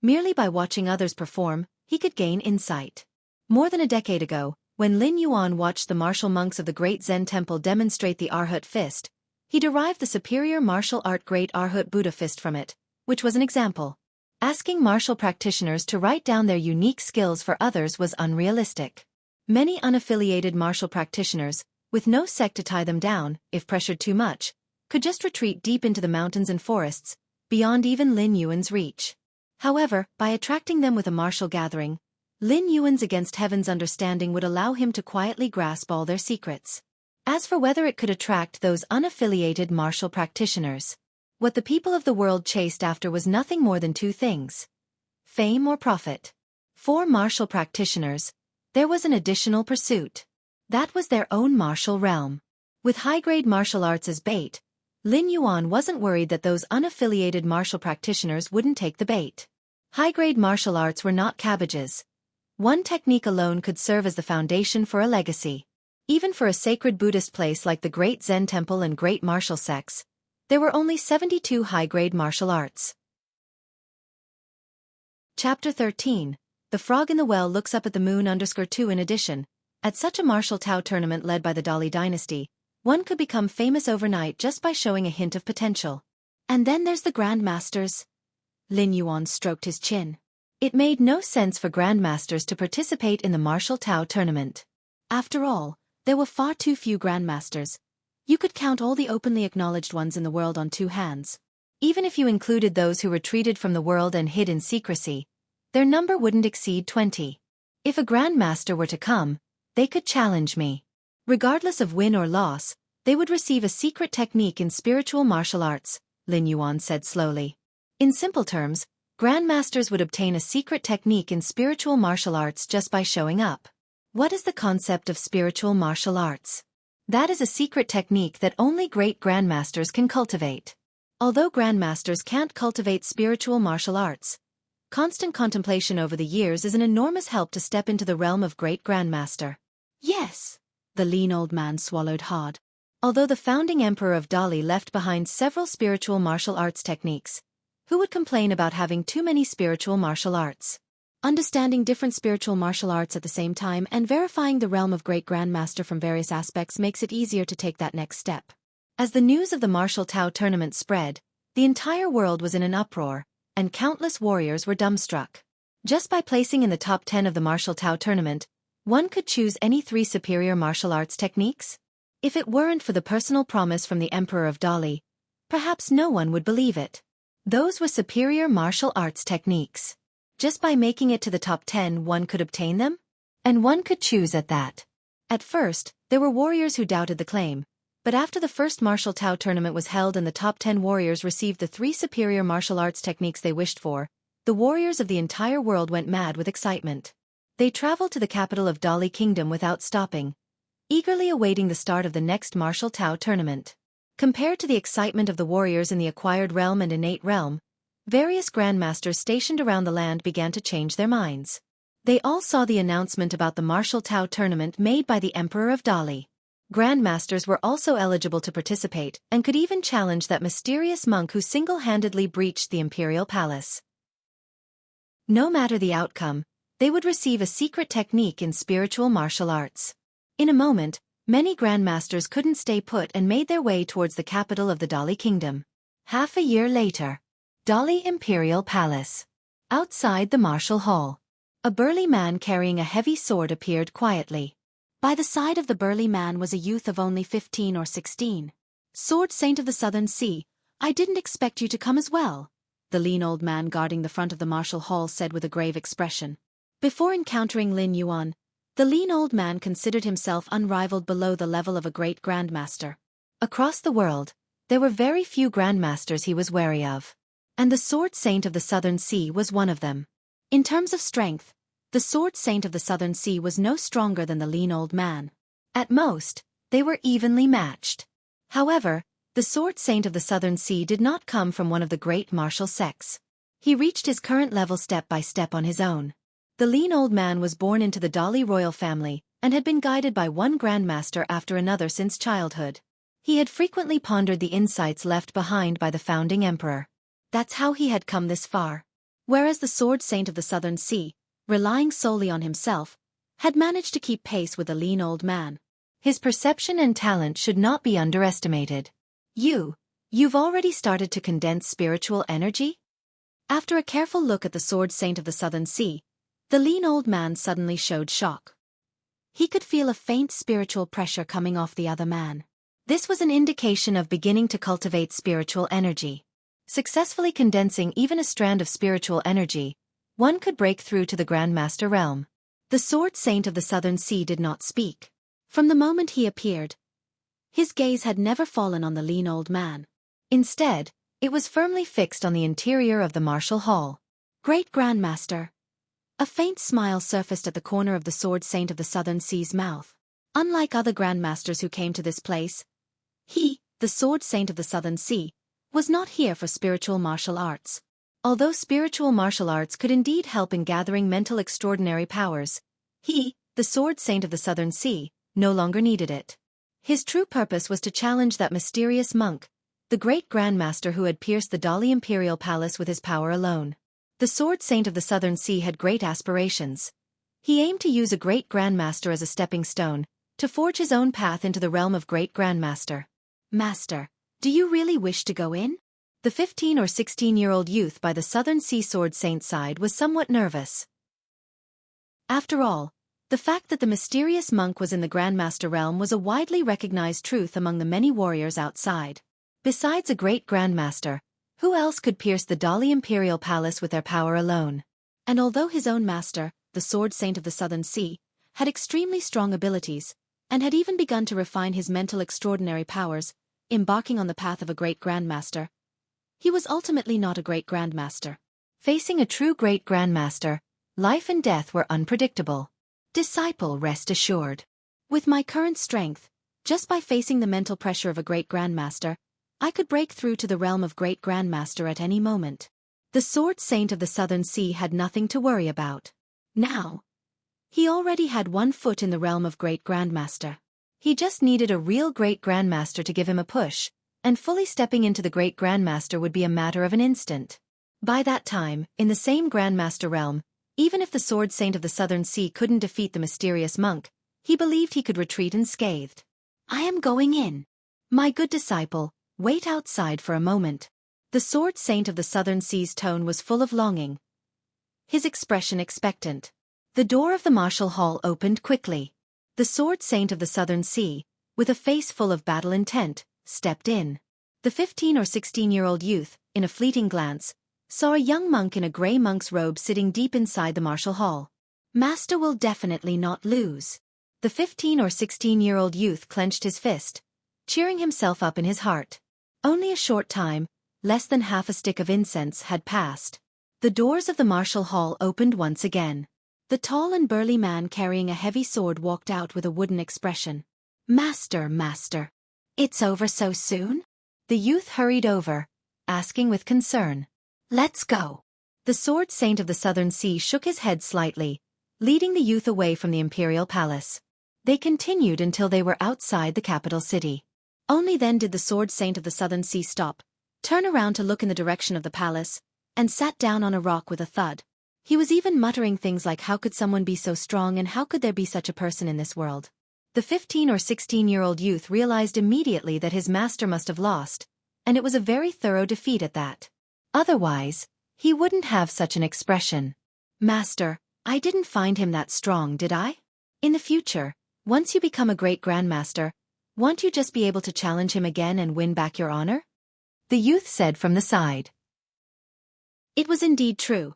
Merely by watching others perform, he could gain insight. More than a decade ago, when Lin Yuan watched the martial monks of the great Zen temple demonstrate the Arhat fist, he derived the superior martial art Great Arhat Buddha fist from it, which was an example. Asking martial practitioners to write down their unique skills for others was unrealistic. Many unaffiliated martial practitioners, with no sect to tie them down, if pressured too much, could just retreat deep into the mountains and forests, beyond even Lin Yuan's reach. However, by attracting them with a martial gathering, Lin Yuan's against heaven's understanding would allow him to quietly grasp all their secrets. As for whether it could attract those unaffiliated martial practitioners, what the people of the world chased after was nothing more than 2 things: fame or profit. For martial practitioners, there was an additional pursuit. That was their own martial realm. With high-grade martial arts as bait, Lin Yuan wasn't worried that those unaffiliated martial practitioners wouldn't take the bait. High-grade martial arts were not cabbages. One technique alone could serve as the foundation for a legacy. Even for a sacred Buddhist place like the Great Zen Temple and great martial sects, there were only 72 high-grade martial arts. Chapter 13. The Frog in the Well looks up at the moon _2. In addition, at such a martial Tao tournament led by the Dali dynasty, one could become famous overnight just by showing a hint of potential. And then there's the grandmasters. Lin Yuan stroked his chin. It made no sense for grandmasters to participate in the martial Tao tournament. After all, there were far too few grandmasters. You could count all the openly acknowledged ones in the world on 2 hands. Even if you included those who retreated from the world and hid in secrecy, their number wouldn't exceed 20. If a grandmaster were to come, they could challenge me. Regardless of win or loss, they would receive a secret technique in spiritual martial arts, Lin Yuan said slowly. In simple terms, grandmasters would obtain a secret technique in spiritual martial arts just by showing up. What is the concept of spiritual martial arts? That is a secret technique that only great grandmasters can cultivate. Although grandmasters can't cultivate spiritual martial arts, Constant contemplation over the years is an enormous help to step into the realm of great grandmaster. Yes. The lean old man swallowed hard. Although the founding emperor of Dali left behind several spiritual martial arts techniques, who would complain about having too many spiritual martial arts? Understanding different spiritual martial arts at the same time and verifying the realm of great grandmaster from various aspects makes it easier to take that next step. As the news of the martial Tao tournament spread, the entire world was in an uproar, and countless warriors were dumbstruck. Just by placing in the top 10 of the martial Tao tournament, one could choose any 3 superior martial arts techniques? If it weren't for the personal promise from the Emperor of Dali, perhaps no one would believe it. Those were superior martial arts techniques. Just by making it to the top 10 one could obtain them? And one could choose at that. At first, there were warriors who doubted the claim, but after the first martial Tao tournament was held and the top 10 warriors received the 3 superior martial arts techniques they wished for, the warriors of the entire world went mad with excitement. They traveled to the capital of Dali Kingdom without stopping, eagerly awaiting the start of the next martial Tao tournament. Compared to the excitement of the warriors in the acquired realm and innate realm, various grandmasters stationed around the land began to change their minds. They all saw the announcement about the martial Tao tournament made by the Emperor of Dali. Grandmasters were also eligible to participate and could even challenge that mysterious monk who single-handedly breached the imperial palace. No matter the outcome, they would receive a secret technique in spiritual martial arts. In a moment, many grandmasters couldn't stay put and made their way towards the capital of the Dali Kingdom. Half a year later, Dali Imperial Palace. Outside the martial hall, a burly man carrying a heavy sword appeared quietly. By the side of the burly man was a youth of only 15 or 16. Sword Saint of the Southern Sea, I didn't expect you to come as well, the lean old man guarding the front of the martial hall said with a grave expression. Before encountering Lin Yuan, the lean old man considered himself unrivaled below the level of a great grandmaster. Across the world, there were very few grandmasters he was wary of. And the Sword Saint of the Southern Sea was one of them. In terms of strength, the Sword Saint of the Southern Sea was no stronger than the lean old man. At most, they were evenly matched. However, the Sword Saint of the Southern Sea did not come from one of the great martial sects. He reached his current level step by step on his own. The lean old man was born into the Dali royal family and had been guided by one grandmaster after another since childhood. He had frequently pondered the insights left behind by the founding emperor. That's how he had come this far. Whereas the Sword Saint of the Southern Sea, relying solely on himself, had managed to keep pace with the lean old man. His perception and talent should not be underestimated. You've already started to condense spiritual energy? After a careful look at the Sword Saint of the Southern Sea, the lean old man suddenly showed shock. He could feel a faint spiritual pressure coming off the other man. This was an indication of beginning to cultivate spiritual energy. Successfully condensing even a strand of spiritual energy, one could break through to the Grandmaster realm. The Sword Saint of the Southern Sea did not speak. From the moment he appeared, his gaze had never fallen on the lean old man. Instead, it was firmly fixed on the interior of the martial hall. Great Grandmaster. A faint smile surfaced at the corner of the Sword Saint of the Southern Sea's mouth. Unlike other grandmasters who came to this place, he, the Sword Saint of the Southern Sea, was not here for spiritual martial arts. Although spiritual martial arts could indeed help in gathering mental extraordinary powers, he, the Sword Saint of the Southern Sea, no longer needed it. His true purpose was to challenge that mysterious monk, the great grandmaster who had pierced the Dali Imperial Palace with his power alone. The Sword Saint of the Southern Sea had great aspirations. He aimed to use a great grandmaster as a stepping stone, to forge his own path into the realm of great grandmaster. Master, do you really wish to go in? The 15 or 16-year-old youth by the Southern Sea Sword Saint's side was somewhat nervous. After all, the fact that the mysterious monk was in the grandmaster realm was a widely recognized truth among the many warriors outside. Besides a great grandmaster, who else could pierce the Dali Imperial Palace with their power alone? And although his own master, the Sword Saint of the Southern Sea, had extremely strong abilities, and had even begun to refine his mental extraordinary powers, embarking on the path of a great grandmaster, he was ultimately not a great grandmaster. Facing a true great grandmaster, life and death were unpredictable. Disciple, rest assured. With my current strength, just by facing the mental pressure of a great grandmaster, I could break through to the realm of great grandmaster at any moment. The Sword Saint of the Southern Sea had nothing to worry about. Now, he already had 1 foot in the realm of Great Grandmaster. He just needed a real Great Grandmaster to give him a push, and fully stepping into the Great Grandmaster would be a matter of an instant. By that time, in the same Grandmaster realm, even if the Sword Saint of the Southern Sea couldn't defeat the mysterious monk, he believed he could retreat unscathed. "I am going in. My good disciple, wait outside for a moment." The Sword Saint of the Southern Sea's tone was full of longing, his expression expectant. The door of the martial hall opened quickly. The Sword Saint of the Southern Sea, with a face full of battle intent, stepped in. The 15 or 16-year-old youth, in a fleeting glance, saw a young monk in a grey monk's robe sitting deep inside the martial hall. "Master will definitely not lose." The 15 or 16-year-old youth clenched his fist, cheering himself up in his heart. Only a short time, less than half a stick of incense, had passed. The doors of the martial hall opened once again. The tall and burly man carrying a heavy sword walked out with a wooden expression. "Master, master. It's over so soon?" The youth hurried over, asking with concern. "Let's go." The Sword Saint of the Southern Sea shook his head slightly, leading the youth away from the imperial palace. They continued until they were outside the capital city. Only then did the Sword Saint of the Southern Sea stop, turn around to look in the direction of the palace, and sat down on a rock with a thud. He was even muttering things like, how could someone be so strong and how could there be such a person in this world? The 15 or 16-year-old youth realized immediately that his master must have lost, and it was a very thorough defeat at that. Otherwise, he wouldn't have such an expression. "Master, I didn't find him that strong, did I? In the future, once you become a Great Grandmaster, won't you just be able to challenge him again and win back your honor?" The youth said from the side. It was indeed true.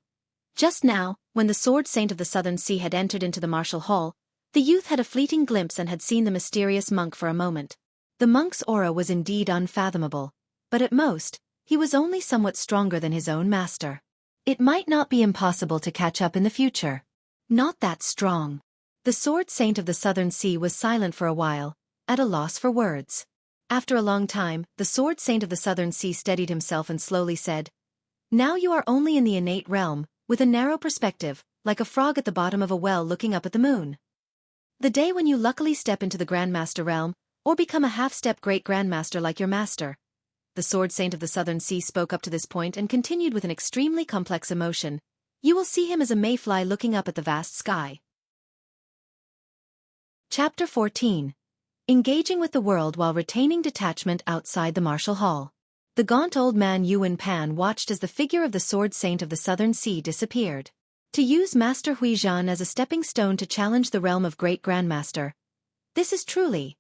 Just now, when the Sword Saint of the Southern Sea had entered into the martial hall, the youth had a fleeting glimpse and had seen the mysterious monk for a moment. The monk's aura was indeed unfathomable, but at most, he was only somewhat stronger than his own master. It might not be impossible to catch up in the future. Not that strong. The Sword Saint of the Southern Sea was silent for a while, at a loss for words. After a long time, the Sword Saint of the Southern Sea steadied himself and slowly said, "Now you are only in the innate realm, with a narrow perspective, like a frog at the bottom of a well looking up at the moon. The day when you luckily step into the Grandmaster realm, or become a half-step Great Grandmaster like your master." The Sword Saint of the Southern Sea spoke up to this point and continued with an extremely complex emotion. "You will see him as a mayfly looking up at the vast sky." Chapter 14. Engaging with the world while retaining detachment outside the martial hall. The gaunt old man Yuan Pan watched as the figure of the Sword Saint of the Southern Sea disappeared. To use Master Hui Zhan as a stepping stone to challenge the realm of Great Grandmaster. This is truly.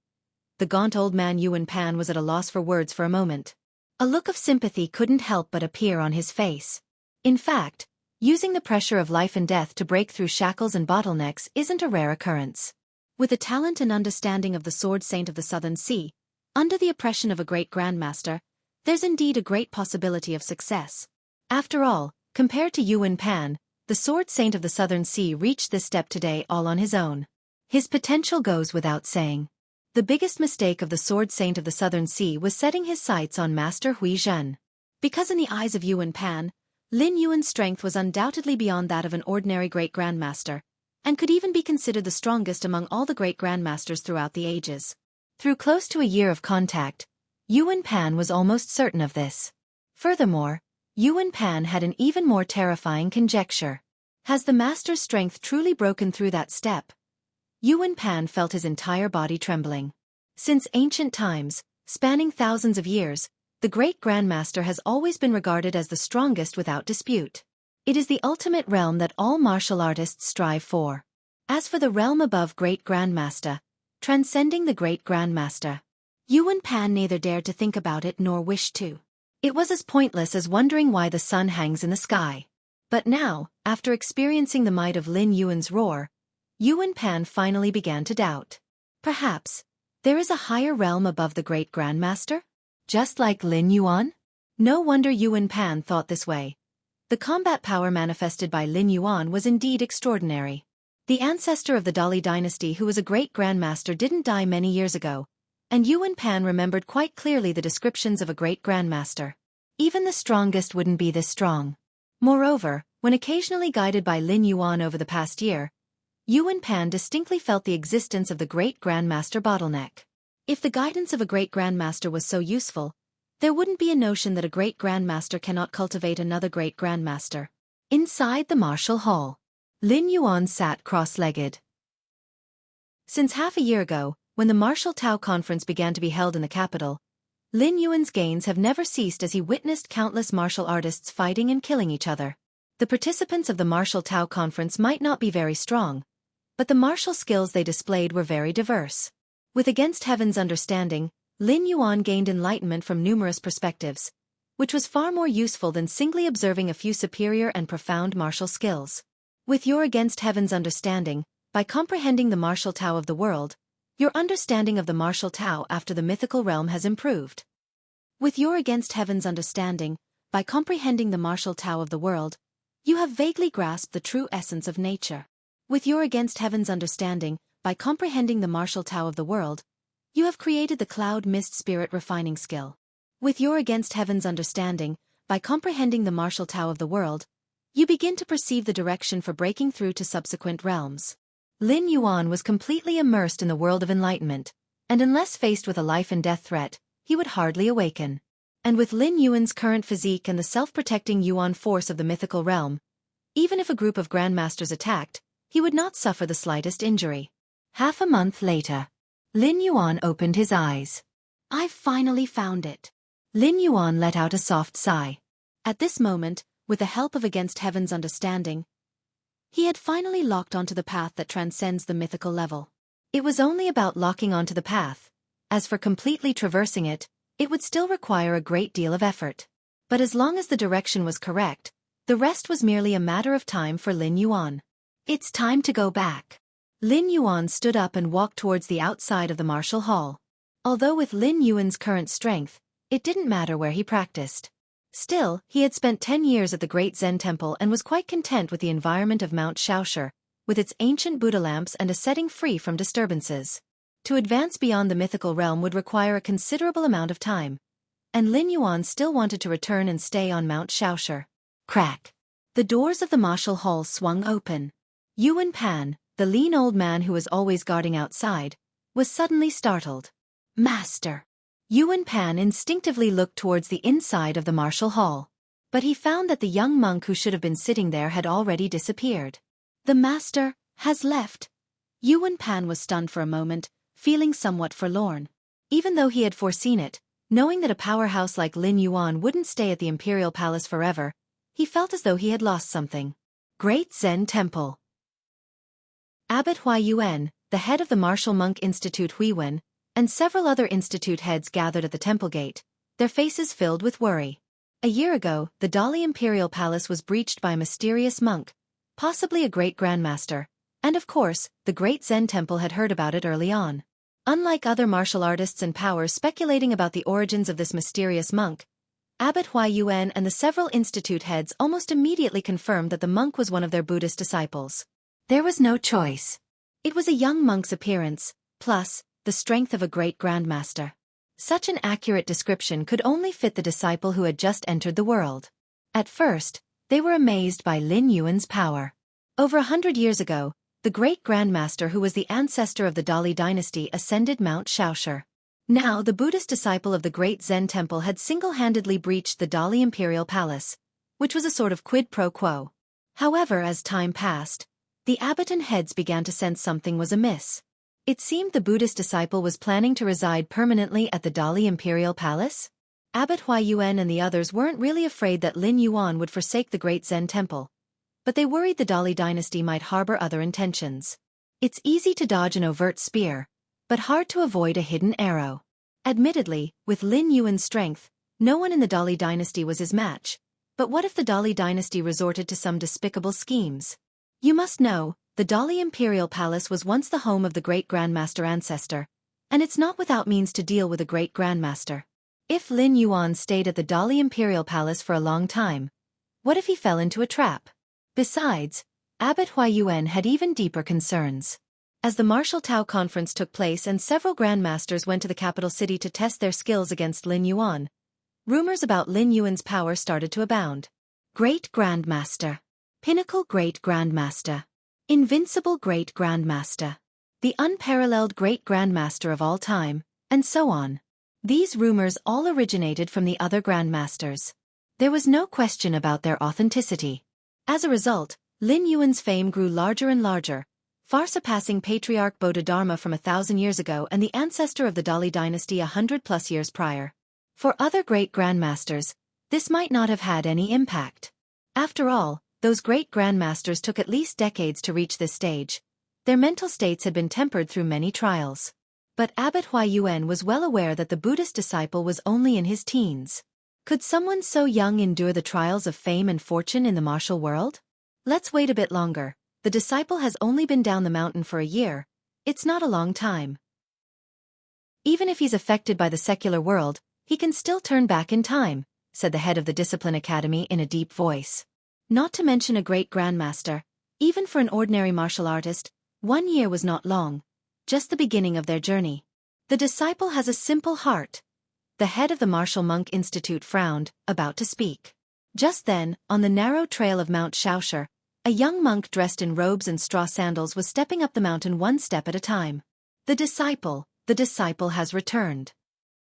The gaunt old man Yuan Pan was at a loss for words for a moment. A look of sympathy couldn't help but appear on his face. In fact, using the pressure of life and death to break through shackles and bottlenecks isn't a rare occurrence. With the talent and understanding of the Sword Saint of the Southern Sea, under the oppression of a Great Grandmaster, there's indeed a great possibility of success. After all, compared to Yuan Pan, the Sword Saint of the Southern Sea reached this step today all on his own. His potential goes without saying. The biggest mistake of the Sword Saint of the Southern Sea was setting his sights on Master Hui Zhen. Because in the eyes of Yuan Pan, Lin Yuan's strength was undoubtedly beyond that of an ordinary Great Grandmaster, and could even be considered the strongest among all the Great Grandmasters throughout the ages. Through close to a year of contact, Yuan Pan was almost certain of this. Furthermore, Yuan Pan had an even more terrifying conjecture. Has the master's strength truly broken through that step? Yuan Pan felt his entire body trembling. Since ancient times, spanning thousands of years, the Great Grandmaster has always been regarded as the strongest without dispute. It is the ultimate realm that all martial artists strive for. As for the realm above Great Grandmaster, transcending the Great Grandmaster, Yuan Pan neither dared to think about it nor wished to. It was as pointless as wondering why the sun hangs in the sky. But now, after experiencing the might of Lin Yuan's roar, Yuan Pan finally began to doubt. Perhaps, there is a higher realm above the Great Grandmaster? Just like Lin Yuan? No wonder Yuan Pan thought this way. The combat power manifested by Lin Yuan was indeed extraordinary. The ancestor of the Dali dynasty who was a Great Grandmaster didn't die many years ago, and Yuan Pan remembered quite clearly the descriptions of a Great Grandmaster. Even the strongest wouldn't be this strong. Moreover, when occasionally guided by Lin Yuan over the past year, Yuan Pan distinctly felt the existence of the Great Grandmaster bottleneck. If the guidance of a Great Grandmaster was so useful, there wouldn't be a notion that a Great Grandmaster cannot cultivate another Great Grandmaster. Inside the martial hall, Lin Yuan sat cross-legged. Since half a year ago, when the Martial Tao Conference began to be held in the capital, Lin Yuan's gains have never ceased as he witnessed countless martial artists fighting and killing each other. The participants of the Martial Tao Conference might not be very strong, but the martial skills they displayed were very diverse. With Against Heaven's understanding, Lin Yuan gained enlightenment from numerous perspectives, which was far more useful than singly observing a few superior and profound martial skills. With your Against Heaven's understanding, by comprehending the martial Tao of the world, your understanding of the martial Tao after the mythical realm has improved. With your Against Heaven's understanding, by comprehending the martial Tao of the world, you have vaguely grasped the true essence of nature. With your Against Heaven's understanding, by comprehending the martial Tao of the world, you have created the cloud mist spirit refining skill. With your Against Heaven's understanding, by comprehending the martial Tao of the world, you begin to perceive the direction for breaking through to subsequent realms. Lin Yuan was completely immersed in the world of enlightenment, and unless faced with a life-and-death threat, he would hardly awaken. And with Lin Yuan's current physique and the self-protecting Yuan force of the mythical realm, even if a group of grandmasters attacked, he would not suffer the slightest injury. Half a month later, Lin Yuan opened his eyes. "I've finally found it." Lin Yuan let out a soft sigh. At this moment, with the help of Against Heaven's understanding, he had finally locked onto the path that transcends the mythical level. It was only about locking onto the path. As for completely traversing it, it would still require a great deal of effort. But as long as the direction was correct, the rest was merely a matter of time for Lin Yuan. It's time to go back. Lin Yuan stood up and walked towards the outside of the martial hall. Although with Lin Yuan's current strength, it didn't matter where he practiced. Still, he had spent 10 years at the Great Zen Temple and was quite content with the environment of Mount Xianxia, with its ancient Buddha lamps and a setting free from disturbances. To advance beyond the mythical realm would require a considerable amount of time, and Lin Yuan still wanted to return and stay on Mount Xianxia. Crack! The doors of the martial hall swung open. Yuan Pan, the lean old man who was always guarding outside, was suddenly startled. "Master!" Yuan Pan instinctively looked towards the inside of the martial hall, but he found that the young monk who should have been sitting there had already disappeared. "The master has left." Yuan Pan was stunned for a moment, feeling somewhat forlorn. Even though he had foreseen it, knowing that a powerhouse like Lin Yuan wouldn't stay at the imperial palace forever, he felt as though he had lost something. Great Zen Temple. Abbot Huayuan, the head of the Martial Monk Institute Huiwen, and several other institute heads gathered at the temple gate, their faces filled with worry. A year ago, the Dali Imperial Palace was breached by a mysterious monk, possibly a great grandmaster, and of course, the Great Zen Temple had heard about it early on. Unlike other martial artists and powers speculating about the origins of this mysterious monk, Abbot Huayuan and the several institute heads almost immediately confirmed that the monk was one of their Buddhist disciples. There was no choice. It was a young monk's appearance, plus the strength of a great grandmaster. Such an accurate description could only fit the disciple who had just entered the world. At first, they were amazed by Lin Yuan's power. Over 100 years ago, the great grandmaster who was the ancestor of the Dali dynasty ascended Mount Xianxia. Now the Buddhist disciple of the Great Zen Temple had single-handedly breached the Dali Imperial Palace, which was a sort of quid pro quo. However, as time passed, the abbot and heads began to sense something was amiss. It seemed the Buddhist disciple was planning to reside permanently at the Dali Imperial Palace. Abbot Huayuan and the others weren't really afraid that Lin Yuan would forsake the Great Zen Temple, but they worried the Dali dynasty might harbor other intentions. It's easy to dodge an overt spear, but hard to avoid a hidden arrow. Admittedly, with Lin Yuan's strength, no one in the Dali dynasty was his match, but what if the Dali dynasty resorted to some despicable schemes? You must know, the Dali Imperial Palace was once the home of the Great Grandmaster ancestor, and it's not without means to deal with a Great Grandmaster. If Lin Yuan stayed at the Dali Imperial Palace for a long time, what if he fell into a trap? Besides, Abbot Huayuan had even deeper concerns. As the Martial Tao Conference took place and several Grandmasters went to the capital city to test their skills against Lin Yuan, rumors about Lin Yuan's power started to abound. Great Grandmaster. Pinnacle Great Grandmaster. Invincible Great Grandmaster. The unparalleled Great Grandmaster of all time, and so on. These rumors all originated from the other Grandmasters. There was no question about their authenticity. As a result, Lin Yuan's fame grew larger and larger, far surpassing Patriarch Bodhidharma from 1,000 years ago and the ancestor of the Dali dynasty 100+ years prior. For other great grandmasters, this might not have had any impact. After all, those great grandmasters took at least decades to reach this stage. Their mental states had been tempered through many trials. But Abbot Huayuan was well aware that the Buddhist disciple was only in his teens. Could someone so young endure the trials of fame and fortune in the martial world? Let's wait a bit longer. The disciple has only been down the mountain for a year. It's not a long time. Even if he's affected by the secular world, he can still turn back in time, said the head of the Discipline Academy in a deep voice. Not to mention a great grandmaster, even for an ordinary martial artist, 1 year was not long, just the beginning of their journey. The disciple has a simple heart. The head of the Martial Monk Institute frowned, about to speak. Just then, on the narrow trail of Mount Xianxia, a young monk dressed in robes and straw sandals was stepping up the mountain one step at a time. The disciple has returned.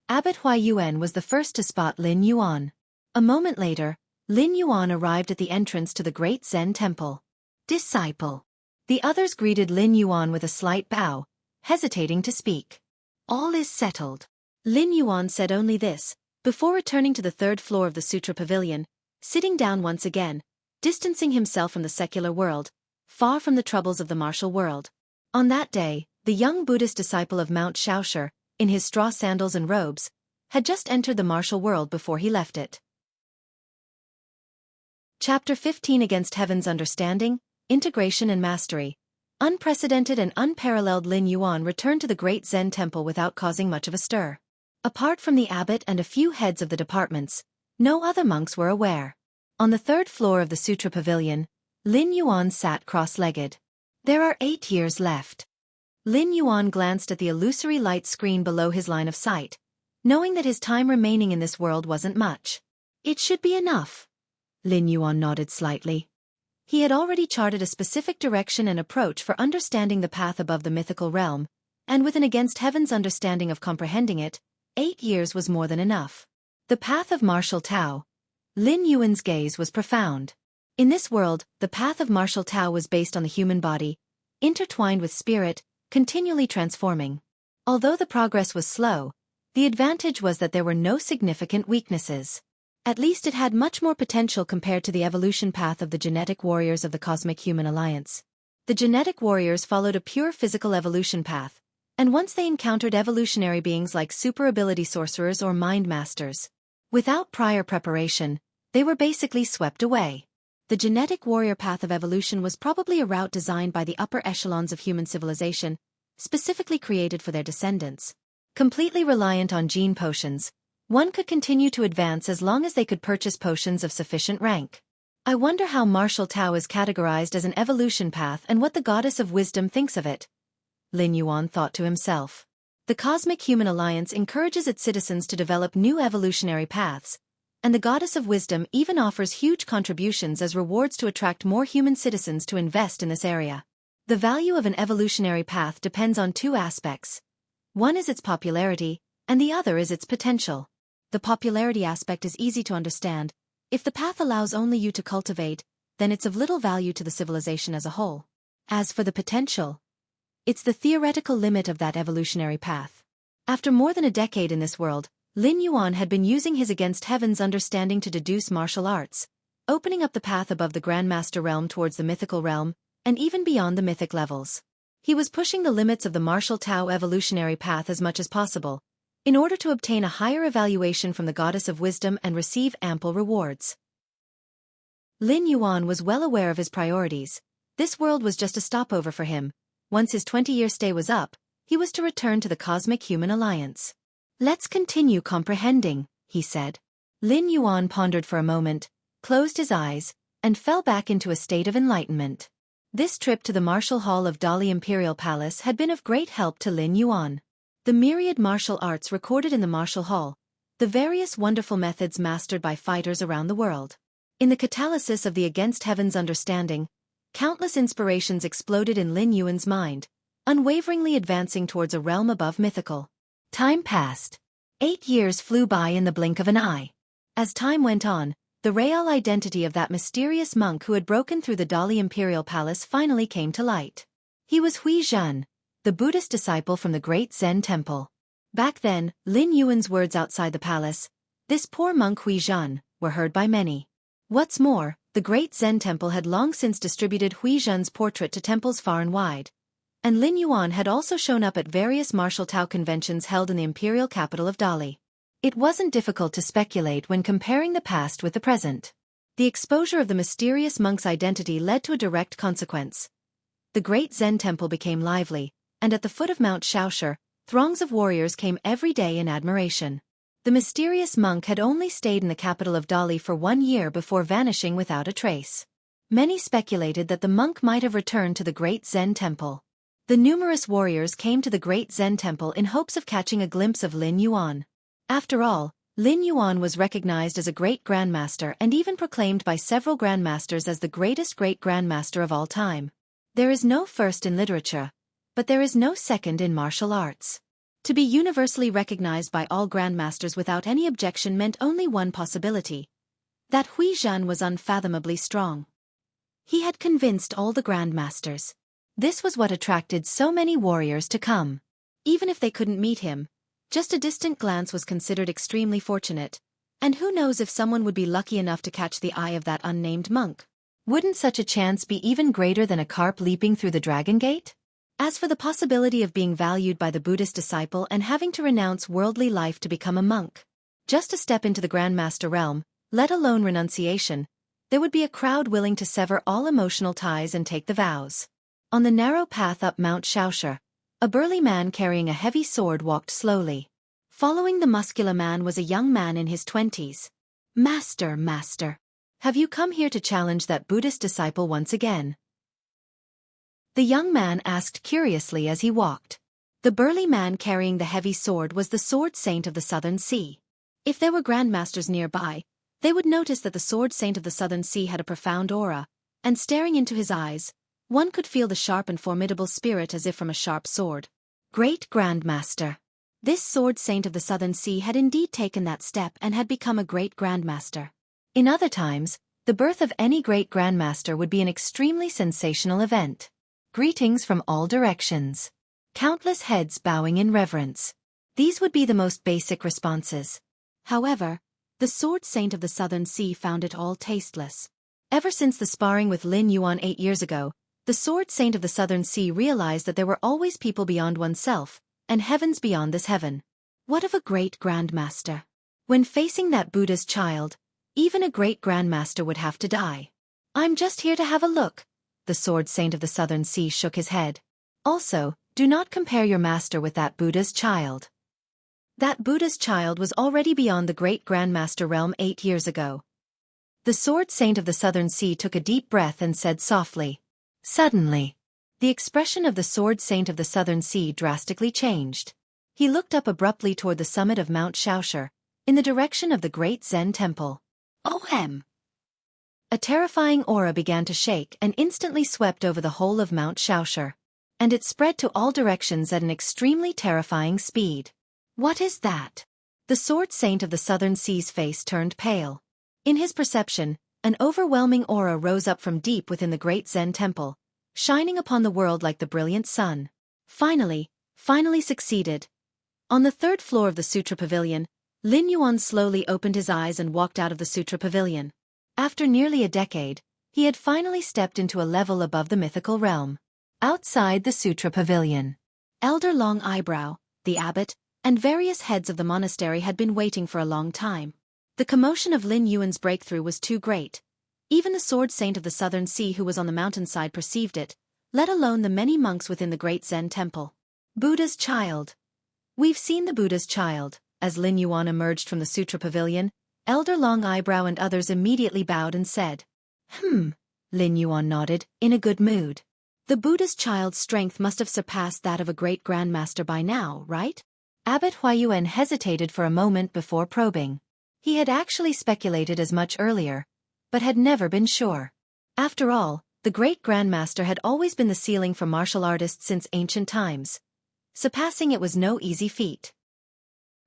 Abbot Huayuan was the first to spot Lin Yuan. A moment later, Lin Yuan arrived at the entrance to the great Zen temple. Disciple. The others greeted Lin Yuan with a slight bow, hesitating to speak. All is settled. Lin Yuan said only this, before returning to the 3rd floor of the Sutra Pavilion, sitting down once again, distancing himself from the secular world, far from the troubles of the martial world. On that day, the young Buddhist disciple of Mount Xianxia, in his straw sandals and robes, had just entered the martial world before he left it. Chapter 15 Against Heaven's Understanding, Integration and Mastery. Unprecedented and unparalleled Lin Yuan returned to the great Zen temple without causing much of a stir. Apart from the abbot and a few heads of the departments, no other monks were aware. On the 3rd floor of the Sutra Pavilion, Lin Yuan sat cross-legged. There are 8 years left. Lin Yuan glanced at the illusory light screen below his line of sight, knowing that his time remaining in this world wasn't much. It should be enough. Lin Yuan nodded slightly. He had already charted a specific direction and approach for understanding the path above the mythical realm, and with an against heaven's understanding of comprehending it, 8 years was more than enough. The path of martial Tao. Lin Yuan's gaze was profound. In this world, the path of martial Tao was based on the human body, intertwined with spirit, continually transforming. Although the progress was slow, the advantage was that there were no significant weaknesses. At least it had much more potential compared to the evolution path of the genetic warriors of the Cosmic Human Alliance. The genetic warriors followed a pure physical evolution path, and once they encountered evolutionary beings like super-ability sorcerers or mind masters, without prior preparation, they were basically swept away. The genetic warrior path of evolution was probably a route designed by the upper echelons of human civilization, specifically created for their descendants. Completely reliant on gene potions, one could continue to advance as long as they could purchase potions of sufficient rank. I wonder how martial Tao is categorized as an evolution path and what the goddess of wisdom thinks of it. Lin Yuan thought to himself. The Cosmic Human Alliance encourages its citizens to develop new evolutionary paths, and the goddess of wisdom even offers huge contributions as rewards to attract more human citizens to invest in this area. The value of an evolutionary path depends on 2 aspects. One is its popularity, and the other is its potential. The popularity aspect is easy to understand. If the path allows only you to cultivate, then it's of little value to the civilization as a whole. As for the potential, it's the theoretical limit of that evolutionary path. After more than a decade in this world, Lin Yuan had been using his against heaven's understanding to deduce martial arts, opening up the path above the Grandmaster realm towards the mythical realm, and even beyond the mythic levels. He was pushing the limits of the martial Tao evolutionary path as much as possible, in order to obtain a higher evaluation from the goddess of wisdom and receive ample rewards. Lin Yuan was well aware of his priorities. This world was just a stopover for him. Once his 20-year stay was up, he was to return to the Cosmic Human Alliance. Let's continue comprehending, he said. Lin Yuan pondered for a moment, closed his eyes, and fell back into a state of enlightenment. This trip to the martial hall of Dali Imperial Palace had been of great help to Lin Yuan. The myriad martial arts recorded in the martial hall, the various wonderful methods mastered by fighters around the world. In the catalysis of the against heaven's understanding, countless inspirations exploded in Lin Yuan's mind, unwaveringly advancing towards a realm above mythical. Time passed. 8 years flew by in the blink of an eye. As time went on, the real identity of that mysterious monk who had broken through the Dali imperial palace finally came to light. He was Hui Zhen, the Buddhist disciple from the great Zen temple. Back then, Lin Yuan's words outside the palace, "This poor monk Hui Zhen," were heard by many. What's more, the great Zen temple had long since distributed Hui Zhen's portrait to temples far and wide, and Lin Yuan had also shown up at various martial Tao conventions held in the imperial capital of Dali. It wasn't difficult to speculate when comparing the past with the present. The exposure of the mysterious monk's identity led to a direct consequence. The great Zen temple became lively, and at the foot of Mount Xiaoshi, throngs of warriors came every day in admiration. The mysterious monk had only stayed in the capital of Dali for 1 year before vanishing without a trace. Many speculated that the monk might have returned to the great Zen temple. The numerous warriors came to the great Zen temple in hopes of catching a glimpse of Lin Yuan. After all, Lin Yuan was recognized as a great grandmaster and even proclaimed by several grandmasters as the greatest great grandmaster of all time. There is no first in literature, but there is no second in martial arts. To be universally recognized by all grandmasters without any objection meant only one possibility: that Hui Zhen was unfathomably strong. He had convinced all the grandmasters. This was what attracted so many warriors to come. Even if they couldn't meet him, just a distant glance was considered extremely fortunate, and who knows if someone would be lucky enough to catch the eye of that unnamed monk. Wouldn't such a chance be even greater than a carp leaping through the dragon gate? As for the possibility of being valued by the Buddhist disciple and having to renounce worldly life to become a monk, just to step into the grandmaster realm, let alone renunciation, there would be a crowd willing to sever all emotional ties and take the vows. On the narrow path up Mount Xiaoshi, a burly man carrying a heavy sword walked slowly. Following the muscular man was a young man in his 20s. Master, have you come here to challenge that Buddhist disciple once again?" the young man asked curiously as he walked. The burly man carrying the heavy sword was the sword saint of the Southern Sea. If there were grandmasters nearby, they would notice that the sword saint of the Southern Sea had a profound aura, and staring into his eyes, one could feel the sharp and formidable spirit as if from a sharp sword. Great Grandmaster. This sword saint of the Southern Sea had indeed taken that step and had become a great grandmaster. In other times, the birth of any great grandmaster would be an extremely sensational event. Greetings from all directions. Countless heads bowing in reverence. These would be the most basic responses. However, the sword saint of the Southern Sea found it all tasteless. Ever since the sparring with Lin Yuan 8 years ago, the sword saint of the Southern Sea realized that there were always people beyond oneself, and heavens beyond this heaven. What of a great grandmaster? When facing that Buddha's child, even a great grandmaster would have to die. "I'm just here to have a look." The sword saint of the Southern Sea shook his head. "Also, do not compare your master with that Buddha's child. That Buddha's child was already beyond the great grandmaster realm 8 years ago." The sword saint of the Southern Sea took a deep breath and said softly. Suddenly, the expression of the sword saint of the Southern Sea drastically changed. He looked up abruptly toward the summit of Mount Xiaoshi, in the direction of the great Zen temple. "Ohem!" A terrifying aura began to shake and instantly swept over the whole of Mount Xiaoshi, and it spread to all directions at an extremely terrifying speed. "What is that?" The sword saint of the Southern Sea's face turned pale. In his perception, an overwhelming aura rose up from deep within the great Zen temple, shining upon the world like the brilliant sun. Finally succeeded. On the 3rd floor of the Sutra Pavilion, Lin Yuan slowly opened his eyes and walked out of the Sutra Pavilion. After nearly a decade, he had finally stepped into a level above the mythical realm. Outside the Sutra Pavilion, Elder Long Eyebrow, the abbot, and various heads of the monastery had been waiting for a long time. The commotion of Lin Yuan's breakthrough was too great. Even the sword saint of the Southern Sea who was on the mountainside perceived it, let alone the many monks within the great Zen temple. Buddha's child. "We've seen the Buddha's child." As Lin Yuan emerged from the Sutra Pavilion, Elder Long Eyebrow and others immediately bowed and said, Lin Yuan nodded, in a good mood. "The Buddha's child's strength must have surpassed that of a great grandmaster by now, right?" Abbot Huayuan hesitated for a moment before probing. He had actually speculated as much earlier, but had never been sure. After all, the Great Grandmaster had always been the ceiling for martial artists since ancient times. Surpassing it was no easy feat.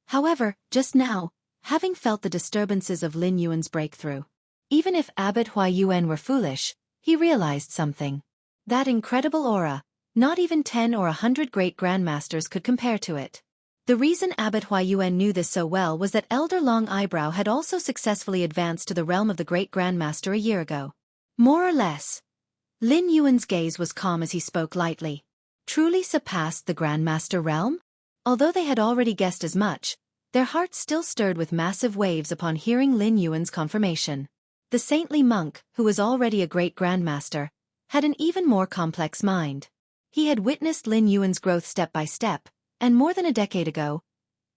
However, just now, having felt the disturbances of Lin Yuan's breakthrough, even if Abbot Huayuan were foolish, he realized something. That incredible aura, not even 10 or 100 great grandmasters could compare to it. The reason Abbot Huayuan knew this so well was that Elder Long Eyebrow had also successfully advanced to the realm of the Great Grandmaster a year ago. More or less. Lin Yuan's gaze was calm as he spoke lightly. Truly surpassed the Grandmaster realm? Although they had already guessed as much, their hearts still stirred with massive waves upon hearing Lin Yuan's confirmation. The saintly monk, who was already a great grandmaster, had an even more complex mind. He had witnessed Lin Yuan's growth step by step, and more than a decade ago,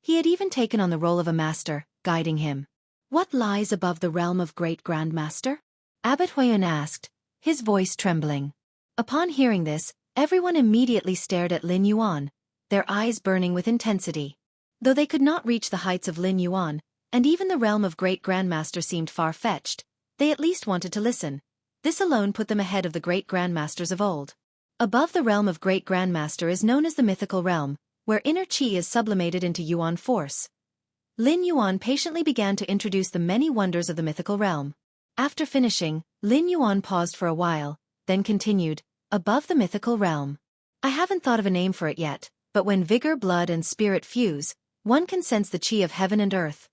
he had even taken on the role of a master, guiding him. What lies above the realm of great grandmaster? Abbot Huayuan asked, his voice trembling. Upon hearing this, everyone immediately stared at Lin Yuan, their eyes burning with intensity. Though they could not reach the heights of Lin Yuan, and even the realm of great grandmaster seemed far-fetched, they at least wanted to listen. This alone put them ahead of the great grandmasters of old. Above the realm of great grandmaster is known as the mythical realm, where inner qi is sublimated into Yuan force. Lin Yuan patiently began to introduce the many wonders of the mythical realm. After finishing, Lin Yuan paused for a while, then continued, above the mythical realm. I haven't thought of a name for it yet, but when vigor, blood and spirit fuse, one can sense the qi of heaven and earth.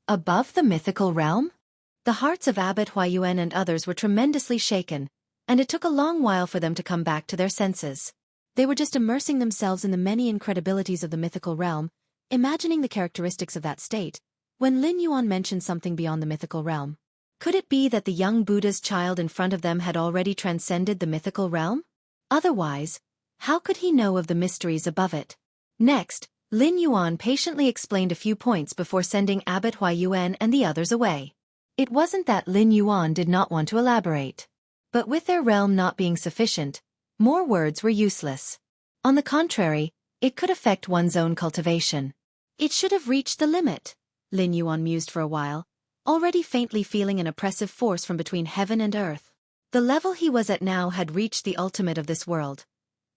Above the mythical realm? The hearts of Abbot Huayuan and others were tremendously shaken, and it took a long while for them to come back to their senses. They were just immersing themselves in the many incredibilities of the mythical realm, imagining the characteristics of that state, when Lin Yuan mentioned something beyond the mythical realm. Could it be that the young Buddha's child in front of them had already transcended the mythical realm? Otherwise, how could he know of the mysteries above it? Next, Lin Yuan patiently explained a few points before sending Abbot Huayuan and the others away. It wasn't that Lin Yuan did not want to elaborate. But with their realm not being sufficient, more words were useless. On the contrary, it could affect one's own cultivation. It should have reached the limit, Lin Yuan mused for a while, already faintly feeling an oppressive force from between heaven and earth. The level he was at now had reached the ultimate of this world.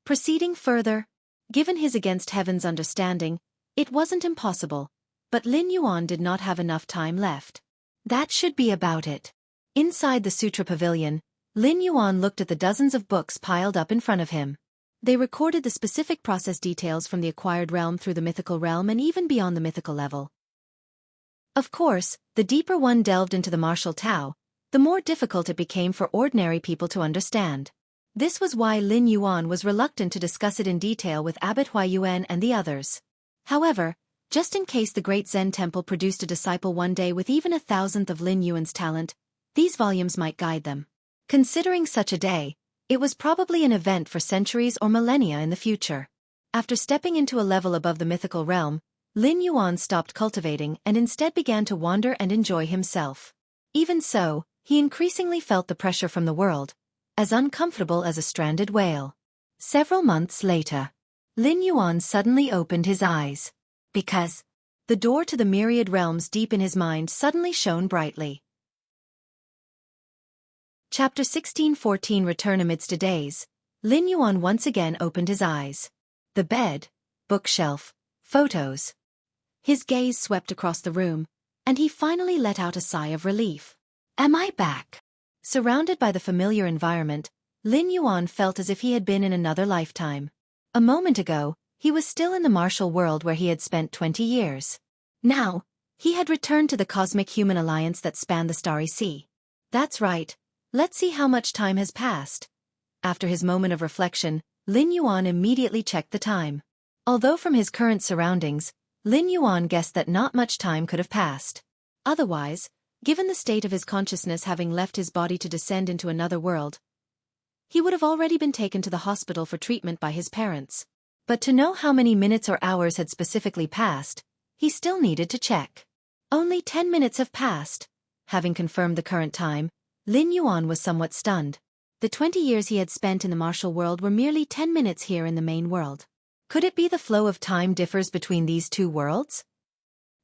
Proceeding further, given his against heaven's understanding, it wasn't impossible, but Lin Yuan did not have enough time left. That should be about it. Inside the Sutra Pavilion, Lin Yuan looked at the dozens of books piled up in front of him. They recorded the specific process details from the acquired realm through the mythical realm and even beyond the mythical level. Of course, the deeper one delved into the martial Tao, the more difficult it became for ordinary people to understand. This was why Lin Yuan was reluctant to discuss it in detail with Abbot Huayuan and the others. However, just in case the great Zen temple produced a disciple one day with even 1,000th of Lin Yuan's talent, these volumes might guide them. Considering such a day, it was probably an event for centuries or millennia in the future. After stepping into a level above the mythical realm, Lin Yuan stopped cultivating and instead began to wander and enjoy himself. Even so, he increasingly felt the pressure from the world, as uncomfortable as a stranded whale. Several months later, Lin Yuan suddenly opened his eyes. Because the door to the myriad realms deep in his mind suddenly shone brightly. Chapter 1614 Return amidst a daze. Lin Yuan once again opened his eyes. The bed, bookshelf, photos. His gaze swept across the room, and he finally let out a sigh of relief. Am I back? Surrounded by the familiar environment, Lin Yuan felt as if he had been in another lifetime. A moment ago, he was still in the martial world where he had spent 20 years. Now, he had returned to the cosmic human alliance that spanned the starry sea. That's right. Let's see how much time has passed. After his moment of reflection, Lin Yuan immediately checked the time. Although from his current surroundings, Lin Yuan guessed that not much time could have passed. Otherwise, given the state of his consciousness having left his body to descend into another world, he would have already been taken to the hospital for treatment by his parents. But to know how many minutes or hours had specifically passed, he still needed to check. Only 10 minutes have passed. Having confirmed the current time, Lin Yuan was somewhat stunned. The 20 years he had spent in the martial world were merely 10 minutes here in the main world. Could it be the flow of time differs between these two worlds?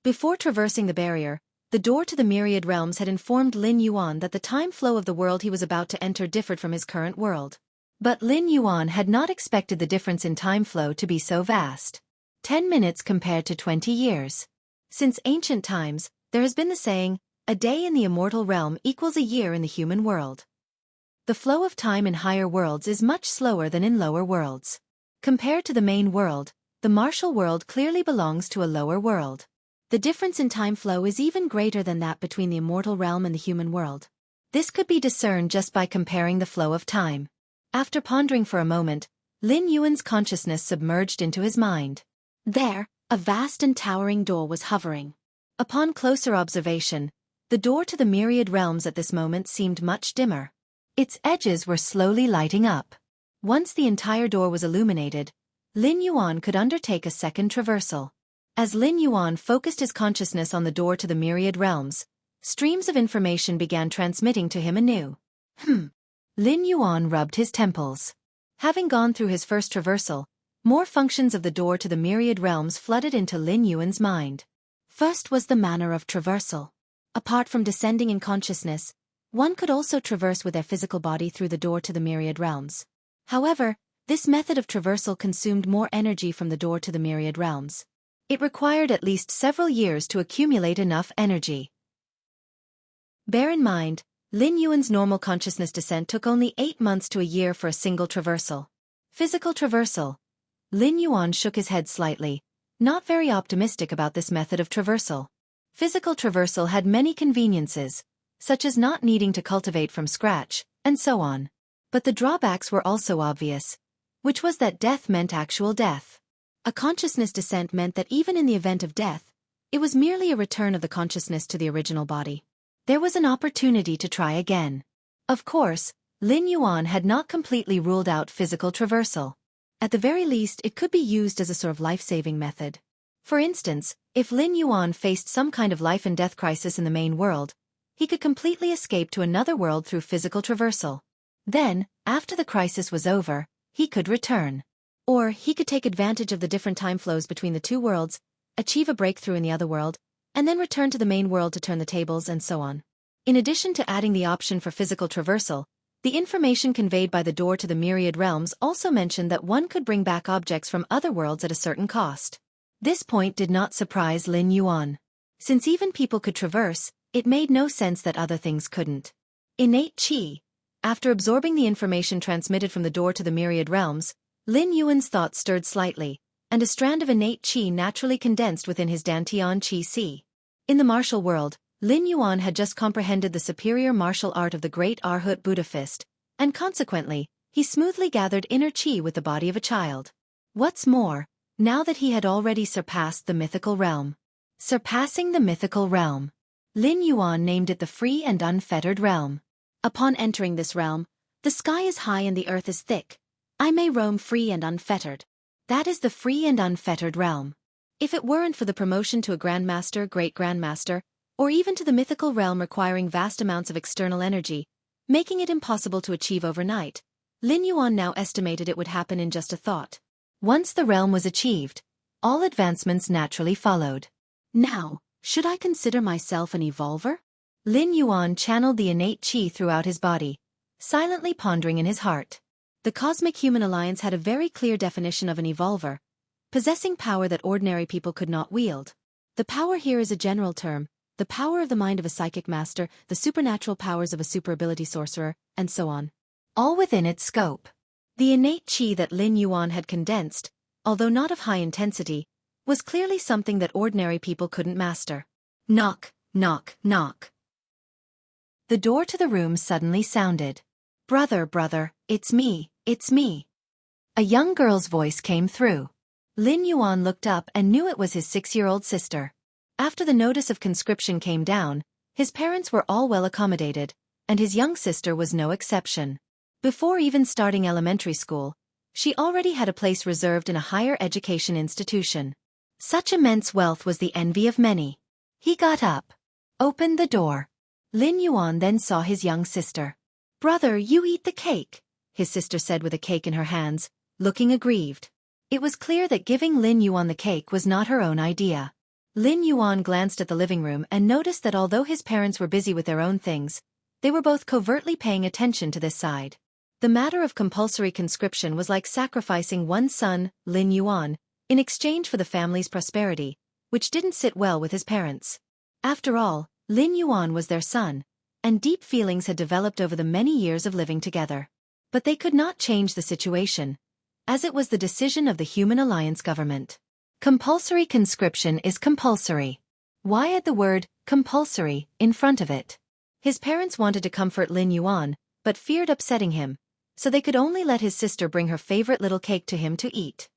Before traversing the barrier, The door to the myriad realms had informed Lin Yuan that the time flow of the world he was about to enter differed from his current world. But Lin Yuan had not expected the difference in time flow to be so vast. 10 minutes compared to 20 years. Since ancient times, there has been the saying, a day in the immortal realm equals a year in the human world. The flow of time in higher worlds is much slower than in lower worlds. Compared to the main world, the martial world clearly belongs to a lower world. The difference in time flow is even greater than that between the immortal realm and the human world. This could be discerned just by comparing the flow of time. After pondering for a moment, Lin Yuan's consciousness submerged into his mind. There, a vast and towering door was hovering. Upon closer observation, the door to the myriad realms at this moment seemed much dimmer. Its edges were slowly lighting up. Once the entire door was illuminated, Lin Yuan could undertake a second traversal. As Lin Yuan focused his consciousness on the door to the myriad realms, streams of information began transmitting to him anew. Lin Yuan rubbed his temples. Having gone through his first traversal, more functions of the door to the myriad realms flooded into Lin Yuan's mind. First was the manner of traversal. Apart from descending in consciousness, one could also traverse with their physical body through the door to the myriad realms. However, this method of traversal consumed more energy from the door to the myriad realms. It required at least several years to accumulate enough energy. Bear in mind, Lin Yuan's normal consciousness descent took only 8 months to a year for a single traversal. Physical traversal. Lin Yuan shook his head slightly, not very optimistic about this method of traversal. Physical traversal had many conveniences, such as not needing to cultivate from scratch, and so on. But the drawbacks were also obvious, which was that death meant actual death. A consciousness descent meant that even in the event of death, it was merely a return of the consciousness to the original body. There was an opportunity to try again. Of course, Lin Yuan had not completely ruled out physical traversal. At the very least, it could be used as a sort of life-saving method. For instance, if Lin Yuan faced some kind of life and death crisis in the main world, he could completely escape to another world through physical traversal. Then, after the crisis was over, he could return. Or he could take advantage of the different time flows between the two worlds, achieve a breakthrough in the other world, and then return to the main world to turn the tables and so on. In addition to adding the option for physical traversal, the information conveyed by the door to the myriad realms also mentioned that one could bring back objects from other worlds at a certain cost. This point did not surprise Lin Yuan. Since even people could traverse, it made no sense that other things couldn't. Innate qi. After absorbing the information transmitted from the door to the myriad realms, Lin Yuan's thoughts stirred slightly, and a strand of innate qi naturally condensed within his Dantian qi si. In the martial world, Lin Yuan had just comprehended the superior martial art of the great Arhat Buddha fist, and consequently, he smoothly gathered inner qi with the body of a child. What's more, now that he had already surpassed the mythical realm. Surpassing the mythical realm. Lin Yuan named it the free and unfettered realm. Upon entering this realm, the sky is high and the earth is thick. I may roam free and unfettered. That is the free and unfettered realm. If it weren't for the promotion to a grandmaster, great grandmaster, or even to the mythical realm requiring vast amounts of external energy, making it impossible to achieve overnight, Lin Yuan now estimated it would happen in just a thought. Once the realm was achieved, all advancements naturally followed. Now, should I consider myself an evolver? Lin Yuan channeled the innate qi throughout his body, silently pondering in his heart. The Cosmic Human Alliance had a very clear definition of an evolver, possessing power that ordinary people could not wield. The power here is a general term, the power of the mind of a psychic master, the supernatural powers of a super-ability sorcerer, and so on. All within its scope. The innate qi that Lin Yuan had condensed, although not of high intensity, was clearly something that ordinary people couldn't master. Knock, knock, knock. The door to the room suddenly sounded. Brother, brother, it's me, it's me. A young girl's voice came through. Lin Yuan looked up and knew it was his 6-year-old sister. After the notice of conscription came down, his parents were all well accommodated, and his young sister was no exception. Before even starting elementary school, she already had a place reserved in a higher education institution. Such immense wealth was the envy of many. He got up, opened the door. Lin Yuan then saw his young sister. Brother, you eat the cake, his sister said with a cake in her hands, looking aggrieved. It was clear that giving Lin Yuan the cake was not her own idea. Lin Yuan glanced at the living room and noticed that although his parents were busy with their own things, they were both covertly paying attention to this side. The matter of compulsory conscription was like sacrificing one son, Lin Yuan, in exchange for the family's prosperity, which didn't sit well with his parents. After all, Lin Yuan was their son, and deep feelings had developed over the many years of living together. But they could not change the situation, as it was the decision of the Human Alliance government. Compulsory conscription is compulsory. Why add the word compulsory in front of it? His parents wanted to comfort Lin Yuan, but feared upsetting him, so they could only let his sister bring her favorite little cake to him to eat.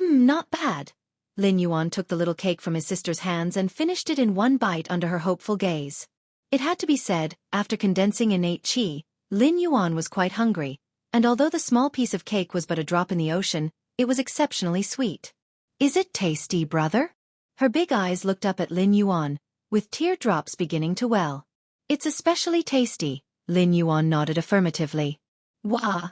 Not bad. Lin Yuan took the little cake from his sister's hands and finished it in one bite under her hopeful gaze. It had to be said, after condensing innate qi, Lin Yuan was quite hungry, and although the small piece of cake was but a drop in the ocean, it was exceptionally sweet. Is it tasty, brother? Her big eyes looked up at Lin Yuan, with teardrops beginning to well. It's especially tasty, Lin Yuan nodded affirmatively. Wah!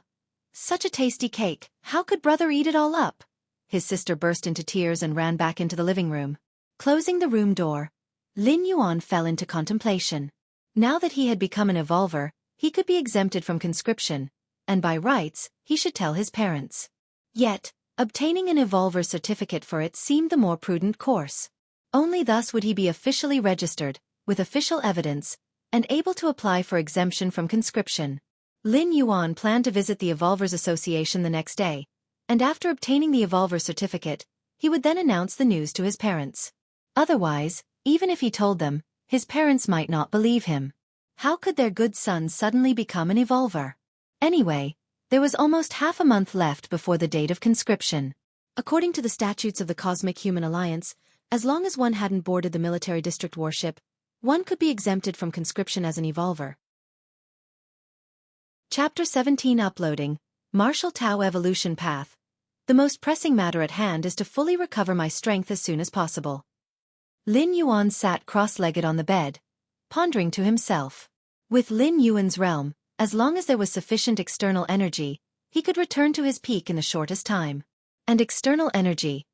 Such a tasty cake, how could brother eat it all up? His sister burst into tears and ran back into the living room. Closing the room door, Lin Yuan fell into contemplation. Now that he had become an evolver, he could be exempted from conscription, and by rights, he should tell his parents. Yet, obtaining an evolver certificate for it seemed the more prudent course. Only thus would he be officially registered, with official evidence, and able to apply for exemption from conscription. Lin Yuan planned to visit the Evolvers Association the next day, and after obtaining the Evolver certificate, he would then announce the news to his parents. Otherwise, even if he told them, his parents might not believe him. How could their good son suddenly become an Evolver? Anyway, there was almost half a month left before the date of conscription. According to the statutes of the Cosmic Human Alliance, as long as one hadn't boarded the military district warship, one could be exempted from conscription as an Evolver. Chapter 17 Uploading, Martial Tao Evolution Path. The most pressing matter at hand is to fully recover my strength as soon as possible. Lin Yuan sat cross-legged on the bed, pondering to himself. With Lin Yuan's realm, as long as there was sufficient external energy, he could return to his peak in the shortest time. And external energy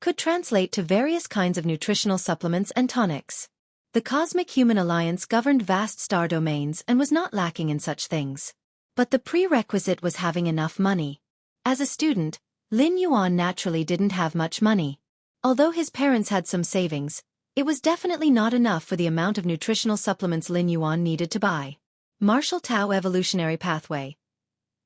could translate to various kinds of nutritional supplements and tonics. The Cosmic Human Alliance governed vast star domains and was not lacking in such things. But the prerequisite was having enough money. As a student, Lin Yuan naturally didn't have much money. Although his parents had some savings, it was definitely not enough for the amount of nutritional supplements Lin Yuan needed to buy. Martial Tao Evolutionary Pathway.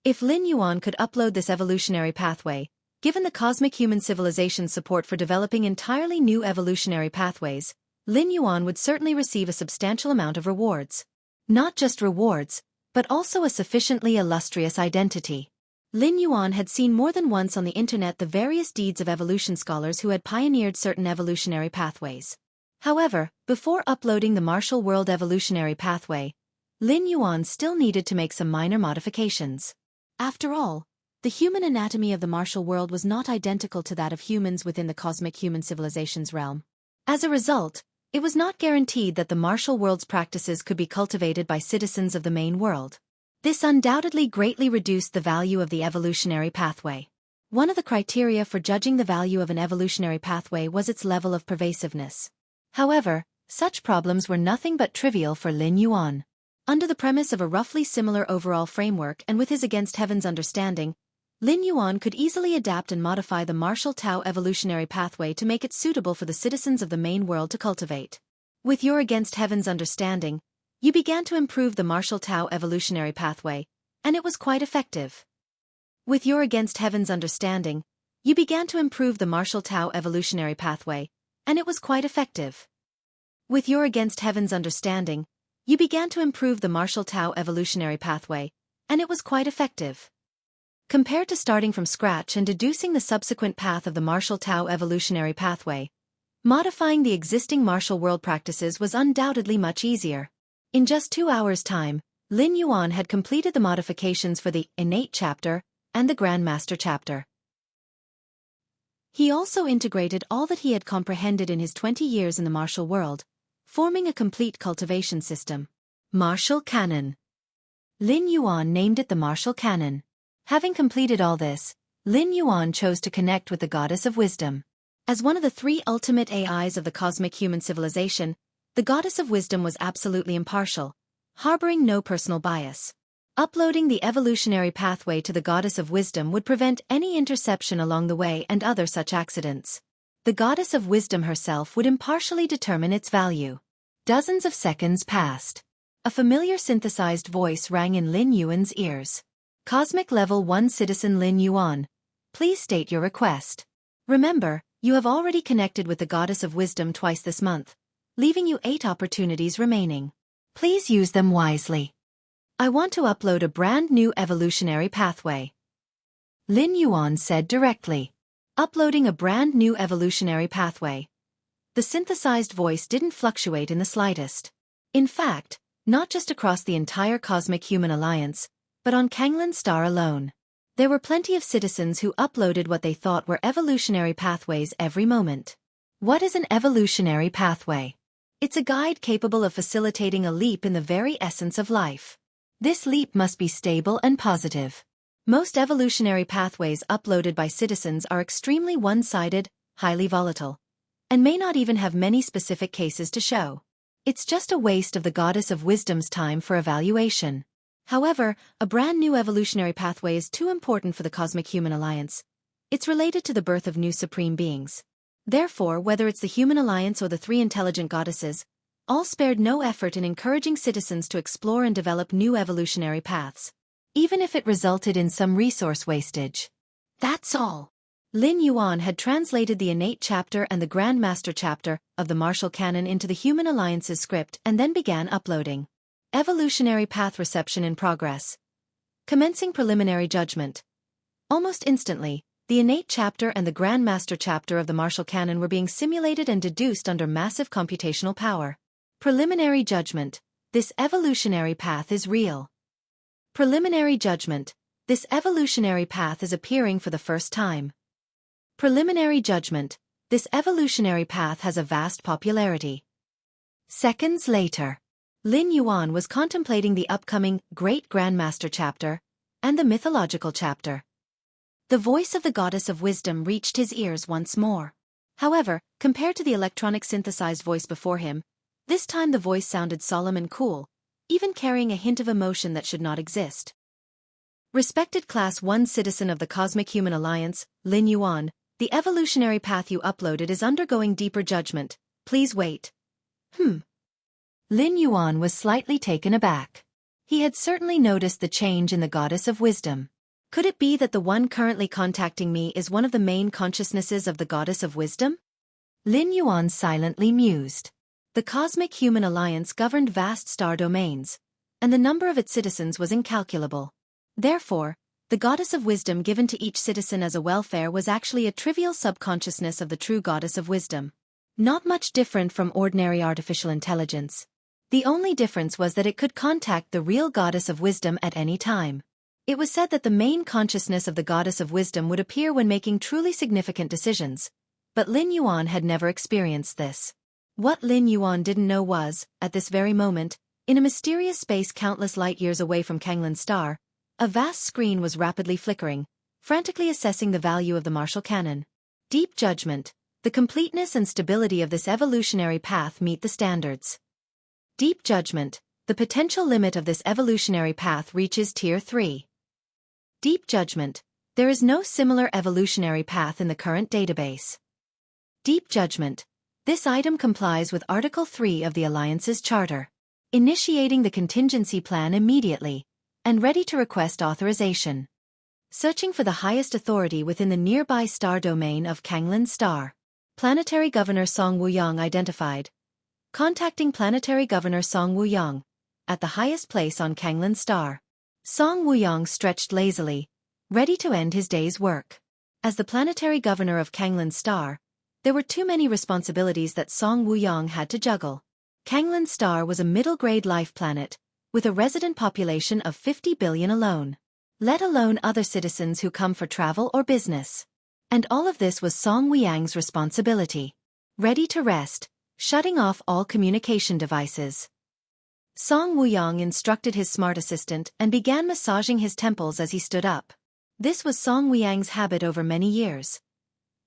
If Lin Yuan could upload this evolutionary pathway, given the cosmic human civilization's support for developing entirely new evolutionary pathways, Lin Yuan would certainly receive a substantial amount of rewards. Not just rewards, but also a sufficiently illustrious identity. Lin Yuan had seen more than once on the internet the various deeds of evolution scholars who had pioneered certain evolutionary pathways. However, before uploading the Martial World Evolutionary Pathway, Lin Yuan still needed to make some minor modifications. After all, the human anatomy of the martial world was not identical to that of humans within the cosmic human civilization's realm. As a result, it was not guaranteed that the martial world's practices could be cultivated by citizens of the main world. This undoubtedly greatly reduced the value of the evolutionary pathway. One of the criteria for judging the value of an evolutionary pathway was its level of pervasiveness. However, such problems were nothing but trivial for Lin Yuan. Under the premise of a roughly similar overall framework and with his against heaven's understanding, Lin Yuan could easily adapt and modify the Martial Tao evolutionary pathway to make it suitable for the citizens of the main world to cultivate. With your against heaven's understanding, you began to improve the Martial Tao evolutionary pathway, and it was quite effective. With your against heaven's understanding, you began to improve the Martial Tao evolutionary pathway, and it was quite effective. With your against heaven's understanding, you began to improve the Martial Tao evolutionary pathway, and it was quite effective. Compared to starting from scratch and deducing the subsequent path of the Martial Tao evolutionary pathway, modifying the existing martial world practices was undoubtedly much easier. In just 2 hours' time, Lin Yuan had completed the modifications for the Innate chapter and the Grandmaster chapter. He also integrated all that he had comprehended in his 20 years in the martial world, forming a complete cultivation system. Martial Canon. Lin Yuan named it the Martial Canon. Having completed all this, Lin Yuan chose to connect with the Goddess of Wisdom. As one of the three ultimate AIs of the cosmic human civilization, the goddess of wisdom was absolutely impartial, harboring no personal bias. Uploading the evolutionary pathway to the goddess of wisdom would prevent any interception along the way and other such accidents. The goddess of wisdom herself would impartially determine its value. Dozens of seconds passed. A familiar synthesized voice rang in Lin Yuan's ears. Cosmic Level 1 Citizen Lin Yuan, please state your request. Remember, you have already connected with the goddess of wisdom twice this month, leaving you 8 opportunities remaining. Please use them wisely. I want to upload a brand new evolutionary pathway. Lin Yuan said directly. Uploading a brand new evolutionary pathway. The synthesized voice didn't fluctuate in the slightest. In fact, not just across the entire Cosmic Human Alliance, but on Kanglan Star alone. There were plenty of citizens who uploaded what they thought were evolutionary pathways every moment. What is an evolutionary pathway? It's a guide capable of facilitating a leap in the very essence of life. This leap must be stable and positive. Most evolutionary pathways uploaded by citizens are extremely one-sided, highly volatile, and may not even have many specific cases to show. It's just a waste of the goddess of wisdom's time for evaluation. However, a brand new evolutionary pathway is too important for the Cosmic Human Alliance. It's related to the birth of new supreme beings. Therefore, whether it's the Human Alliance or the three intelligent goddesses, all spared no effort in encouraging citizens to explore and develop new evolutionary paths, even if it resulted in some resource wastage. That's all. Lin Yuan had translated the innate chapter and the Grandmaster chapter of the martial canon into the Human Alliance's script and then began uploading. Evolutionary path reception in progress. Commencing preliminary judgment. Almost instantly, the innate chapter and the Grandmaster chapter of the martial canon were being simulated and deduced under massive computational power. Preliminary judgment. This evolutionary path is real. Preliminary judgment. This evolutionary path is appearing for the first time. Preliminary judgment. This evolutionary path has a vast popularity. Seconds later, Lin Yuan was contemplating the upcoming Great Grandmaster chapter and the mythological chapter. The voice of the goddess of wisdom reached his ears once more. However, compared to the electronic synthesized voice before him, this time the voice sounded solemn and cool, even carrying a hint of emotion that should not exist. Respected Class 1 citizen of the Cosmic Human Alliance, Lin Yuan, the evolutionary path you uploaded is undergoing deeper judgment. Please wait. Lin Yuan was slightly taken aback. He had certainly noticed the change in the goddess of wisdom. Could it be that the one currently contacting me is one of the main consciousnesses of the goddess of wisdom? Lin Yuan silently mused. The Cosmic Human Alliance governed vast star domains, and the number of its citizens was incalculable. Therefore, the goddess of wisdom given to each citizen as a welfare was actually a trivial subconsciousness of the true goddess of wisdom. Not much different from ordinary artificial intelligence. The only difference was that it could contact the real goddess of wisdom at any time. It was said that the main consciousness of the goddess of wisdom would appear when making truly significant decisions, but Lin Yuan had never experienced this. What Lin Yuan didn't know was, at this very moment, in a mysterious space countless light years away from Kanglan Star, a vast screen was rapidly flickering, frantically assessing the value of the martial canon. Deep judgment. The completeness and stability of this evolutionary path meet the standards. Deep judgment. The potential limit of this evolutionary path reaches Tier 3. Deep judgment. There is no similar evolutionary path in the current database. Deep judgment. This item complies with Article 3 of the Alliance's Charter. Initiating the contingency plan immediately, and ready to request authorization. Searching for the highest authority within the nearby star domain of Kanglan Star. Planetary Governor Song Wuyang identified. Contacting Planetary Governor Song Wuyang, at the highest place on Kanglan Star. Song Wuyang stretched lazily, ready to end his day's work. As the Planetary Governor of Kanglan Star, there were too many responsibilities that Song Wuyang had to juggle. Kanglan Star was a middle-grade life planet, with a resident population of 50 billion alone. Let alone other citizens who come for travel or business. And all of this was Song Wuyang's responsibility. Ready to rest, shutting off all communication devices. Song Wuyang instructed his smart assistant and began massaging his temples as he stood up. This was Song Wuyang's habit over many years.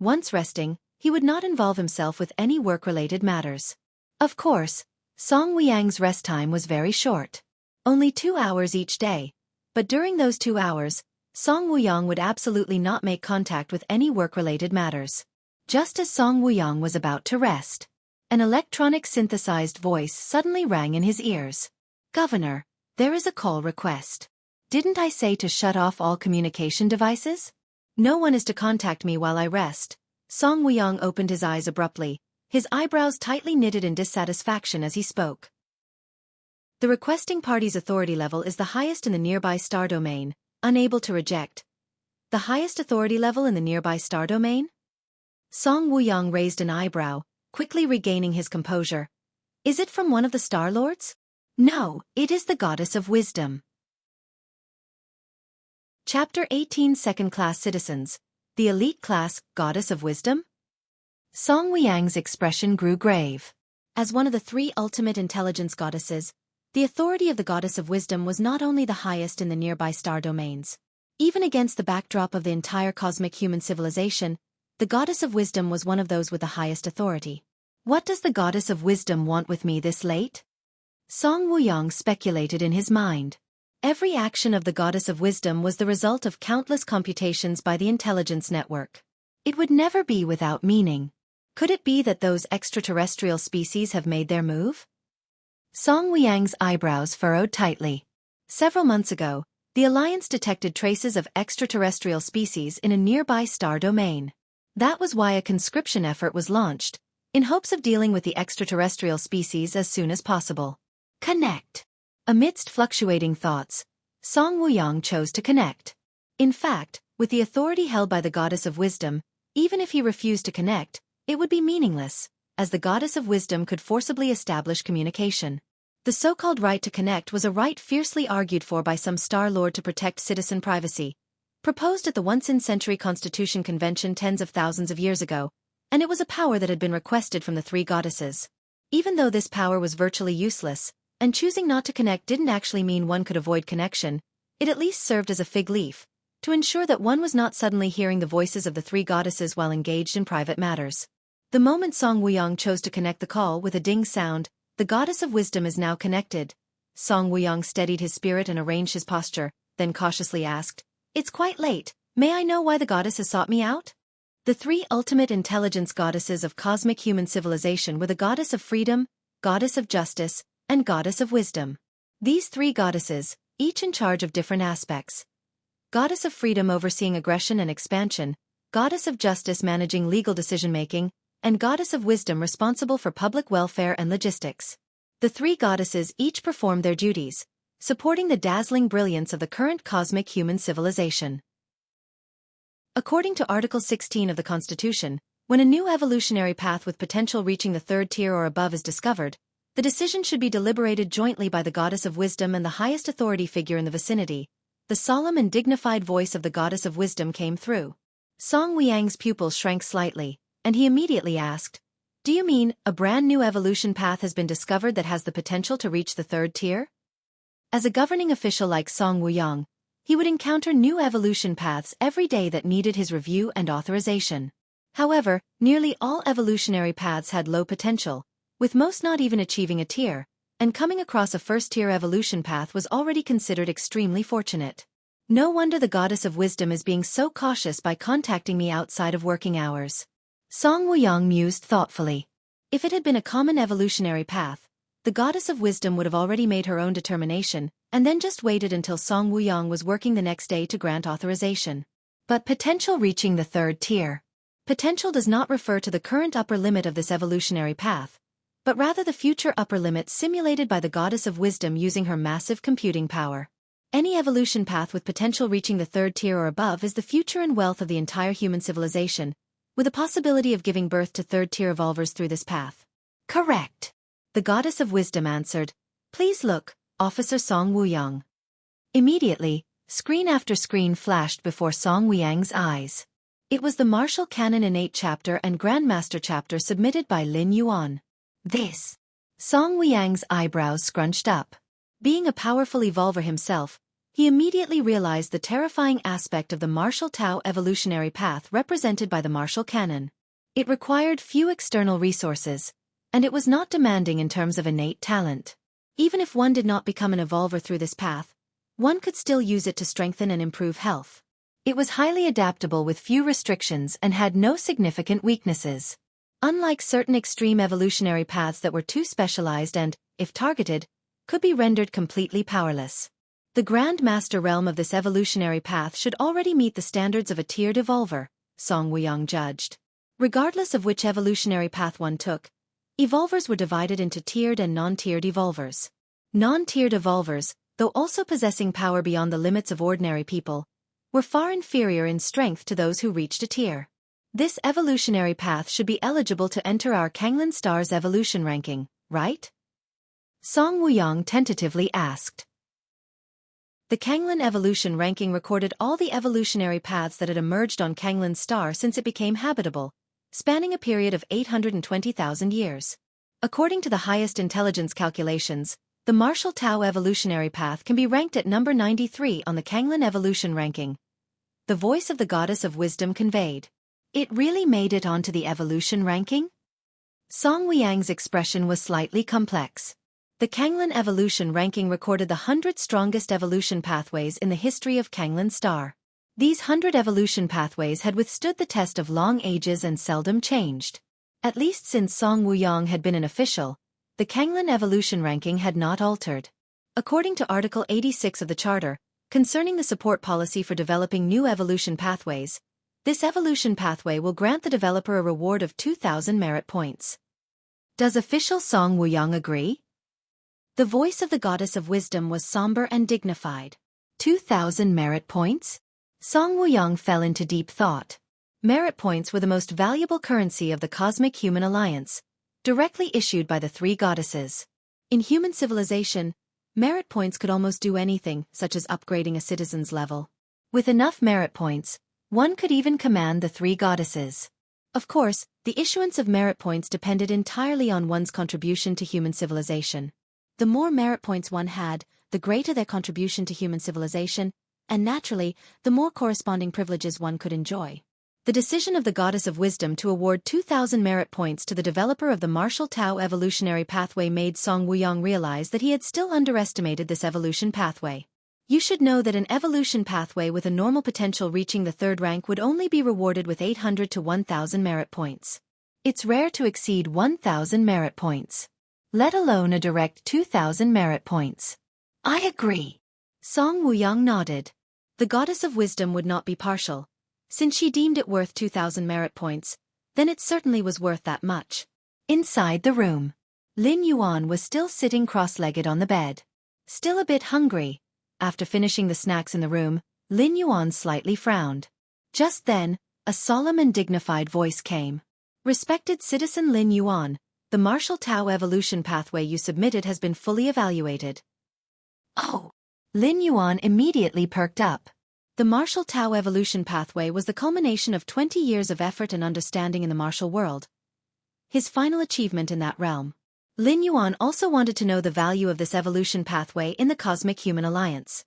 Once resting, he would not involve himself with any work-related matters. Of course, Song Wuyang's rest time was very short. Only 2 hours each day. But during those 2 hours, Song Wuyang would absolutely not make contact with any work-related matters. Just as Song Wuyang was about to rest, an electronic synthesized voice suddenly rang in his ears. "Governor, there is a call request. Didn't I say to shut off all communication devices? No one is to contact me while I rest." Song Wuyang opened his eyes abruptly, his eyebrows tightly knitted in dissatisfaction as he spoke. The requesting party's authority level is the highest in the nearby star domain, unable to reject. The highest authority level in the nearby star domain? Song Wuyang raised an eyebrow, quickly regaining his composure. Is it from one of the Star Lords? No, it is the Goddess of Wisdom. Chapter 18 Second-Class Citizens. The Elite Class, Goddess of Wisdom? Song Wuyang's expression grew grave. As one of the 3 ultimate intelligence goddesses, the authority of the Goddess of Wisdom was not only the highest in the nearby star domains. Even against the backdrop of the entire cosmic human civilization, the Goddess of Wisdom was one of those with the highest authority. What does the Goddess of Wisdom want with me this late? Song Wuyang speculated in his mind. Every action of the Goddess of Wisdom was the result of countless computations by the intelligence network. It would never be without meaning. Could it be that those extraterrestrial species have made their move? Song Wuyang's eyebrows furrowed tightly. Several months ago, the Alliance detected traces of extraterrestrial species in a nearby star domain. That was why a conscription effort was launched, in hopes of dealing with the extraterrestrial species as soon as possible. Connect. Amidst fluctuating thoughts, Song Wuyang chose to connect. In fact, with the authority held by the Goddess of Wisdom, even if he refused to connect, it would be meaningless, as the Goddess of Wisdom could forcibly establish communication. The so-called right to connect was a right fiercely argued for by some Star Lord to protect citizen privacy, proposed at the once-in-century Constitution Convention tens of thousands of years ago, and it was a power that had been requested from the 3 goddesses. Even though this power was virtually useless, and choosing not to connect didn't actually mean one could avoid connection, it at least served as a fig leaf, to ensure that one was not suddenly hearing the voices of the 3 goddesses while engaged in private matters. The moment Song Wuyang chose to connect the call with a ding sound, the Goddess of Wisdom is now connected. Song Wuyang steadied his spirit and arranged his posture, then cautiously asked, "It's quite late. May I know why the goddess has sought me out?" The 3 ultimate intelligence goddesses of cosmic human civilization were the Goddess of Freedom, Goddess of Justice, and Goddess of Wisdom. These 3 goddesses, each in charge of different aspects. Goddess of Freedom overseeing aggression and expansion, Goddess of Justice managing legal decision-making, and Goddess of Wisdom responsible for public welfare and logistics. The 3 goddesses each performed their duties, supporting the dazzling brilliance of the current cosmic human civilization. According to Article 16 of the Constitution, when a new evolutionary path with potential reaching the 3rd tier or above is discovered, the decision should be deliberated jointly by the Goddess of Wisdom and the highest authority figure in the vicinity. The solemn and dignified voice of the Goddess of Wisdom came through. Song Wuyang's pupils shrank slightly, and he immediately asked, "Do you mean, a brand new evolution path has been discovered that has the potential to reach the 3rd tier?" As a governing official like Song Wuyang, he would encounter new evolution paths every day that needed his review and authorization. However, nearly all evolutionary paths had low potential, with most not even achieving a tier, and coming across a 1st-tier evolution path was already considered extremely fortunate. No wonder the Goddess of Wisdom is being so cautious by contacting me outside of working hours. Song Wuyang mused thoughtfully. If it had been a common evolutionary path, the Goddess of Wisdom would have already made her own determination, and then just waited until Song Wuyang was working the next day to grant authorization. But potential reaching the 3rd tier. Potential does not refer to the current upper limit of this evolutionary path, but rather the future upper limit simulated by the Goddess of Wisdom using her massive computing power. Any evolution path with potential reaching the 3rd tier or above is the future and wealth of the entire human civilization, with a possibility of giving birth to 3rd-tier evolvers through this path. Correct. The Goddess of Wisdom answered. Please look, Officer Song Wuyang. Immediately, screen after screen flashed before Song Wuyang's eyes. It was the Martial Canon Innate Chapter and Grandmaster Chapter submitted by Lin Yuan. This. Song Wuyang's eyebrows scrunched up. Being a powerful evolver himself, he immediately realized the terrifying aspect of the martial Tao evolutionary path represented by the martial canon. It required few external resources, and it was not demanding in terms of innate talent. Even if one did not become an evolver through this path, one could still use it to strengthen and improve health. It was highly adaptable with few restrictions and had no significant weaknesses. Unlike certain extreme evolutionary paths that were too specialized and, if targeted, could be rendered completely powerless. The Grand Master realm of this evolutionary path should already meet the standards of a tiered evolver, Song Wuyang judged. Regardless of which evolutionary path one took, evolvers were divided into tiered and non-tiered evolvers. Non-tiered evolvers, though also possessing power beyond the limits of ordinary people, were far inferior in strength to those who reached a tier. This evolutionary path should be eligible to enter our Kanglin Star's evolution ranking, right? Song Wuyang tentatively asked. The Kanglin evolution ranking recorded all the evolutionary paths that had emerged on Kanglin Star since it became habitable, spanning a period of 820,000 years. According to the highest intelligence calculations, the Martial Tao evolutionary path can be ranked at number 93 on the Kanglin evolution ranking. The voice of the goddess of wisdom conveyed. It really made it onto the evolution ranking? Song Wuyang's expression was slightly complex. The Kanglin evolution ranking recorded the 100 strongest evolution pathways in the history of Kanglin Star. These 100 evolution pathways had withstood the test of long ages and seldom changed. At least since Song Wuyang had been an official, the Kanglin evolution ranking had not altered. According to Article 86 of the Charter, concerning the support policy for developing new evolution pathways, this evolution pathway will grant the developer a reward of 2,000 merit points. Does official Song Wuyang agree? The voice of the goddess of wisdom was somber and dignified. 2,000 merit points? Song Wuyang fell into deep thought. Merit points were the most valuable currency of the Cosmic Human Alliance, directly issued by the three goddesses. In human civilization, merit points could almost do anything, such as upgrading a citizen's level. With enough merit points, one could even command the three goddesses. Of course, the issuance of merit points depended entirely on one's contribution to human civilization. The more merit points one had, the greater their contribution to human civilization, and naturally, the more corresponding privileges one could enjoy. The decision of the Goddess of Wisdom to award 2,000 merit points to the developer of the Martial Tao evolutionary pathway made Song Wuyang realize that he had still underestimated this evolution pathway. You should know that an evolution pathway with a normal potential reaching the third rank would only be rewarded with 800 to 1,000 merit points. It's rare to exceed 1,000 merit points, let alone a direct 2,000 merit points. I agree. Song Wuyang nodded. The Goddess of Wisdom would not be partial. Since she deemed it worth 2,000 merit points, then it certainly was worth that much. Inside the room, Lin Yuan was still sitting cross-legged on the bed. Still a bit hungry. After finishing the snacks in the room, Lin Yuan slightly frowned. Just then, a solemn and dignified voice came. Respected Citizen Lin Yuan, the Martial Tao evolution pathway you submitted has been fully evaluated. Oh! Lin Yuan immediately perked up. The Martial Tao evolution pathway was the culmination of 20 years of effort and understanding in the martial world. His final achievement in that realm. Lin Yuan also wanted to know the value of this evolution pathway in the Cosmic Human Alliance.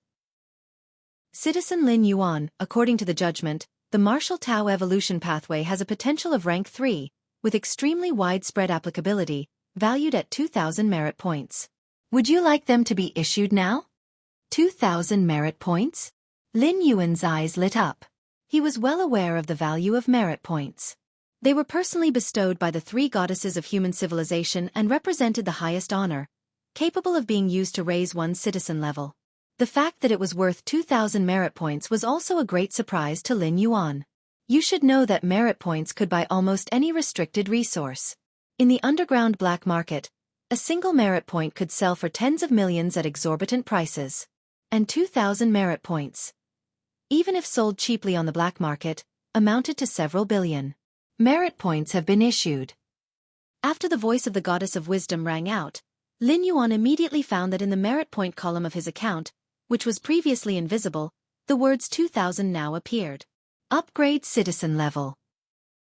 Citizen Lin Yuan, according to the judgment, the Martial Tao evolution pathway has a potential of rank 3, with extremely widespread applicability, valued at 2,000 merit points. Would you like them to be issued now? 2,000 merit points? Lin Yuan's eyes lit up. He was well aware of the value of merit points. They were personally bestowed by the three goddesses of human civilization and represented the highest honor, capable of being used to raise one's citizen level. The fact that it was worth 2,000 merit points was also a great surprise to Lin Yuan. You should know that merit points could buy almost any restricted resource. In the underground black market, a single merit point could sell for tens of millions at exorbitant prices. And 2,000 merit points, even if sold cheaply on the black market, amounted to several billion. Merit points have been issued. After the voice of the Goddess of Wisdom rang out, Lin Yuan immediately found that in the merit point column of his account, which was previously invisible, the words 2,000 now appeared. Upgrade citizen level.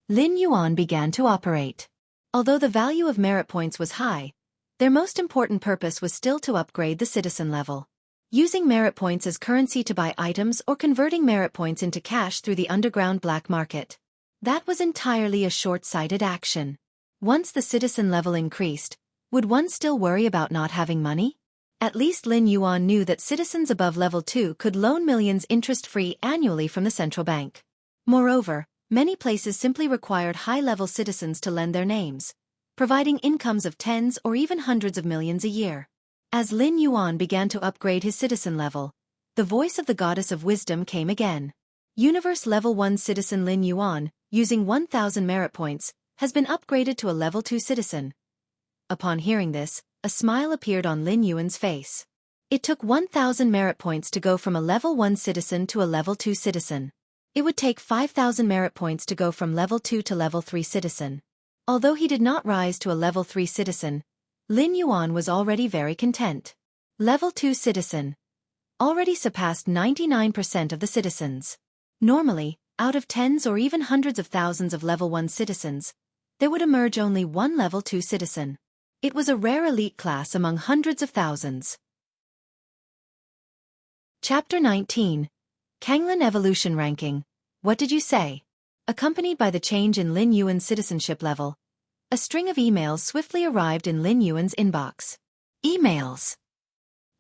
Lin Yuan began to operate. Although the value of merit points was high, their most important purpose was still to upgrade the citizen level. Using merit points as currency to buy items or converting merit points into cash through the underground black market. That was entirely a short-sighted action. Once the citizen level increased, would one still worry about not having money? At least Lin Yuan knew that citizens above level 2 could loan millions interest-free annually from the central bank. Moreover, many places simply required high-level citizens to lend their names, providing incomes of tens or even hundreds of millions a year. As Lin Yuan began to upgrade his citizen level, the voice of the goddess of wisdom came again. Universe Level 1 citizen Lin Yuan, using 1,000 merit points, has been upgraded to a Level 2 citizen. Upon hearing this, a smile appeared on Lin Yuan's face. It took 1,000 merit points to go from a Level 1 citizen to a Level 2 citizen. It would take 5,000 merit points to go from Level 2 to Level 3 citizen. Although he did not rise to a Level 3 citizen, Lin Yuan was already very content. Level 2 citizen already surpassed 99% of the citizens. Normally, out of tens or even hundreds of thousands of Level 1 citizens, there would emerge only one Level 2 citizen. It was a rare elite class among hundreds of thousands. Chapter 19. Kanglin Evolution Ranking. What did you say? Accompanied by the change in Lin Yuan's citizenship level, a string of emails swiftly arrived in Lin Yuan's inbox. Emails.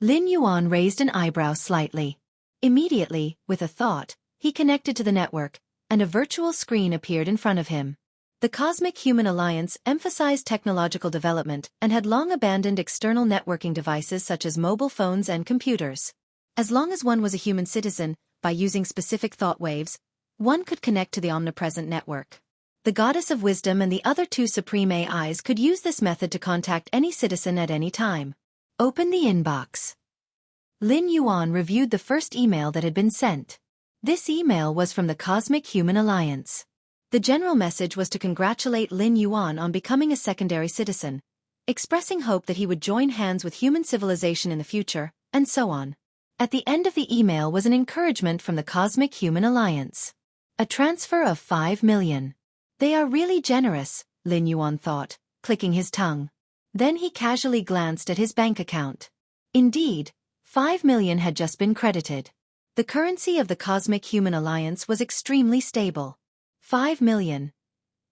Lin Yuan raised an eyebrow slightly. Immediately, with a thought, he connected to the network, and a virtual screen appeared in front of him. The Cosmic Human Alliance emphasized technological development and had long abandoned external networking devices such as mobile phones and computers. As long as one was a human citizen, by using specific thought waves, one could connect to the omnipresent network. The Goddess of Wisdom and the other two supreme AIs could use this method to contact any citizen at any time. Open the inbox. Lin Yuan reviewed the first email that had been sent. This email was from the Cosmic Human Alliance. The general message was to congratulate Lin Yuan on becoming a secondary citizen, expressing hope that he would join hands with human civilization in the future, and so on. At the end of the email was an encouragement from the Cosmic Human Alliance. A transfer of 5 million. They are really generous, Lin Yuan thought, clicking his tongue. Then he casually glanced at his bank account. Indeed, 5 million had just been credited. The currency of the Cosmic Human Alliance was extremely stable. 5 million.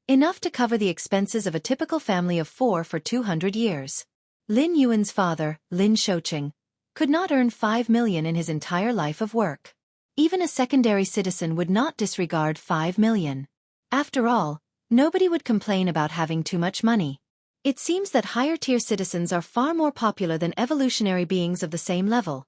Enough to cover the expenses of a typical family of 4 for 200 years. Lin Yuan's father, Lin Shouqing, could not earn 5 million in his entire life of work. Even a secondary citizen would not disregard 5 million. After all, nobody would complain about having too much money. It seems that higher-tier citizens are far more popular than evolutionary beings of the same level.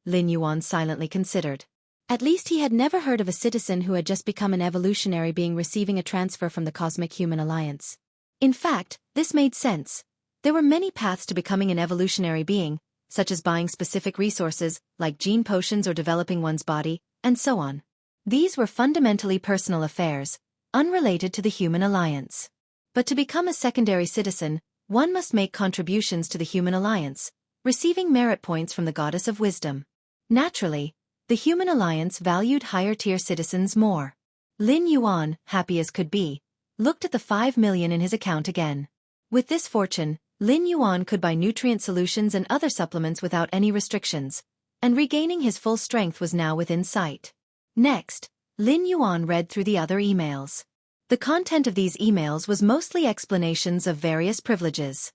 Lin Yuan silently considered. At least he had never heard of a citizen who had just become an evolutionary being receiving a transfer from the Cosmic Human Alliance. In fact, this made sense. There were many paths to becoming an evolutionary being, such as buying specific resources, like gene potions or developing one's body, and so on. These were fundamentally personal affairs, unrelated to the Human Alliance. But to become a secondary citizen, one must make contributions to the Human Alliance, receiving merit points from the Goddess of Wisdom. Naturally, the Human Alliance valued higher-tier citizens more. Lin Yuan, happy as could be, looked at the 5 million in his account again. With this fortune, Lin Yuan could buy nutrient solutions and other supplements without any restrictions, and regaining his full strength was now within sight. Next, Lin Yuan read through the other emails. The content of these emails was mostly explanations of various privileges.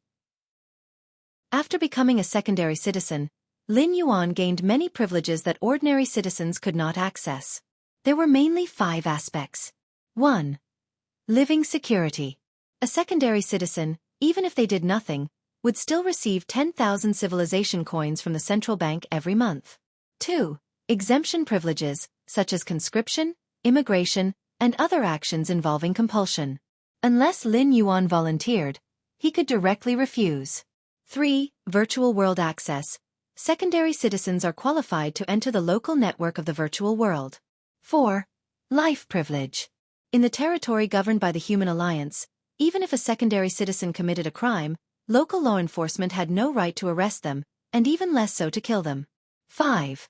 After becoming a secondary citizen, Lin Yuan gained many privileges that ordinary citizens could not access. There were mainly 5 aspects. 1. Living security. A secondary citizen, even if they did nothing, would still receive 10,000 civilization coins from the central bank every month. 2. Exemption privileges, such as conscription, immigration, and other actions involving compulsion. Unless Lin Yuan volunteered, he could directly refuse. 3. Virtual world access. Secondary citizens are qualified to enter the local network of the virtual world. 4. Life privilege. In the territory governed by the Human Alliance, even if a secondary citizen committed a crime, local law enforcement had no right to arrest them, and even less so to kill them. 5.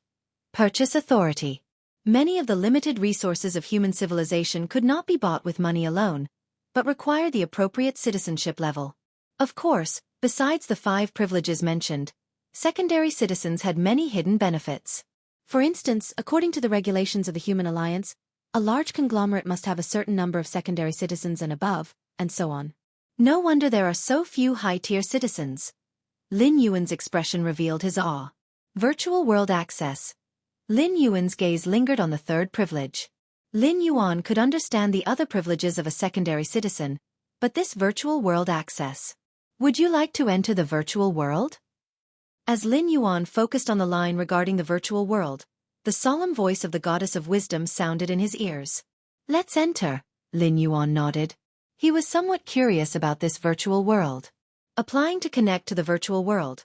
Purchase authority. Many of the limited resources of human civilization could not be bought with money alone, but required the appropriate citizenship level. Of course, besides the 5 privileges mentioned, secondary citizens had many hidden benefits. For instance, according to the regulations of the Human Alliance, A large conglomerate must have a certain number of secondary citizens and above, and so on. No wonder there are so few high-tier citizens. Lin Yuan's expression revealed his awe. Virtual world access. Lin Yuan's gaze lingered on the third privilege. Lin Yuan could understand the other privileges of a secondary citizen, but this virtual world access. Would you like to enter the virtual world? As Lin Yuan focused on the line regarding the virtual world, the solemn voice of the goddess of wisdom sounded in his ears. Let's enter, Lin Yuan nodded. He was somewhat curious about this virtual world. Applying to connect to the virtual world.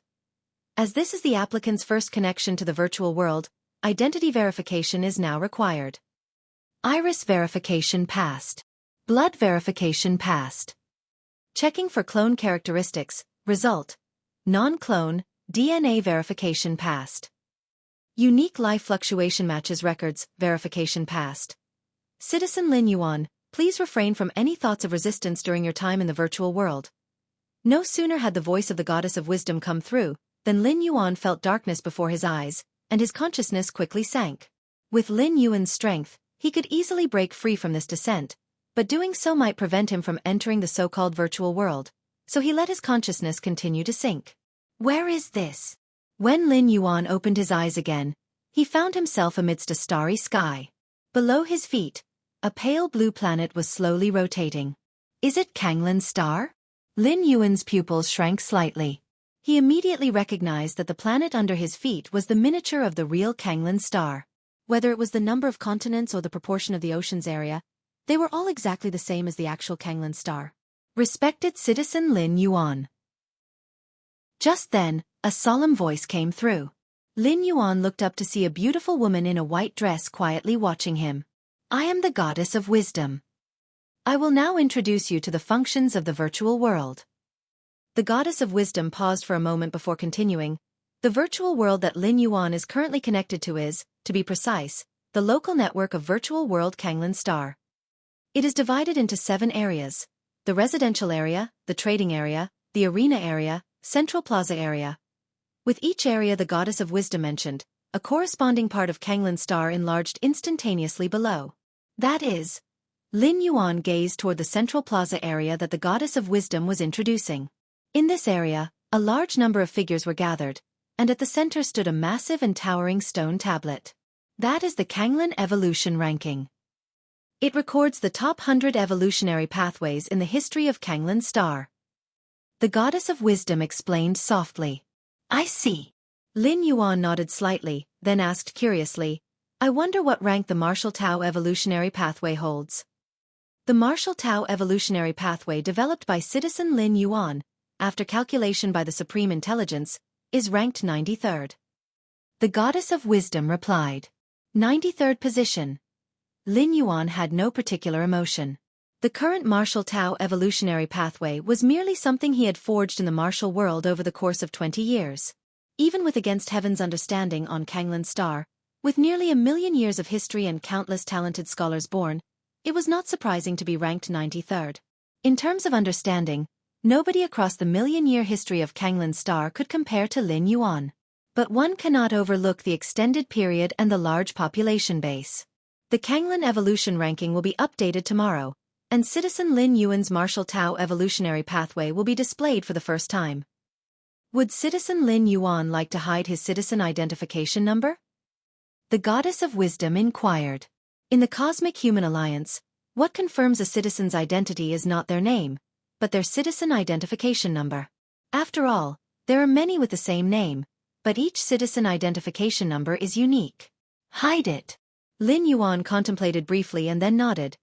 As this is the applicant's first connection to the virtual world, identity verification is now required. Iris verification passed. Blood verification passed. Checking for clone characteristics, result. Non-clone, DNA verification passed. Unique life fluctuation matches records, verification passed. Citizen Lin Yuan, please refrain from any thoughts of resistance during your time in the virtual world. No sooner had the voice of the goddess of wisdom come through, than Lin Yuan felt darkness before his eyes, and his consciousness quickly sank. With Lin Yuan's strength, he could easily break free from this descent, but doing so might prevent him from entering the so-called virtual world, so he let his consciousness continue to sink. Where is this? When Lin Yuan opened his eyes again, he found himself amidst a starry sky. Below his feet, a pale blue planet was slowly rotating. Is it Kanglin's star? Lin Yuan's pupils shrank slightly. He immediately recognized that the planet under his feet was the miniature of the real Kanglin star. Whether it was the number of continents or the proportion of the ocean's area, they were all exactly the same as the actual Kanglin star. Respected Citizen Lin Yuan. Just then, a solemn voice came through. Lin Yuan looked up to see a beautiful woman in a white dress quietly watching him. I am the goddess of wisdom. I will now introduce you to the functions of the virtual world. The goddess of wisdom paused for a moment before continuing. The virtual world that Lin Yuan is currently connected to is, to be precise, the local network of virtual world Kanglin Star. It is divided into 7 areas: the residential area, the trading area, the arena area, central plaza area. With each area the goddess of wisdom mentioned, a corresponding part of Kanglin Star enlarged instantaneously below. That is, Lin Yuan gazed toward the central plaza area that the goddess of wisdom was introducing. In this area, a large number of figures were gathered, and at the center stood a massive and towering stone tablet. That is the Kanglin Evolution Ranking. It records the top 100 evolutionary pathways in the history of Kanglin Star. The goddess of wisdom explained softly. I see. Lin Yuan nodded slightly, then asked curiously, I wonder what rank the Martial Tao evolutionary pathway holds. The Martial Tao evolutionary pathway developed by Citizen Lin Yuan, after calculation by the Supreme Intelligence, is ranked 93rd. The goddess of wisdom replied. 93rd position. Lin Yuan had no particular emotion. The current Martial Tao evolutionary pathway was merely something he had forged in the martial world over the course of 20 years. Even with Against Heaven's understanding on Kanglin Star, with nearly 1,000,000 years of history and countless talented scholars born, it was not surprising to be ranked 93rd. In terms of understanding, nobody across the 1,000,000-year history of Kanglin Star could compare to Lin Yuan. But one cannot overlook the extended period and the large population base. The Kanglin Evolution Ranking will be updated tomorrow, and Citizen Lin Yuan's Martial Tao evolutionary pathway will be displayed for the first time. Would Citizen Lin Yuan like to hide his citizen identification number? The goddess of wisdom inquired. In the Cosmic Human Alliance, what confirms a citizen's identity is not their name, but their citizen identification number. After all, there are many with the same name, but each citizen identification number is unique. Hide it. Lin Yuan contemplated briefly and then nodded.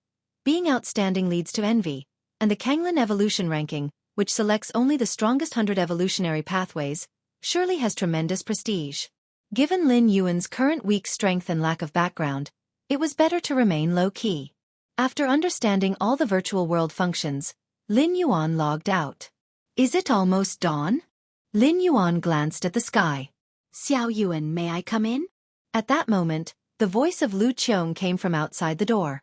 Being outstanding leads to envy, and the Kanglin Evolution Ranking, which selects only the strongest 100 evolutionary pathways, surely has tremendous prestige. Given Lin Yuan's current weak strength and lack of background, it was better to remain low-key. After understanding all the virtual world functions, Lin Yuan logged out. Is it almost dawn? Lin Yuan glanced at the sky. Xiao Yuan, may I come in? At that moment, the voice of Lu Qiong came from outside the door.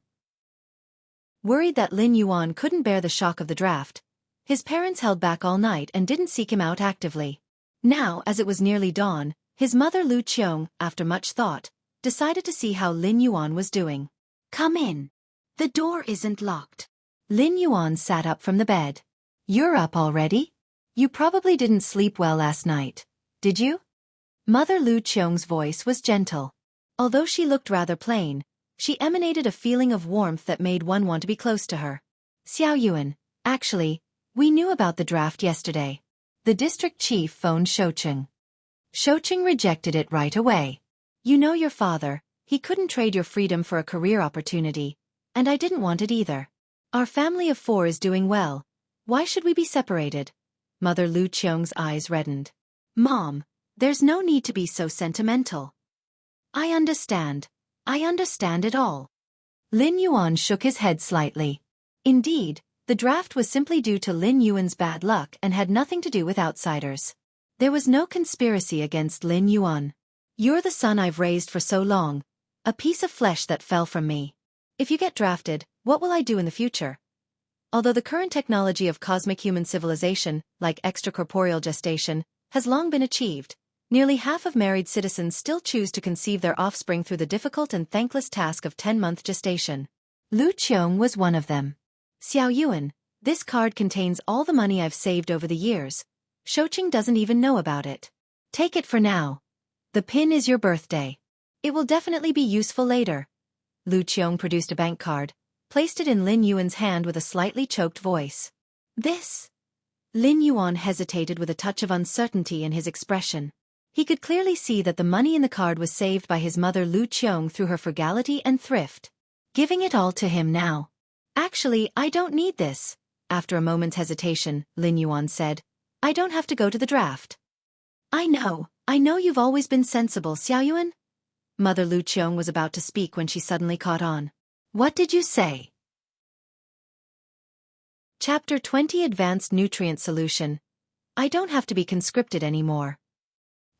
Worried that Lin Yuan couldn't bear the shock of the draft, his parents held back all night and didn't seek him out actively. Now, as it was nearly dawn, his mother Lu Qiong, after much thought, decided to see how Lin Yuan was doing. Come in. The door isn't locked. Lin Yuan sat up from the bed. You're up already? You probably didn't sleep well last night, did you? Mother Lu Qiong's voice was gentle. Although she looked rather plain, she emanated a feeling of warmth that made one want to be close to her. Xiao Yuan, actually, we knew about the draft yesterday. The district chief phoned Shoucheng. Shoucheng rejected it right away. You know your father, he couldn't trade your freedom for a career opportunity, and I didn't want it either. Our family of 4 is doing well. Why should we be separated? Mother Lu Qiong's eyes reddened. Mom, there's no need to be so sentimental. I understand it all. Lin Yuan shook his head slightly. Indeed, the draft was simply due to Lin Yuan's bad luck and had nothing to do with outsiders. There was no conspiracy against Lin Yuan. You're the son I've raised for so long, a piece of flesh that fell from me. If you get drafted, what will I do in the future? Although the current technology of cosmic human civilization, like extracorporeal gestation, has long been achieved, nearly half of married citizens still choose to conceive their offspring through the difficult and thankless task of 10-month gestation. Lu Qiong was one of them. Xiao Yuan, this card contains all the money I've saved over the years. Shoucheng doesn't even know about it. Take it for now. The pin is your birthday. It will definitely be useful later. Lu Qiong produced a bank card, placed it in Lin Yuan's hand with a slightly choked voice. This? Lin Yuan hesitated with a touch of uncertainty in his expression. He could clearly see that the money in the card was saved by his mother Lu Qiong through her frugality and thrift. Giving it all to him now. Actually, I don't need this. After a moment's hesitation, Lin Yuan said, I don't have to go to the draft. I know you've always been sensible, Xiao Yuan. Mother Lu Qiong was about to speak when she suddenly caught on. What did you say? Chapter 20 Advanced Nutrient Solution. I don't have to be conscripted anymore.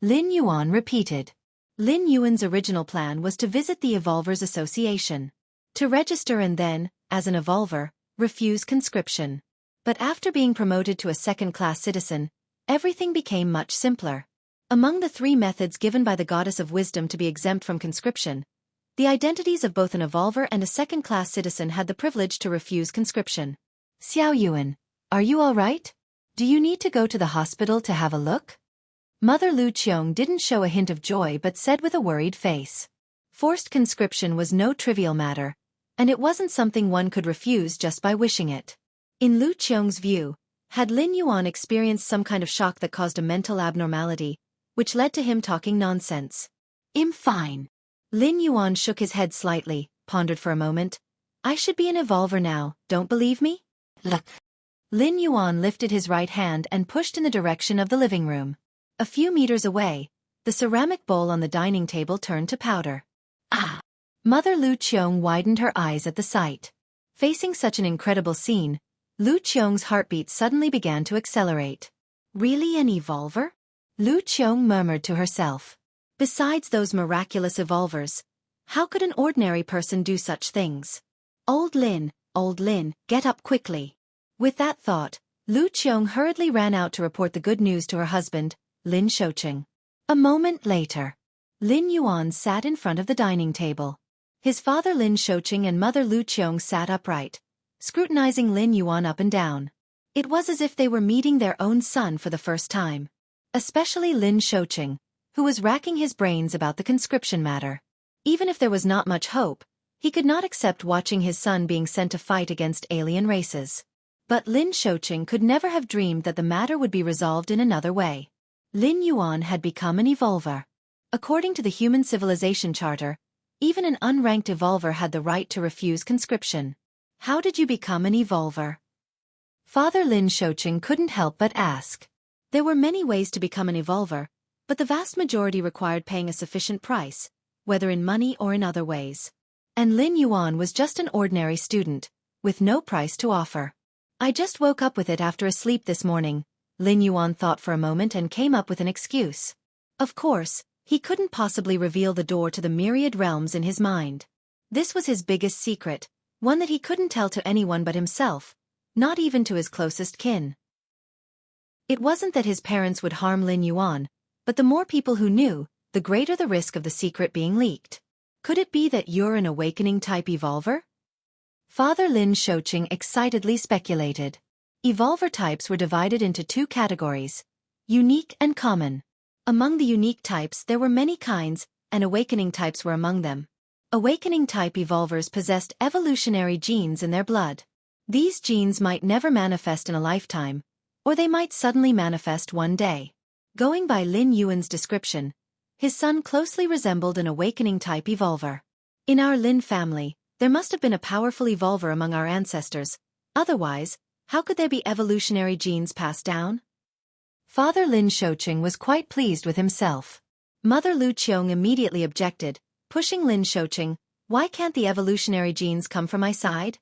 Lin Yuan repeated. Lin Yuan's original plan was to visit the Evolvers Association. To register and then, as an Evolver, refuse conscription. But after being promoted to a second-class citizen, everything became much simpler. Among the 3 methods given by the Goddess of Wisdom to be exempt from conscription, the identities of both an Evolver and a second-class citizen had the privilege to refuse conscription. Xiao Yuan, are you all right? Do you need to go to the hospital to have a look? Mother Lu Qiong didn't show a hint of joy but said with a worried face. Forced conscription was no trivial matter, and it wasn't something one could refuse just by wishing it. In Lu Qiong's view, had Lin Yuan experienced some kind of shock that caused a mental abnormality, which led to him talking nonsense. I'm fine. Lin Yuan shook his head slightly, pondered for a moment. I should be an Evolver now, don't believe me? Look. Lin Yuan lifted his right hand and pushed in the direction of the living room. A few meters away, the ceramic bowl on the dining table turned to powder. Ah! Mother Lu Qiong widened her eyes at the sight. Facing such an incredible scene, Lu Qiong's heartbeat suddenly began to accelerate. Really an Evolver? Lu Qiong murmured to herself. Besides those miraculous Evolvers, how could an ordinary person do such things? Old Lin, get up quickly. With that thought, Lu Qiong hurriedly ran out to report the good news to her husband, Lin Shoucheng. A moment later, Lin Yuan sat in front of the dining table. His father Lin Shoucheng and mother Lu Qiong sat upright, scrutinizing Lin Yuan up and down. It was as if they were meeting their own son for the first time. Especially Lin Shoucheng, who was racking his brains about the conscription matter. Even if there was not much hope, he could not accept watching his son being sent to fight against alien races. But Lin Shoucheng could never have dreamed that the matter would be resolved in another way. Lin Yuan had become an Evolver. According to the Human Civilization Charter, even an unranked Evolver had the right to refuse conscription. How did you become an Evolver? Father Lin Shoucheng couldn't help but ask. There were many ways to become an Evolver, but the vast majority required paying a sufficient price, whether in money or in other ways. And Lin Yuan was just an ordinary student, with no price to offer. I just woke up with it after a sleep this morning. Lin Yuan thought for a moment and came up with an excuse. Of course, he couldn't possibly reveal the door to the myriad realms in his mind. This was his biggest secret, one that he couldn't tell to anyone but himself, not even to his closest kin. It wasn't that his parents would harm Lin Yuan, but the more people who knew, the greater the risk of the secret being leaked. Could it be that you're an awakening-type evolver? Father Lin Shouqing excitedly speculated. Evolver types were divided into two categories: unique and common. Among the unique types there were many kinds, and awakening types were among them. Awakening-type evolvers possessed evolutionary genes in their blood. These genes might never manifest in a lifetime, or they might suddenly manifest one day. Going by Lin Yuan's description, his son closely resembled an awakening-type evolver. In our Lin family, there must have been a powerful evolver among our ancestors. Otherwise, how could there be evolutionary genes passed down? Father Lin Shouqing was quite pleased with himself. Mother Lu Qiong immediately objected, pushing Lin Shouqing, "Why can't the evolutionary genes come from my side?"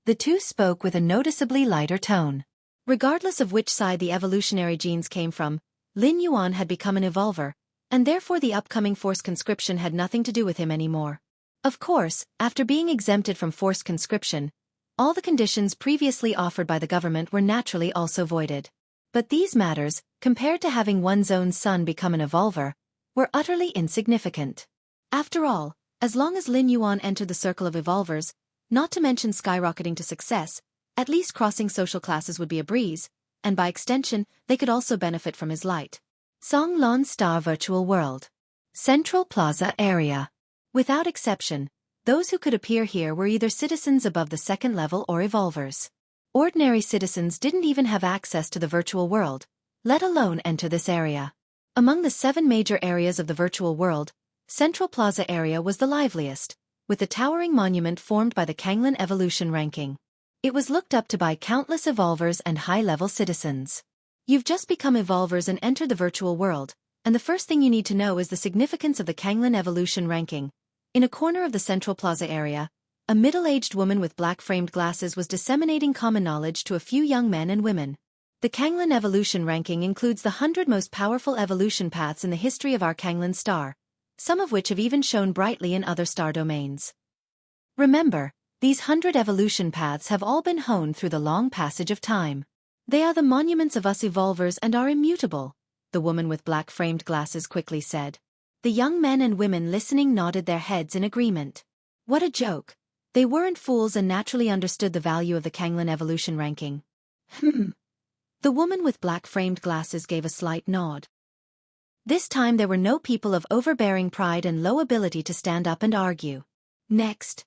The two spoke with a noticeably lighter tone. Regardless of which side the evolutionary genes came from, Lin Yuan had become an evolver, and therefore the upcoming forced conscription had nothing to do with him anymore. Of course, after being exempted from forced conscription, all the conditions previously offered by the government were naturally also voided. But these matters, compared to having one's own son become an evolver, were utterly insignificant. After all, as long as Lin Yuan entered the circle of evolvers, not to mention skyrocketing to success, at least crossing social classes would be a breeze, and by extension, they could also benefit from his light. Songlon Star Virtual World. Central Plaza Area. Without exception, those who could appear here were either citizens above the second level or evolvers. Ordinary citizens didn't even have access to the virtual world, let alone enter this area. Among the 7 major areas of the virtual world, Central Plaza area was the liveliest, with the towering monument formed by the Kanglin evolution ranking. It was looked up to by countless evolvers and high-level citizens. You've just become evolvers and entered the virtual world, and the first thing you need to know is the significance of the Kanglin evolution ranking. In a corner of the Central Plaza area, a middle-aged woman with black-framed glasses was disseminating common knowledge to a few young men and women. The Kanglin evolution ranking includes the 100 most powerful evolution paths in the history of our Kanglin star, some of which have even shone brightly in other star domains. Remember, these 100 evolution paths have all been honed through the long passage of time. They are the monuments of us evolvers and are immutable, the woman with black-framed glasses quickly said. The young men and women listening nodded their heads in agreement. What a joke. They weren't fools and naturally understood the value of the Kanglin evolution ranking. The woman with black-framed glasses gave a slight nod. This time there were no people of overbearing pride and low ability to stand up and argue. Next.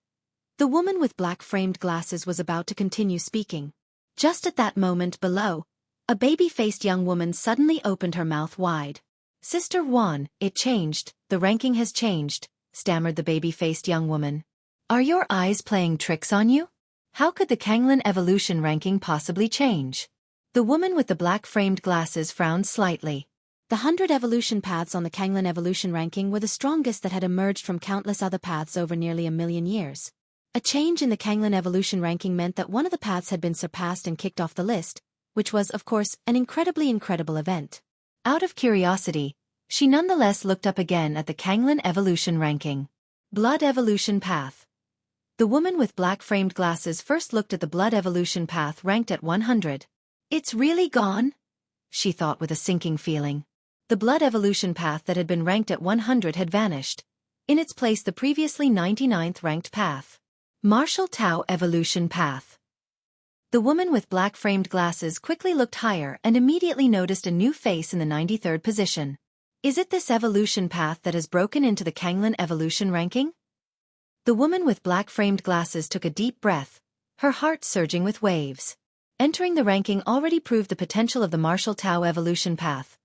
The woman with black-framed glasses was about to continue speaking. Just at that moment below, a baby-faced young woman suddenly opened her mouth wide. "Sister Wan, it changed, the ranking has changed," stammered the baby-faced young woman. "Are your eyes playing tricks on you? How could the Kanglin evolution ranking possibly change?" The woman with the black-framed glasses frowned slightly. The 100 evolution paths on the Kanglin evolution ranking were the strongest that had emerged from countless other paths over nearly a million years. A change in the Kanglin evolution ranking meant that one of the paths had been surpassed and kicked off the list, which was, of course, an incredible event. Out of curiosity, she nonetheless looked up again at the Kanglin evolution ranking. Blood evolution path. The woman with black-framed glasses first looked at the blood evolution path ranked at 100. "It's really gone?" she thought with a sinking feeling. The blood evolution path that had been ranked at 100 had vanished. In its place the previously 99th ranked path. Martial Tao evolution path. The woman with black-framed glasses quickly looked higher and immediately noticed a new face in the 93rd position. Is it this evolution path that has broken into the Kanglin evolution ranking? The woman with black-framed glasses took a deep breath, her heart surging with waves. Entering the ranking already proved the potential of the Martial Tao evolution path.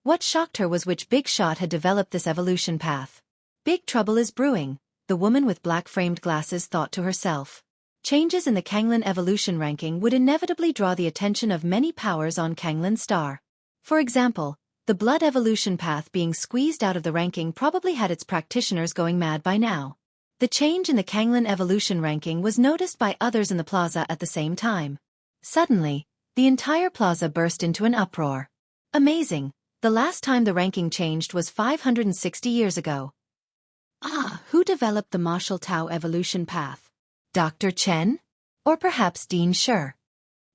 What shocked her was which big shot had developed this evolution path. Big trouble is brewing, the woman with black-framed glasses thought to herself. Changes in the Kanglin evolution ranking would inevitably draw the attention of many powers on Kanglin star. For example, the blood evolution path being squeezed out of the ranking probably had its practitioners going mad by now. The change in the Kanglin evolution ranking was noticed by others in the plaza at the same time. Suddenly, the entire plaza burst into an uproar. Amazing, the last time the ranking changed was 560 years ago. Who developed the Martial Tao evolution path? Dr. Chen? Or perhaps Dean Shi?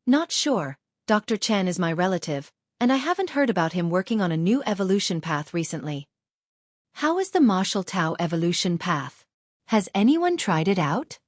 Not sure, Dr. Chen is my relative, and I haven't heard about him working on a new evolution path recently. How is the Martial Tao evolution path? Has anyone tried it out?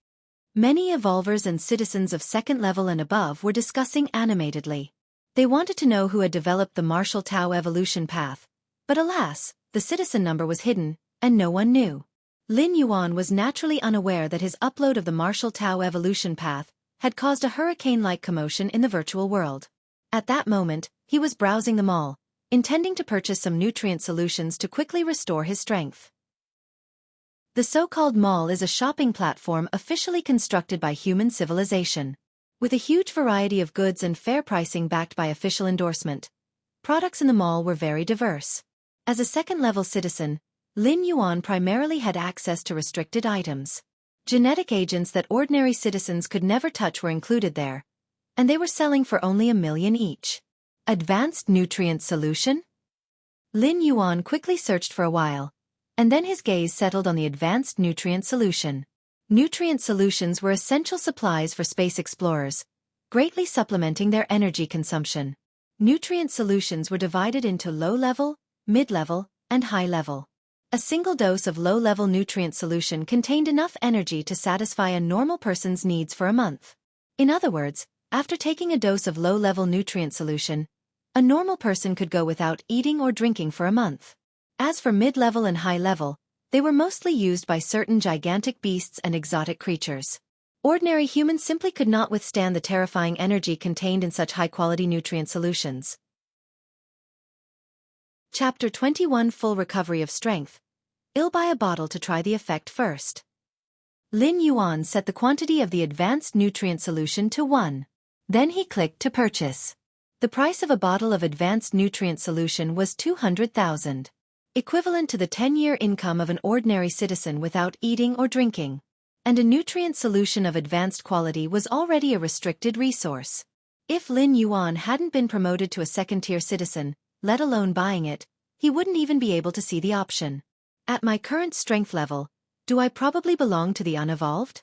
Many evolvers and citizens of second level and above were discussing animatedly. They wanted to know who had developed the martial Tao evolution path, but alas, the citizen number was hidden, and no one knew. Lin Yuan was naturally unaware that his upload of the martial Tao evolution path had caused a hurricane-like commotion in the virtual world. At that moment, he was browsing the mall, intending to purchase some nutrient solutions to quickly restore his strength. The so-called mall is a shopping platform officially constructed by human civilization. With a huge variety of goods and fair pricing backed by official endorsement, products in the mall were very diverse. As a second-level citizen, Lin Yuan primarily had access to restricted items. Genetic agents that ordinary citizens could never touch were included there, and they were selling for only 1 million each. Advanced nutrient solution? Lin Yuan quickly searched for a while, and then his gaze settled on the advanced nutrient solution. Nutrient solutions were essential supplies for space explorers, greatly supplementing their energy consumption. Nutrient solutions were divided into low-level, mid-level, and high-level. A single dose of low-level nutrient solution contained enough energy to satisfy a normal person's needs for a month. In other words, after taking a dose of low-level nutrient solution, a normal person could go without eating or drinking for a month. As for mid-level and high-level, they were mostly used by certain gigantic beasts and exotic creatures. Ordinary humans simply could not withstand the terrifying energy contained in such high-quality nutrient solutions. Chapter 21 Full Recovery of Strength. I'll buy a bottle to try the effect first. Lin Yuan set the quantity of the advanced nutrient solution to 1. Then he clicked to purchase. The price of a bottle of advanced nutrient solution was 200,000. Equivalent to the 10-year income of an ordinary citizen without eating or drinking. And a nutrient solution of advanced quality was already a restricted resource. If Lin Yuan hadn't been promoted to a second-tier citizen, let alone buying it, he wouldn't even be able to see the option. At my current strength level, do I probably belong to the unevolved?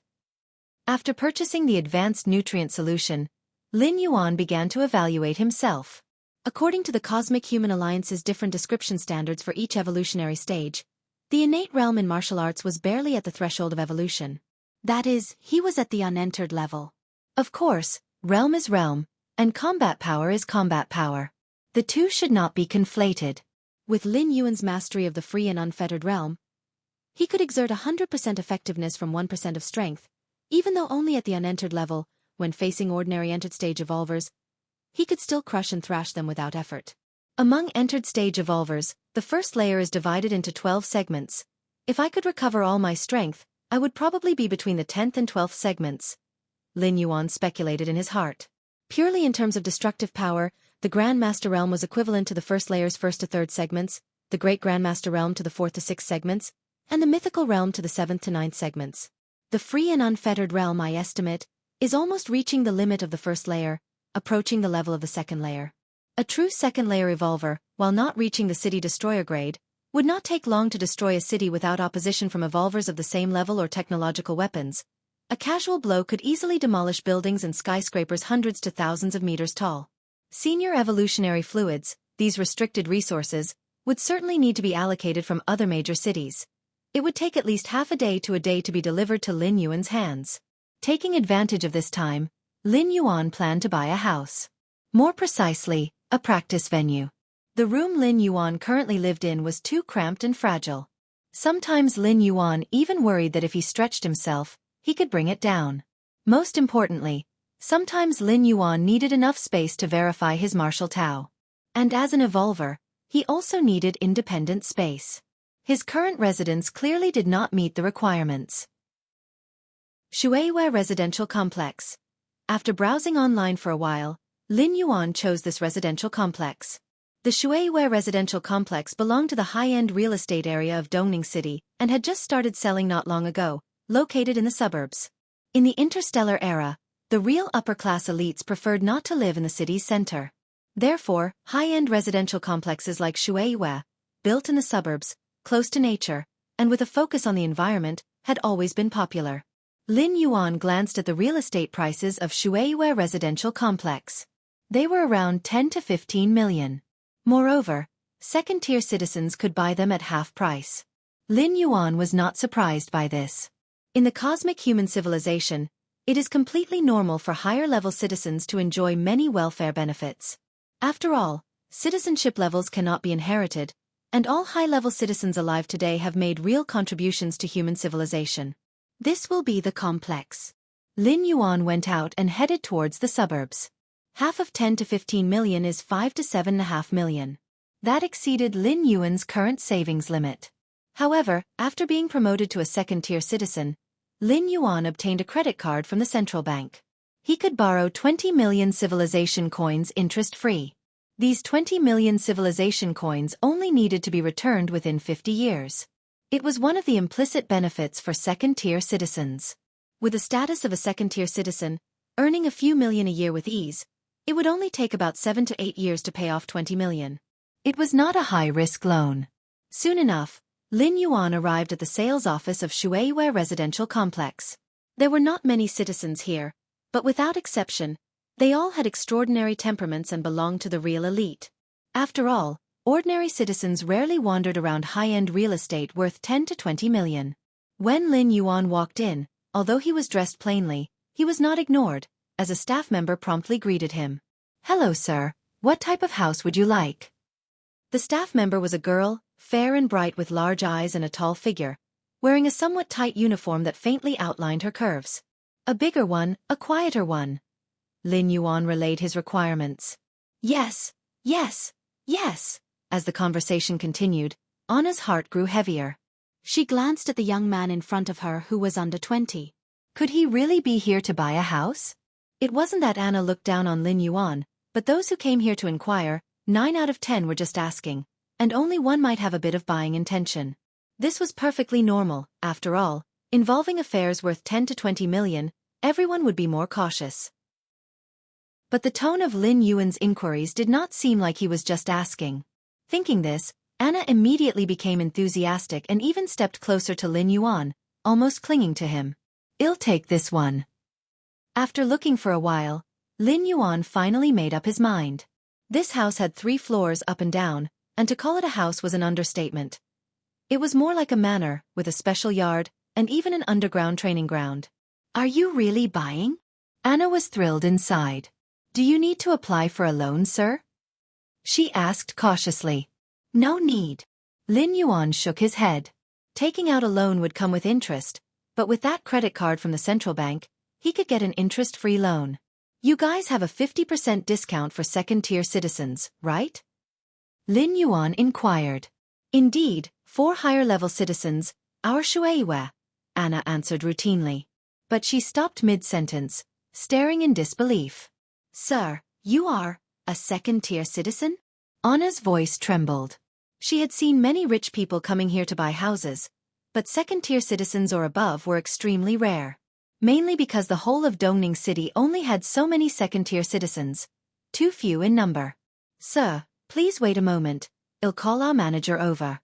After purchasing the advanced nutrient solution, Lin Yuan began to evaluate himself. According to the Cosmic Human Alliance's different description standards for each evolutionary stage, the innate realm in martial arts was barely at the threshold of evolution. That is, he was at the unentered level. Of course, realm is realm, and combat power is combat power. The two should not be conflated. With Lin Yuan's mastery of the free and unfettered realm, he could exert 100% effectiveness from 1% of strength, even though only at the unentered level, when facing ordinary entered stage evolvers, he could still crush and thrash them without effort. Among entered stage evolvers, the first layer is divided into 12 segments. If I could recover all my strength, I would probably be between the 10th and 12th segments. Lin Yuan speculated in his heart. Purely in terms of destructive power, the Grandmaster Realm was equivalent to the first layer's 1st to 3rd segments, the Great Grandmaster Realm to the 4th to 6th segments, and the Mythical Realm to the 7th to 9th segments. The free and unfettered realm, I estimate, is almost reaching the limit of the first layer, approaching the level of the second layer. A true second-layer evolver, while not reaching the city destroyer grade, would not take long to destroy a city without opposition from evolvers of the same level or technological weapons. A casual blow could easily demolish buildings and skyscrapers hundreds to thousands of meters tall. Senior evolutionary fluids, these restricted resources, would certainly need to be allocated from other major cities. It would take at least half a day to be delivered to Lin Yuan's hands. Taking advantage of this time, Lin Yuan planned to buy a house. More precisely, a practice venue. The room Lin Yuan currently lived in was too cramped and fragile. Sometimes Lin Yuan even worried that if he stretched himself, he could bring it down. Most importantly, sometimes Lin Yuan needed enough space to verify his martial Tao. And as an evolver, he also needed independent space. His current residence clearly did not meet the requirements. Shuiwei Residential Complex. After browsing online for a while, Lin Yuan chose this residential complex. The Shuiwei Residential Complex belonged to the high-end real estate area of Dongning City and had just started selling not long ago, located in the suburbs. In the interstellar era, the real upper-class elites preferred not to live in the city's center. Therefore, high-end residential complexes like Shuiwei, built in the suburbs, close to nature, and with a focus on the environment, had always been popular. Lin Yuan glanced at the real estate prices of Shuiwei Residential Complex. They were around 10 to 15 million. Moreover, second-tier citizens could buy them at half price. Lin Yuan was not surprised by this. In the cosmic human civilization, it is completely normal for higher-level citizens to enjoy many welfare benefits. After all, citizenship levels cannot be inherited, and all high-level citizens alive today have made real contributions to human civilization. This will be the complex. Lin Yuan went out and headed towards the suburbs. Half of 10 to 15 million is 5 to 7.5 million. That exceeded Lin Yuan's current savings limit. However, after being promoted to a second-tier citizen, Lin Yuan obtained a credit card from the central bank. He could borrow 20 million civilization coins interest-free. These 20 million civilization coins only needed to be returned within 50 years. It was one of the implicit benefits for second-tier citizens. With the status of a second-tier citizen, earning a few million a year with ease, it would only take about 7 to 8 years to pay off 20 million. It was not a high-risk loan. Soon enough, Lin Yuan arrived at the sales office of Shuiwei Residential Complex. There were not many citizens here, but without exception, they all had extraordinary temperaments and belonged to the real elite. After all, ordinary citizens rarely wandered around high-end real estate worth 10 to 20 million. When Lin Yuan walked in, although he was dressed plainly, he was not ignored, as a staff member promptly greeted him. "Hello, sir. What type of house would you like?" The staff member was a girl, fair and bright with large eyes and a tall figure, wearing a somewhat tight uniform that faintly outlined her curves. "A bigger one, a quieter one." Lin Yuan relayed his requirements. "Yes, yes, yes." As the conversation continued, Anna's heart grew heavier. She glanced at the young man in front of her who was under 20. Could he really be here to buy a house? It wasn't that Anna looked down on Lin Yuan, but those who came here to inquire, 9 out of 10 were just asking, and only one might have a bit of buying intention. This was perfectly normal, after all, involving affairs worth 10 to 20 million, everyone would be more cautious. But the tone of Lin Yuan's inquiries did not seem like he was just asking. Thinking this, Anna immediately became enthusiastic and even stepped closer to Lin Yuan, almost clinging to him. "I'll take this one." After looking for a while, Lin Yuan finally made up his mind. This house had 3 floors up and down, and to call it a house was an understatement. It was more like a manor, with a special yard, and even an underground training ground. "Are you really buying?" Anna was thrilled inside. "Do you need to apply for a loan, sir?" she asked cautiously. "No need." Lin Yuan shook his head. Taking out a loan would come with interest, but with that credit card from the central bank, he could get an interest-free loan. "You guys have a 50% discount for second-tier citizens, right?" Lin Yuan inquired. "Indeed, for higher-level citizens, our Shuiwei," Anna answered routinely. But she stopped mid-sentence, staring in disbelief. "Sir, you are a second-tier citizen?" Anna's voice trembled. She had seen many rich people coming here to buy houses, but second-tier citizens or above were extremely rare. Mainly because the whole of Dongning City only had so many second-tier citizens, too few in number. "Sir, please wait a moment, I'll call our manager over."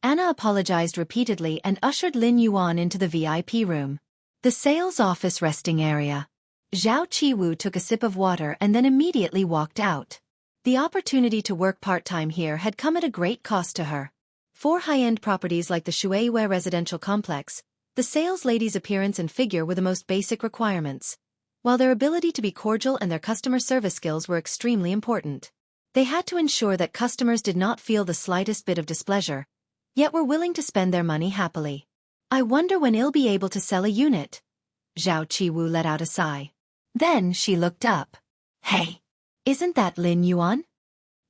Anna apologized repeatedly and ushered Lin Yuan into the VIP room. The sales office resting area. Zhao Qiwu took a sip of water and then immediately walked out. The opportunity to work part-time here had come at a great cost to her. For high-end properties like the Shuiwei Residential Complex, the sales lady's appearance and figure were the most basic requirements, while their ability to be cordial and their customer service skills were extremely important. They had to ensure that customers did not feel the slightest bit of displeasure, yet were willing to spend their money happily. "I wonder when I'll be able to sell a unit." Zhao Qiwu let out a sigh. Then she looked up. "Hey, isn't that Lin Yuan?"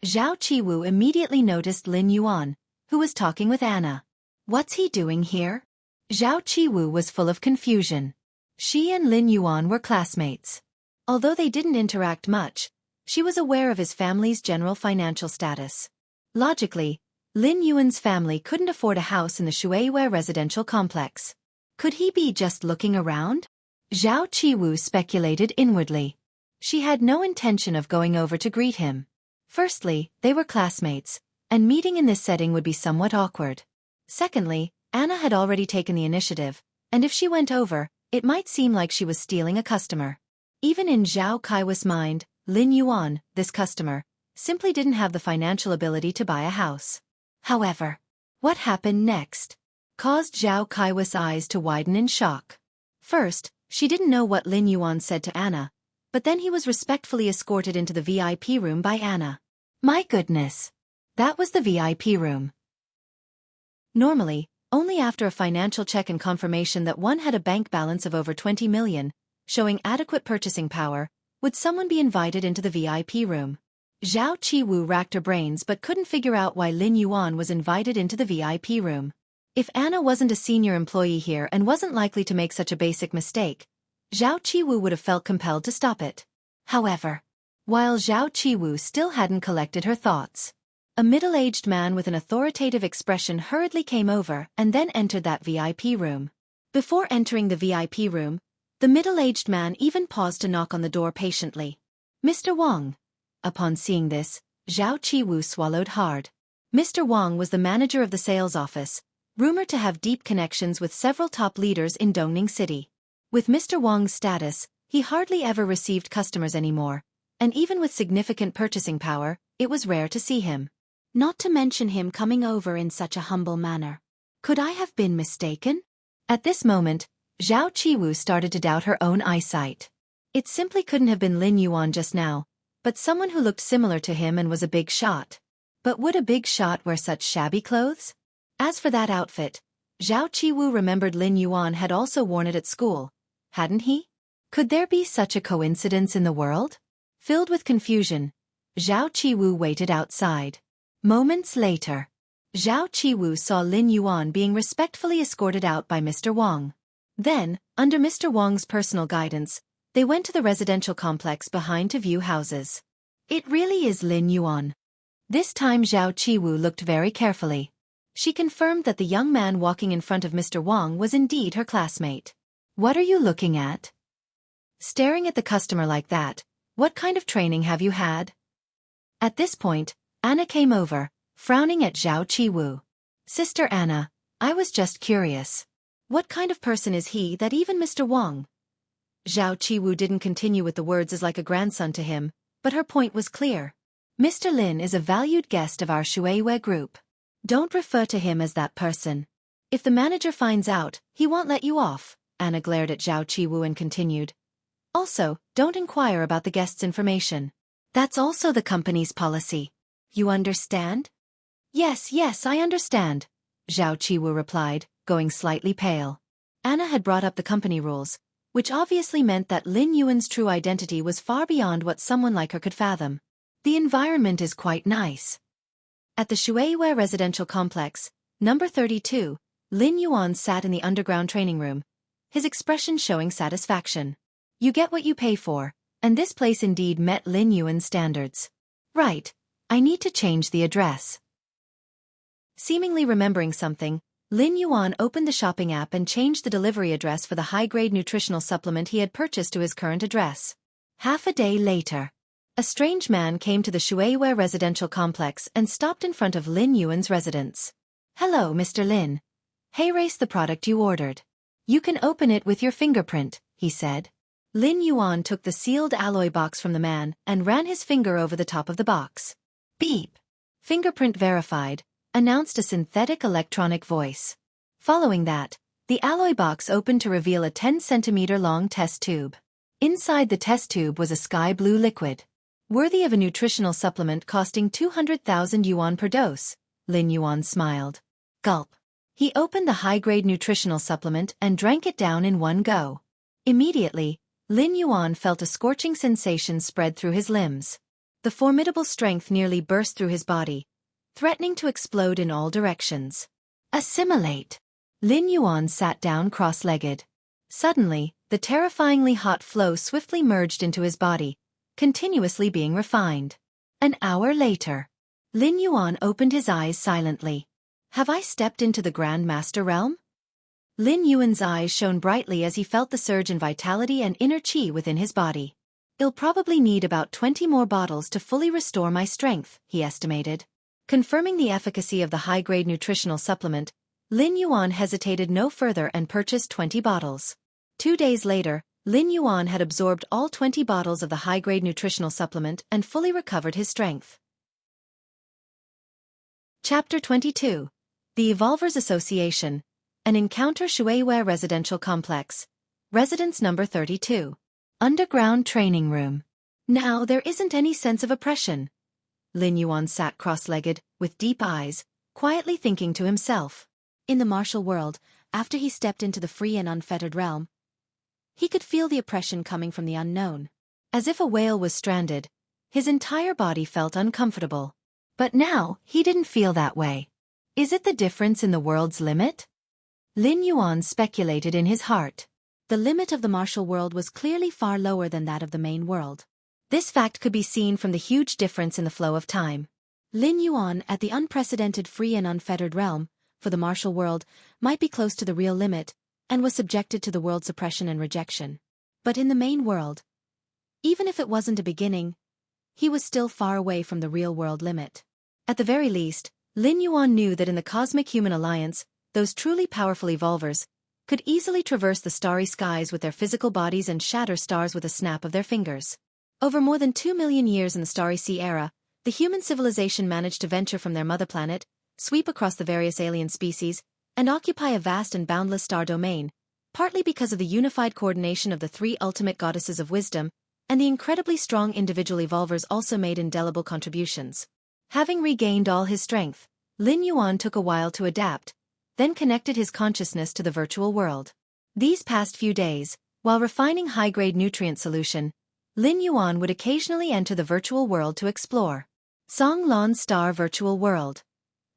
Zhao Qiwu immediately noticed Lin Yuan, who was talking with Anna. "What's he doing here?" Zhao Qiwu was full of confusion. She and Lin Yuan were classmates. Although they didn't interact much, she was aware of his family's general financial status. Logically, Lin Yuan's family couldn't afford a house in the Shuiwei residential complex. Could he be just looking around? Zhao Qiwu speculated inwardly. She had no intention of going over to greet him. Firstly, they were classmates, and meeting in this setting would be somewhat awkward. Secondly, Anna had already taken the initiative, and if she went over, it might seem like she was stealing a customer. Even in Zhao Qiwu's mind, Lin Yuan, this customer, simply didn't have the financial ability to buy a house. However, what happened next? caused Zhao Kaiwa's eyes to widen in shock. First, she didn't know what Lin Yuan said to Anna, but then he was respectfully escorted into the VIP room by Anna. My goodness! That was the VIP room. Normally, only after a financial check and confirmation that one had a bank balance of over 20 million, showing adequate purchasing power, would someone be invited into the VIP room. Zhao Qiwu racked her brains but couldn't figure out why Lin Yuan was invited into the VIP room. If Anna wasn't a senior employee here and wasn't likely to make such a basic mistake, Zhao Qiwu would have felt compelled to stop it. However, while Zhao Qiwu still hadn't collected her thoughts, a middle-aged man with an authoritative expression hurriedly came over and then entered that VIP room. Before entering the VIP room, the middle-aged man even paused to knock on the door patiently. Mr. Wang. Upon seeing this, Zhao Qiwu swallowed hard. Mr. Wang was the manager of the sales office, rumored to have deep connections with several top leaders in Dongning City. With Mr. Wang's status, he hardly ever received customers anymore, and even with significant purchasing power, it was rare to see him. Not to mention him coming over in such a humble manner. Could I have been mistaken? At this moment, Zhao Qiwu started to doubt her own eyesight. It simply couldn't have been Lin Yuan just now, but someone who looked similar to him and was a big shot. But would a big shot wear such shabby clothes? As for that outfit, Zhao Qiwu remembered Lin Yuan had also worn it at school, hadn't he? Could there be such a coincidence in the world? Filled with confusion, Zhao Qiwu waited outside. Moments later, Zhao Qiwu saw Lin Yuan being respectfully escorted out by Mr. Wang. Then, under Mr. Wang's personal guidance, they went to the residential complex behind to view houses. It really is Lin Yuan. This time Zhao Qiwu looked very carefully. She confirmed that the young man walking in front of Mr. Wang was indeed her classmate. What are you looking at? Staring at the customer like that, what kind of training have you had? At this point, Anna came over, frowning at Zhao Qiwu. Sister Anna, I was just curious. What kind of person is he that even Mr. Wang? Zhao Qiwu didn't continue with the words as like a grandson to him, but her point was clear. Mr. Lin is a valued guest of our Shuiwei group. Don't refer to him as that person. If the manager finds out, he won't let you off. Anna glared at Zhao Qiwu and continued. Also, don't inquire about the guest's information. That's also the company's policy. You understand? Yes, I understand, Zhao Qiwu replied, going slightly pale. Anna had brought up the company rules, which obviously meant that Lin Yuan's true identity was far beyond what someone like her could fathom. The environment is quite nice. At the Shuiwei residential complex, number 32, Lin Yuan sat in the underground training room, his expression showing satisfaction. You get what you pay for, and this place indeed met Lin Yuan's standards. Right, I need to change the address. Seemingly remembering something, Lin Yuan opened the shopping app and changed the delivery address for the high-grade nutritional supplement he had purchased to his current address. Half a day later, a strange man came to the Shuiwei residential complex and stopped in front of Lin Yuan's residence. Hello, Mr. Lin. Hey, race the product you ordered. You can open it with your fingerprint, he said. Lin Yuan took the sealed alloy box from the man and ran his finger over the top of the box. Beep. Fingerprint verified, announced a synthetic electronic voice. Following that, the alloy box opened to reveal a 10-centimeter long test tube. Inside the test tube was a sky blue liquid, worthy of a nutritional supplement costing 200,000 yuan per dose. Lin Yuan smiled. Gulp. He opened the high-grade nutritional supplement and drank it down in one go. Immediately, Lin Yuan felt a scorching sensation spread through his limbs. The formidable strength nearly burst through his body, threatening to explode in all directions. Assimilate. Lin Yuan sat down cross-legged. Suddenly, the terrifyingly hot flow swiftly merged into his body, continuously being refined. An hour later, Lin Yuan opened his eyes silently. Have I stepped into the Grand Master realm? Lin Yuan's eyes shone brightly as he felt the surge in vitality and inner qi within his body. I'll probably need about 20 more bottles to fully restore my strength, he estimated. Confirming the efficacy of the high-grade nutritional supplement, Lin Yuan hesitated no further and purchased 20 bottles. 2 days later, Lin Yuan had absorbed all 20 bottles of the high-grade nutritional supplement and fully recovered his strength. Chapter 22. The Evolvers Association. An encounter Shuiwei Residential Complex. Residence number 32. Underground training room. Now there isn't any sense of oppression. Lin Yuan sat cross-legged, with deep eyes, quietly thinking to himself. In the martial world, after he stepped into the free and unfettered realm, he could feel the oppression coming from the unknown. As if a whale was stranded, his entire body felt uncomfortable. But now, he didn't feel that way. Is it the difference in the world's limit? Lin Yuan speculated in his heart. The limit of the martial world was clearly far lower than that of the main world. This fact could be seen from the huge difference in the flow of time. Lin Yuan, at the unprecedented free and unfettered realm, for the martial world, might be close to the real limit, and was subjected to the world's oppression and rejection. But in the main world, even if it wasn't a beginning, he was still far away from the real world limit. At the very least, Lin Yuan knew that in the Cosmic Human Alliance, those truly powerful evolvers could easily traverse the starry skies with their physical bodies and shatter stars with a snap of their fingers. Over more than 2 million years in the Starry Sea era, the human civilization managed to venture from their mother planet, sweep across the various alien species, and occupy a vast and boundless star domain, partly because of the unified coordination of the three ultimate goddesses of wisdom, and the incredibly strong individual evolvers also made indelible contributions. Having regained all his strength, Lin Yuan took a while to adapt, then connected his consciousness to the virtual world. These past few days, while refining high-grade nutrient solution, Lin Yuan would occasionally enter the virtual world to explore. Songlan Star Virtual World.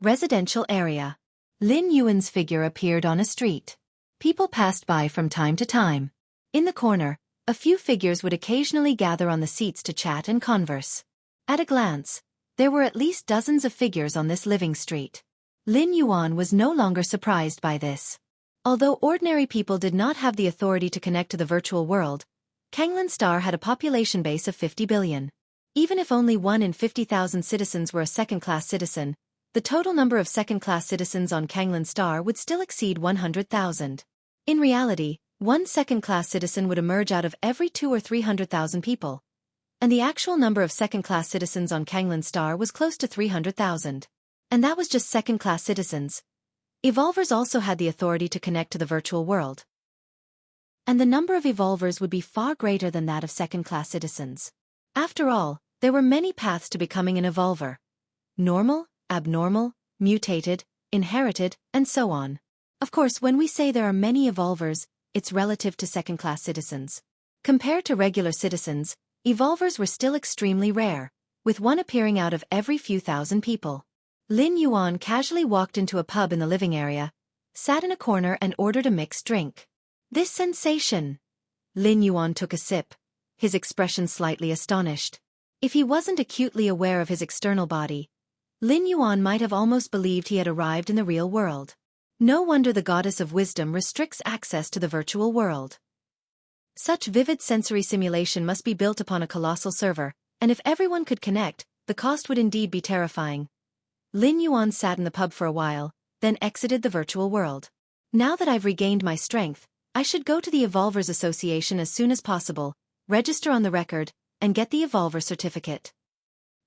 Residential area. Lin Yuan's figure appeared on a street. People passed by from time to time. In the corner, a few figures would occasionally gather on the seats to chat and converse. At a glance, there were at least dozens of figures on this living street. Lin Yuan was no longer surprised by this. Although ordinary people did not have the authority to connect to the virtual world, Kanglan Star had a population base of 50 billion. Even if only 1 in 50,000 citizens were a second-class citizen, the total number of second-class citizens on Kanglan Star would still exceed 100,000. In reality, one second-class citizen would emerge out of every 200,000 or 300,000 people, and the actual number of second-class citizens on Kanglan Star was close to 300,000. And that was just second-class citizens. Evolvers also had the authority to connect to the virtual world. And the number of evolvers would be far greater than that of second-class citizens. After all, there were many paths to becoming an evolver. Normal, abnormal, mutated, inherited, and so on. Of course, when we say there are many evolvers, it's relative to second-class citizens. Compared to regular citizens, evolvers were still extremely rare, with one appearing out of every few thousand people. Lin Yuan casually walked into a pub in the living area, sat in a corner and ordered a mixed drink. This sensation! Lin Yuan took a sip, his expression slightly astonished. If he wasn't acutely aware of his external body, Lin Yuan might have almost believed he had arrived in the real world. No wonder the goddess of wisdom restricts access to the virtual world. Such vivid sensory simulation must be built upon a colossal server, and if everyone could connect, the cost would indeed be terrifying. Lin Yuan sat in the pub for a while, then exited the virtual world. Now that I've regained my strength, I should go to the Evolvers Association as soon as possible, register on the record, and get the Evolver certificate.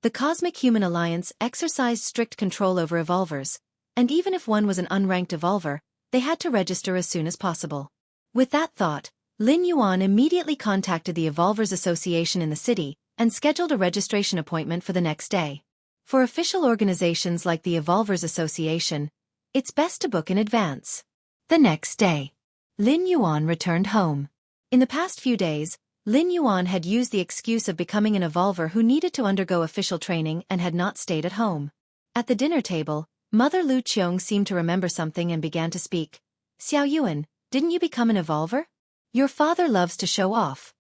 The Cosmic Human Alliance exercised strict control over Evolvers, and even if one was an unranked Evolver, they had to register as soon as possible. With that thought, Lin Yuan immediately contacted the Evolvers Association in the city, and scheduled a registration appointment for the next day. For official organizations like the Evolvers Association, it's best to book in advance. The next day, Lin Yuan returned home. In the past few days, Lin Yuan had used the excuse of becoming an evolver who needed to undergo official training and had not stayed at home. At the dinner table, Mother Lu Qiong seemed to remember something and began to speak. Xiao Yuan, didn't you become an evolver? Your father loves to show off.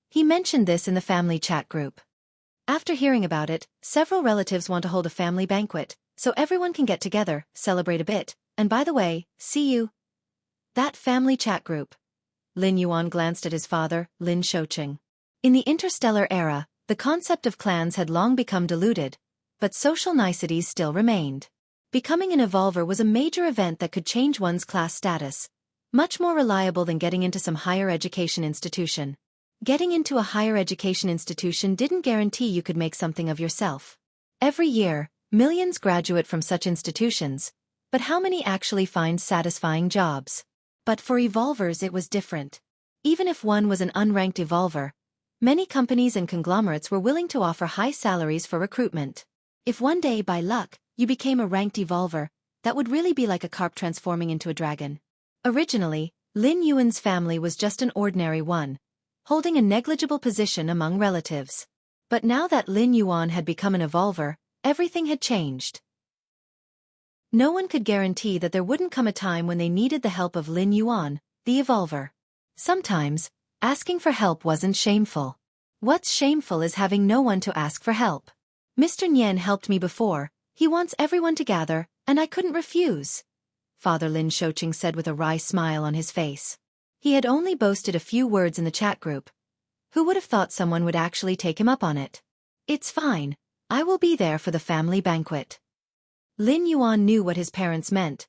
He mentioned this in the family chat group. After hearing about it, several relatives want to hold a family banquet, so everyone can get together, celebrate a bit, and by the way, see you. That family chat group. Lin Yuan glanced at his father, Lin Shouqing. In the interstellar era, the concept of clans had long become diluted, but social niceties still remained. Becoming an evolver was a major event that could change one's class status, much more reliable than getting into some higher education institution. Getting into a higher education institution didn't guarantee you could make something of yourself. Every year, millions graduate from such institutions, But how many actually find satisfying jobs? But for evolvers it was different. Even if one was an unranked evolver, many companies and conglomerates were willing to offer high salaries for recruitment. If one day, by luck, you became a ranked evolver, that would really be like a carp transforming into a dragon. Originally, Lin Yuan's family was just an ordinary one, holding a negligible position among relatives. But now that Lin Yuan had become an evolver, everything had changed. No one could guarantee that there wouldn't come a time when they needed the help of Lin Yuan, the evolver. Sometimes, asking for help wasn't shameful. What's shameful is having no one to ask for help. Mr. Nian helped me before, he wants everyone to gather, and I couldn't refuse, Father Lin Shoqing said with a wry smile on his face. He had only boasted a few words in the chat group. Who would have thought someone would actually take him up on it? It's fine, I will be there for the family banquet. Lin Yuan knew what his parents meant.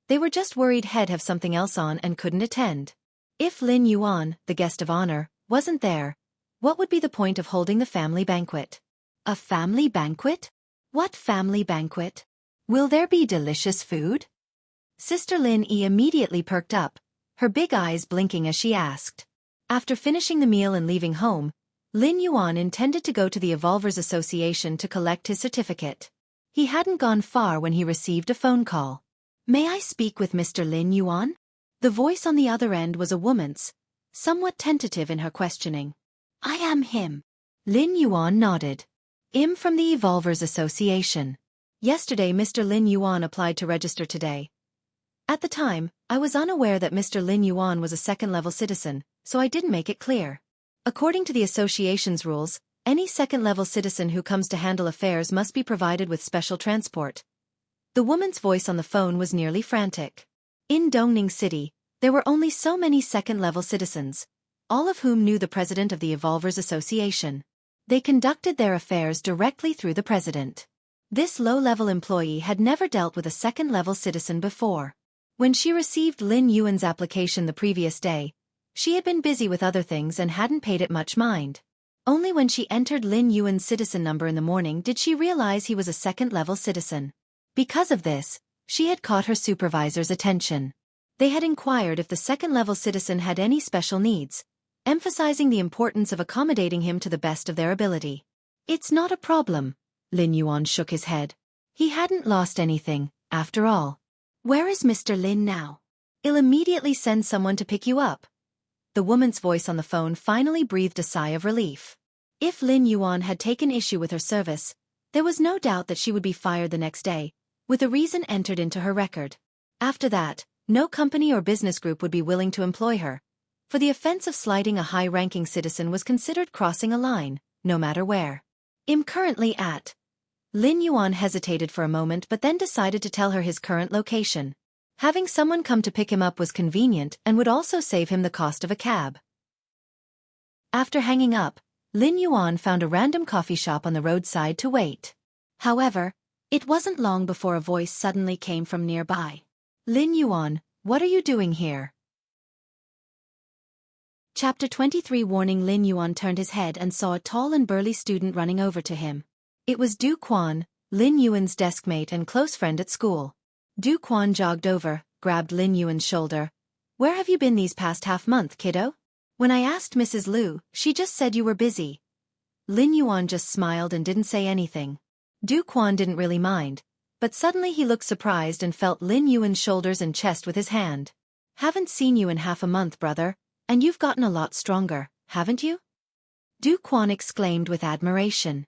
They were just worried he'd have something else on and couldn't attend. If Lin Yuan, the guest of honor, wasn't there, what would be the point of holding the family banquet? A family banquet? What family banquet? Will there be delicious food? Sister Lin Yi immediately perked up, her big eyes blinking as she asked. After finishing the meal and leaving home, Lin Yuan intended to go to the Evolvers Association to collect his certificate. He hadn't gone far when he received a phone call. May I speak with Mr. Lin Yuan? The voice on the other end was a woman's, somewhat tentative in her questioning. I am him. Lin Yuan nodded. I'm from the Evolvers Association. Yesterday Mr. Lin Yuan applied to register today. At the time, I was unaware that Mr. Lin Yuan was a second-level citizen, so I didn't make it clear. According to the association's rules, any second-level citizen who comes to handle affairs must be provided with special transport. The woman's voice on the phone was nearly frantic. In Dongning City, there were only so many second-level citizens, all of whom knew the president of the Evolvers Association. They conducted their affairs directly through the president. This low-level employee had never dealt with a second-level citizen before. When she received Lin Yuan's application the previous day, she had been busy with other things and hadn't paid it much mind. Only when she entered Lin Yuan's citizen number in the morning did she realize he was a second-level citizen. Because of this, she had caught her supervisor's attention. They had inquired if the second-level citizen had any special needs, emphasizing the importance of accommodating him to the best of their ability. It's not a problem, Lin Yuan shook his head. He hadn't lost anything, after all. Where is Mr. Lin now? I'll immediately send someone to pick you up. The woman's voice on the phone finally breathed a sigh of relief. If Lin Yuan had taken issue with her service, there was no doubt that she would be fired the next day, with a reason entered into her record. After that, no company or business group would be willing to employ her, for the offense of slighting a high-ranking citizen was considered crossing a line, no matter where. I'm currently at. Lin Yuan hesitated for a moment but then decided to tell her his current location. Having someone come to pick him up was convenient and would also save him the cost of a cab. After hanging up, Lin Yuan found a random coffee shop on the roadside to wait. However, it wasn't long before a voice suddenly came from nearby. Lin Yuan, what are you doing here? Chapter 23 Warning. Lin Yuan turned his head and saw a tall and burly student running over to him. It was Du Quan, Lin Yuan's deskmate and close friend at school. Du Quan jogged over, grabbed Lin Yuan's shoulder. Where have you been these past half-month, kiddo? When I asked Mrs. Liu, she just said you were busy. Lin Yuan just smiled and didn't say anything. Du Quan didn't really mind, but suddenly he looked surprised and felt Lin Yuan's shoulders and chest with his hand. Haven't seen you in half a month, brother, and you've gotten a lot stronger, haven't you? Du Quan exclaimed with admiration.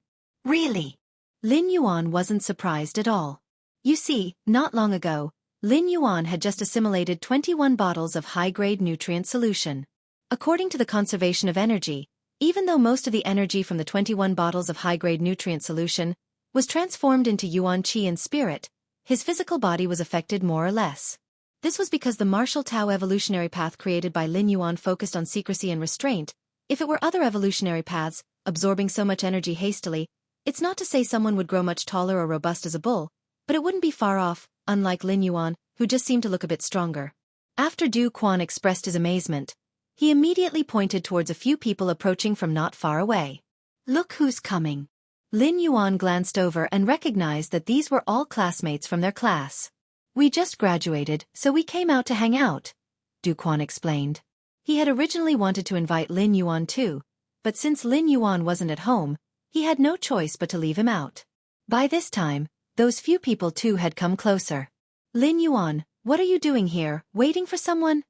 Really? Lin Yuan wasn't surprised at all. You see, not long ago, Lin Yuan had just assimilated 21 bottles of high-grade nutrient solution. According to the conservation of energy, even though most of the energy from the 21 bottles of high-grade nutrient solution was transformed into Yuan Qi and spirit, his physical body was affected more or less. This was because the martial Tao evolutionary path created by Lin Yuan focused on secrecy and restraint. If it were other evolutionary paths, absorbing so much energy hastily, it's not to say someone would grow much taller or robust as a bull, but it wouldn't be far off, unlike Lin Yuan, who just seemed to look a bit stronger. After Du Quan expressed his amazement, he immediately pointed towards a few people approaching from not far away. Look who's coming. Lin Yuan glanced over and recognized that these were all classmates from their class. We just graduated, so we came out to hang out, Du Quan explained. He had originally wanted to invite Lin Yuan too, but since Lin Yuan wasn't at home, he had no choice but to leave him out. By this time, those few people too had come closer. Lin Yuan, what are you doing here, waiting for someone?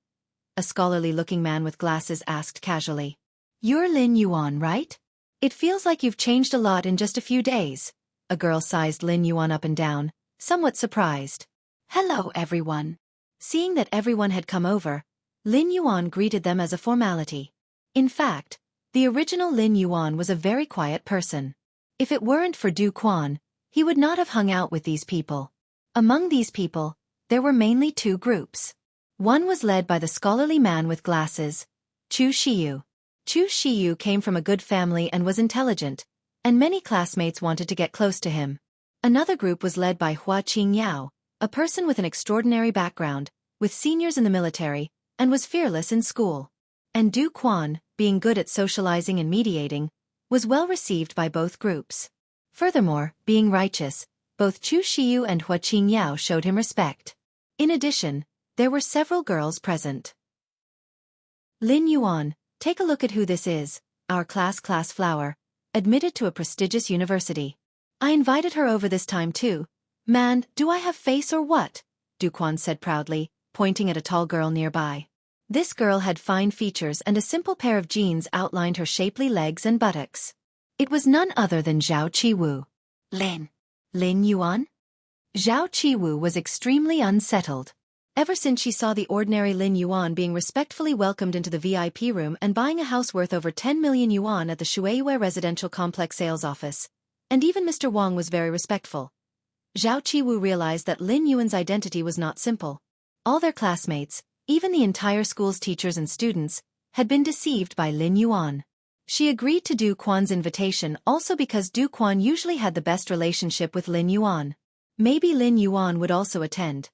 A scholarly-looking man with glasses asked casually. You're Lin Yuan, right? It feels like you've changed a lot in just a few days. A girl sized Lin Yuan up and down, somewhat surprised. Hello, everyone. Seeing that everyone had come over, Lin Yuan greeted them as a formality. In fact, the original Lin Yuan was a very quiet person. If it weren't for Du Quan, he would not have hung out with these people. Among these people, there were mainly two groups. One was led by the scholarly man with glasses, Chu Shiyu. Chu Shiyu came from a good family and was intelligent, and many classmates wanted to get close to him. Another group was led by Hua Qingyao, a person with an extraordinary background, with seniors in the military, and was fearless in school. And Du Quan, being good at socializing and mediating, was well received by both groups. Furthermore, being righteous, both Chu Shiyu and Hua Qingyao showed him respect. In addition, there were several girls present. Lin Yuan, take a look at who this is, our class flower, admitted to a prestigious university. I invited her over this time too. Man, do I have face or what? Du Quan said proudly, pointing at a tall girl nearby. This girl had fine features and a simple pair of jeans outlined her shapely legs and buttocks. It was none other than Zhao Qiwu. Lin Yuan? Zhao Qiwu was extremely unsettled. Ever since she saw the ordinary Lin Yuan being respectfully welcomed into the VIP room and buying a house worth over 10 million yuan at the Shueiyue residential complex sales office, and even Mr. Wang was very respectful, Zhao Qiwu realized that Lin Yuan's identity was not simple. All their classmates, even the entire school's teachers and students, had been deceived by Lin Yuan. She agreed to Du Quan's invitation also because Du Quan usually had the best relationship with Lin Yuan. Maybe Lin Yuan would also attend.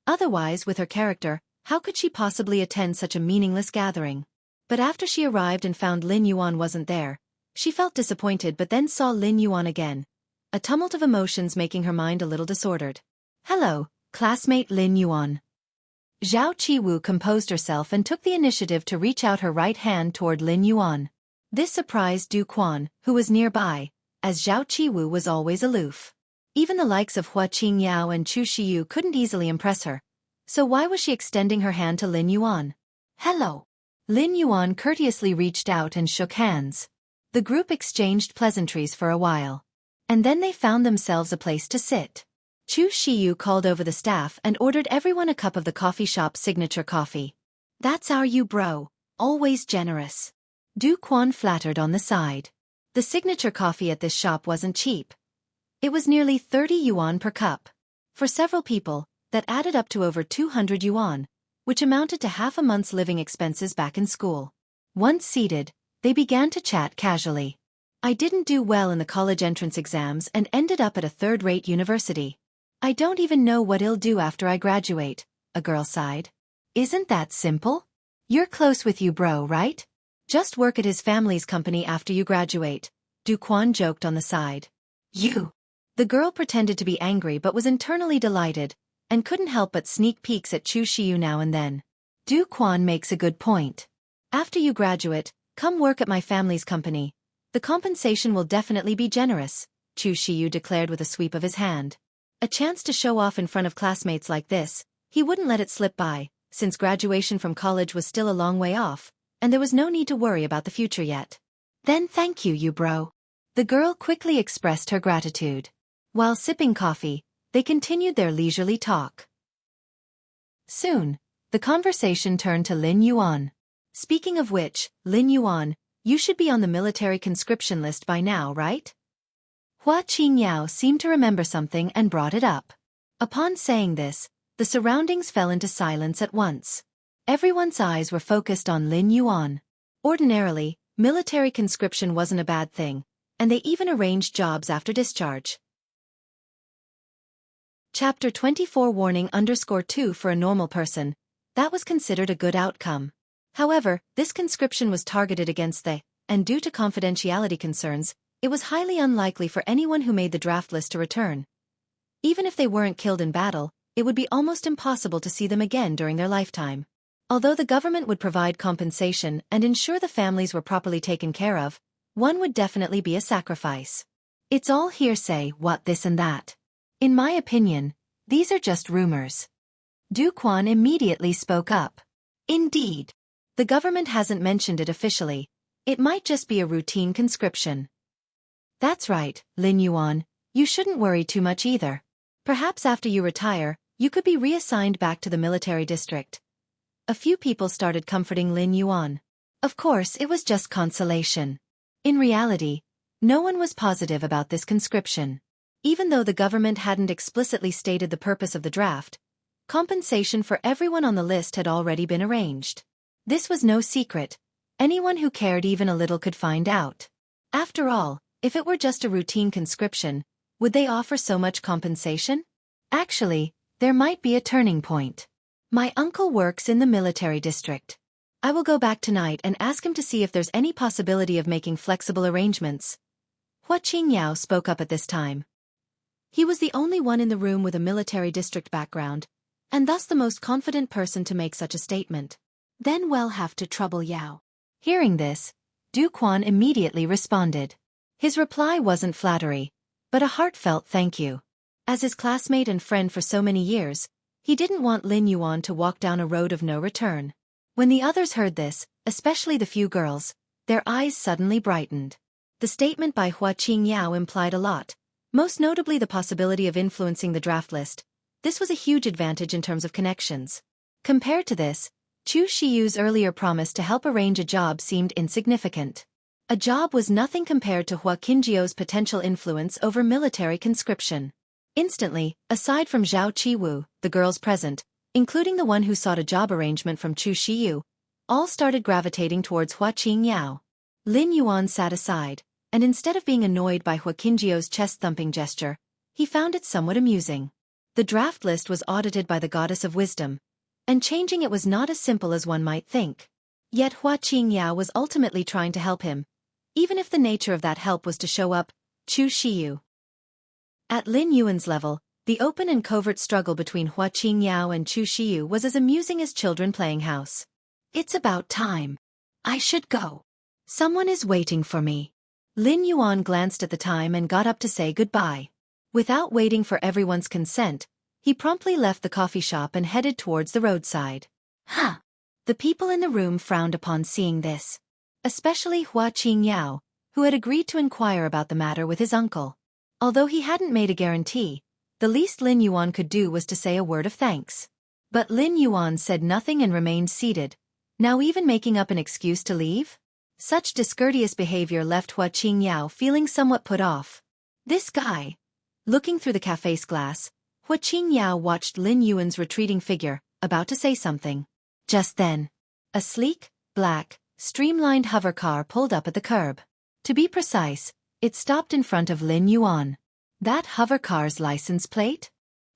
Otherwise, with her character, how could she possibly attend such a meaningless gathering? But after she arrived and found Lin Yuan wasn't there, she felt disappointed but then saw Lin Yuan again, a tumult of emotions making her mind a little disordered. Hello, classmate Lin Yuan. Zhao Qiwu composed herself and took the initiative to reach out her right hand toward Lin Yuan. This surprised Du Quan, who was nearby, as Zhao Qiwu was always aloof. Even the likes of Hua Qingyao and Chu Shiyu couldn't easily impress her, so why was she extending her hand to Lin Yuan? Hello. Lin Yuan courteously reached out and shook hands. The group exchanged pleasantries for a while. And then they found themselves a place to sit. Chu Shiyu called over the staff and ordered everyone a cup of the coffee shop's signature coffee. That's our you bro, always generous. Du Quan flattered on the side. The signature coffee at this shop wasn't cheap. It was nearly 30 yuan per cup. For several people, that added up to over 200 yuan, which amounted to half a month's living expenses back in school. Once seated, they began to chat casually. I didn't do well in the college entrance exams and ended up at a third-rate university. I don't even know what I'll do after I graduate, a girl sighed. Isn't that simple? You're close with you bro, right? Just work at his family's company after you graduate, Du Quan joked on the side. You. The girl pretended to be angry but was internally delighted, and couldn't help but sneak peeks at Chu Shiyu now and then. Du Quan makes a good point. After you graduate, come work at my family's company. The compensation will definitely be generous, Chu Shiyu declared with a sweep of his hand. A chance to show off in front of classmates like this, he wouldn't let it slip by, since graduation from college was still a long way off, and there was no need to worry about the future yet. Then thank you bro. The girl quickly expressed her gratitude. While sipping coffee, they continued their leisurely talk. Soon, the conversation turned to Lin Yuan. Speaking of which, Lin Yuan, you should be on the military conscription list by now, right? Hua Qingyao seemed to remember something and brought it up. Upon saying this, the surroundings fell into silence at once. Everyone's eyes were focused on Lin Yuan. Ordinarily, military conscription wasn't a bad thing, and they even arranged jobs after discharge. Chapter 24 Warning_2 For a normal person, that was considered a good outcome. However, this conscription was targeted against they, and due to confidentiality concerns, it was highly unlikely for anyone who made the draft list to return. Even if they weren't killed in battle, it would be almost impossible to see them again during their lifetime. Although the government would provide compensation and ensure the families were properly taken care of, one would definitely be a sacrifice. It's all hearsay, what this and that. In my opinion, these are just rumors. Du Quan immediately spoke up. Indeed. The government hasn't mentioned it officially. It might just be a routine conscription. That's right, Lin Yuan, you shouldn't worry too much either. Perhaps after you retire, you could be reassigned back to the military district. A few people started comforting Lin Yuan. Of course, it was just consolation. In reality, no one was positive about this conscription. Even though the government hadn't explicitly stated the purpose of the draft, compensation for everyone on the list had already been arranged. This was no secret. Anyone who cared even a little could find out. After all, if it were just a routine conscription, would they offer so much compensation? Actually, there might be a turning point. My uncle works in the military district. I will go back tonight and ask him to see if there's any possibility of making flexible arrangements. Hua Qingyao spoke up at this time. He was the only one in the room with a military district background, and thus the most confident person to make such a statement. Then we'll have to trouble Yao. Hearing this, Du Quan immediately responded. His reply wasn't flattery, but a heartfelt thank you. As his classmate and friend for so many years, he didn't want Lin Yuan to walk down a road of no return. When the others heard this, especially the few girls, their eyes suddenly brightened. The statement by Hua Qingyao implied a lot, most notably the possibility of influencing the draft list. This was a huge advantage in terms of connections. Compared to this, Chu Shiyu's earlier promise to help arrange a job seemed insignificant. A job was nothing compared to Hua Qinjiao's potential influence over military conscription. Instantly, aside from Zhao Qiwu, the girls present, including the one who sought a job arrangement from Chu Shiyu, all started gravitating towards Hua Qingyao. Lin Yuan sat aside, and instead of being annoyed by Hua Qinjiao's chest-thumping gesture, he found it somewhat amusing. The draft list was audited by the goddess of wisdom, and changing it was not as simple as one might think. Yet Hua Qingyao was ultimately trying to help him, even if the nature of that help was to show up Chu Shiyu. At Lin Yuan's level, the open and covert struggle between Hua Qingyao and Chu Shiyu was as amusing as children playing house. It's about time. I should go. Someone is waiting for me. Lin Yuan glanced at the time and got up to say goodbye. Without waiting for everyone's consent, he promptly left the coffee shop and headed towards the roadside. Huh. The people in the room frowned upon seeing this. Especially Hua Qingyao, who had agreed to inquire about the matter with his uncle. Although he hadn't made a guarantee, the least Lin Yuan could do was to say a word of thanks. But Lin Yuan said nothing and remained seated, now even making up an excuse to leave? Such discourteous behavior left Hua Qingyao feeling somewhat put off. This guy. Looking through the cafe's glass, Hua Qingyao watched Lin Yuan's retreating figure, about to say something. Just then, a sleek, black, streamlined hover car pulled up at the curb. To be precise, it stopped in front of Lin Yuan. That hover car's license plate?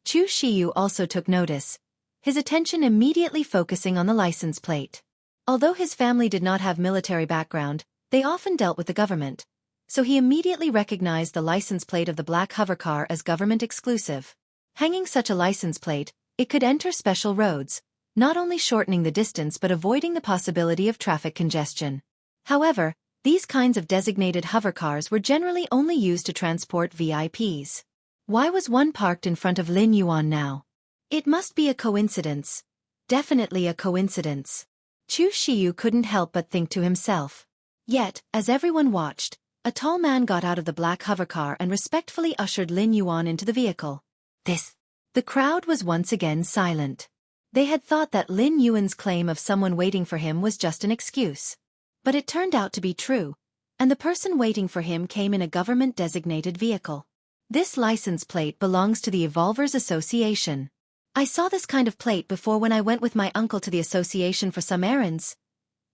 Chu Shiyu also took notice, his attention immediately focusing on the license plate. Although his family did not have military background, they often dealt with the government, so he immediately recognized the license plate of the black hover car as government exclusive. Hanging such a license plate, it could enter special roads, not only shortening the distance but avoiding the possibility of traffic congestion. However, these kinds of designated hover cars were generally only used to transport VIPs. Why was one parked in front of Lin Yuan now? It must be a coincidence. Definitely a coincidence. Chu Shiyu couldn't help but think to himself. Yet, as everyone watched, a tall man got out of the black hover car and respectfully ushered Lin Yuan into the vehicle. The crowd was once again silent. They had thought that Lin Yuan's claim of someone waiting for him was just an excuse. But it turned out to be true, and the person waiting for him came in a government-designated vehicle. This license plate belongs to the Evolvers Association. I saw this kind of plate before when I went with my uncle to the association for some errands.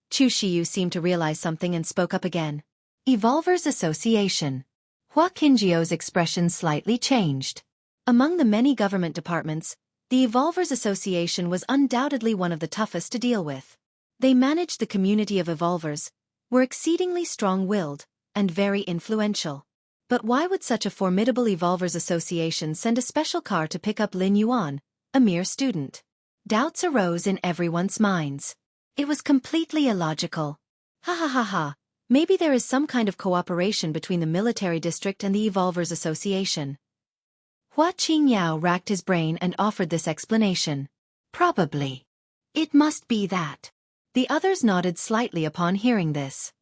Chu Shiyu seemed to realize something and spoke up again. Evolvers Association. Hua Qinjiao's expression slightly changed. Among the many government departments, the Evolvers Association was undoubtedly one of the toughest to deal with. They managed the community of evolvers, were exceedingly strong-willed, and very influential. But why would such a formidable Evolvers Association send a special car to pick up Lin Yuan, a mere student. Doubts arose in everyone's minds. It was completely illogical. Ha ha ha ha. Maybe there is some kind of cooperation between the military district and the Evolvers Association. Hua Qingyao racked his brain and offered this explanation. Probably. It must be that. The others nodded slightly upon hearing this.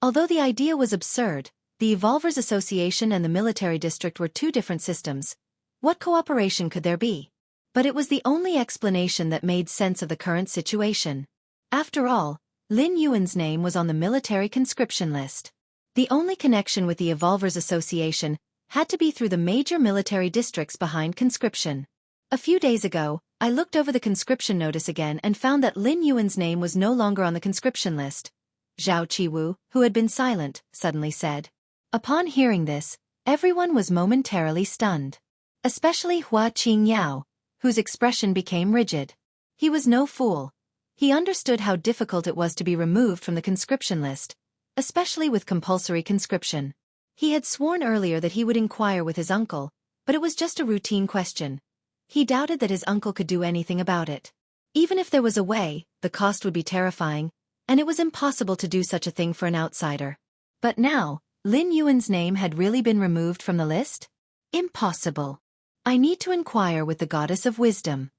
Although the idea was absurd, the Evolvers Association and the military district were two different systems. What cooperation could there be? But it was the only explanation that made sense of the current situation. After all, Lin Yuan's name was on the military conscription list. The only connection with the Evolvers Association had to be through the major military districts behind conscription. A few days ago, I looked over the conscription notice again and found that Lin Yuan's name was no longer on the conscription list. Zhao Qiwu, who had been silent, suddenly said. Upon hearing this, everyone was momentarily stunned. Especially Hua Qingyao, whose expression became rigid. He was no fool. He understood how difficult it was to be removed from the conscription list, especially with compulsory conscription. He had sworn earlier that he would inquire with his uncle, but it was just a routine question. He doubted that his uncle could do anything about it. Even if there was a way, the cost would be terrifying, and it was impossible to do such a thing for an outsider. But now, Lin Yuan's name had really been removed from the list? Impossible. I need to inquire with the Goddess of Wisdom.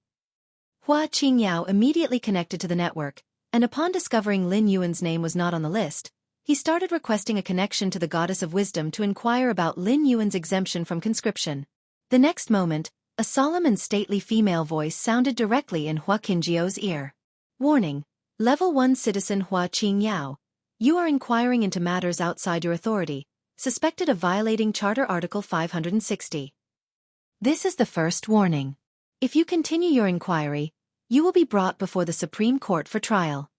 Hua Qingyao immediately connected to the network, and upon discovering Lin Yuan's name was not on the list, he started requesting a connection to the Goddess of Wisdom to inquire about Lin Yuan's exemption from conscription. The next moment, a solemn and stately female voice sounded directly in Hua Qingyao's ear. Warning. Level 1 Citizen Hua Qingyao. You are inquiring into matters outside your authority, suspected of violating Charter Article 560. This is the first warning. If you continue your inquiry, you will be brought before the Supreme Court for trial.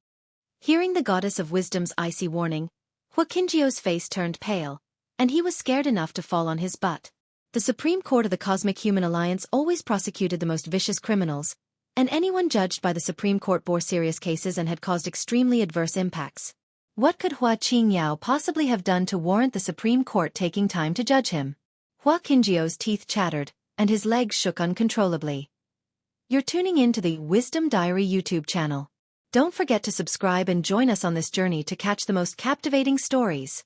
Hearing the Goddess of Wisdom's icy warning, Hua Qingyao's face turned pale, and he was scared enough to fall on his butt. The Supreme Court of the Cosmic Human Alliance always prosecuted the most vicious criminals, and anyone judged by the Supreme Court bore serious cases and had caused extremely adverse impacts. What could Hua Qingyao possibly have done to warrant the Supreme Court taking time to judge him? Hua Qingyao's teeth chattered, and his legs shook uncontrollably. You're tuning in to the Wisdom Diary YouTube channel. Don't forget to subscribe and join us on this journey to catch the most captivating stories.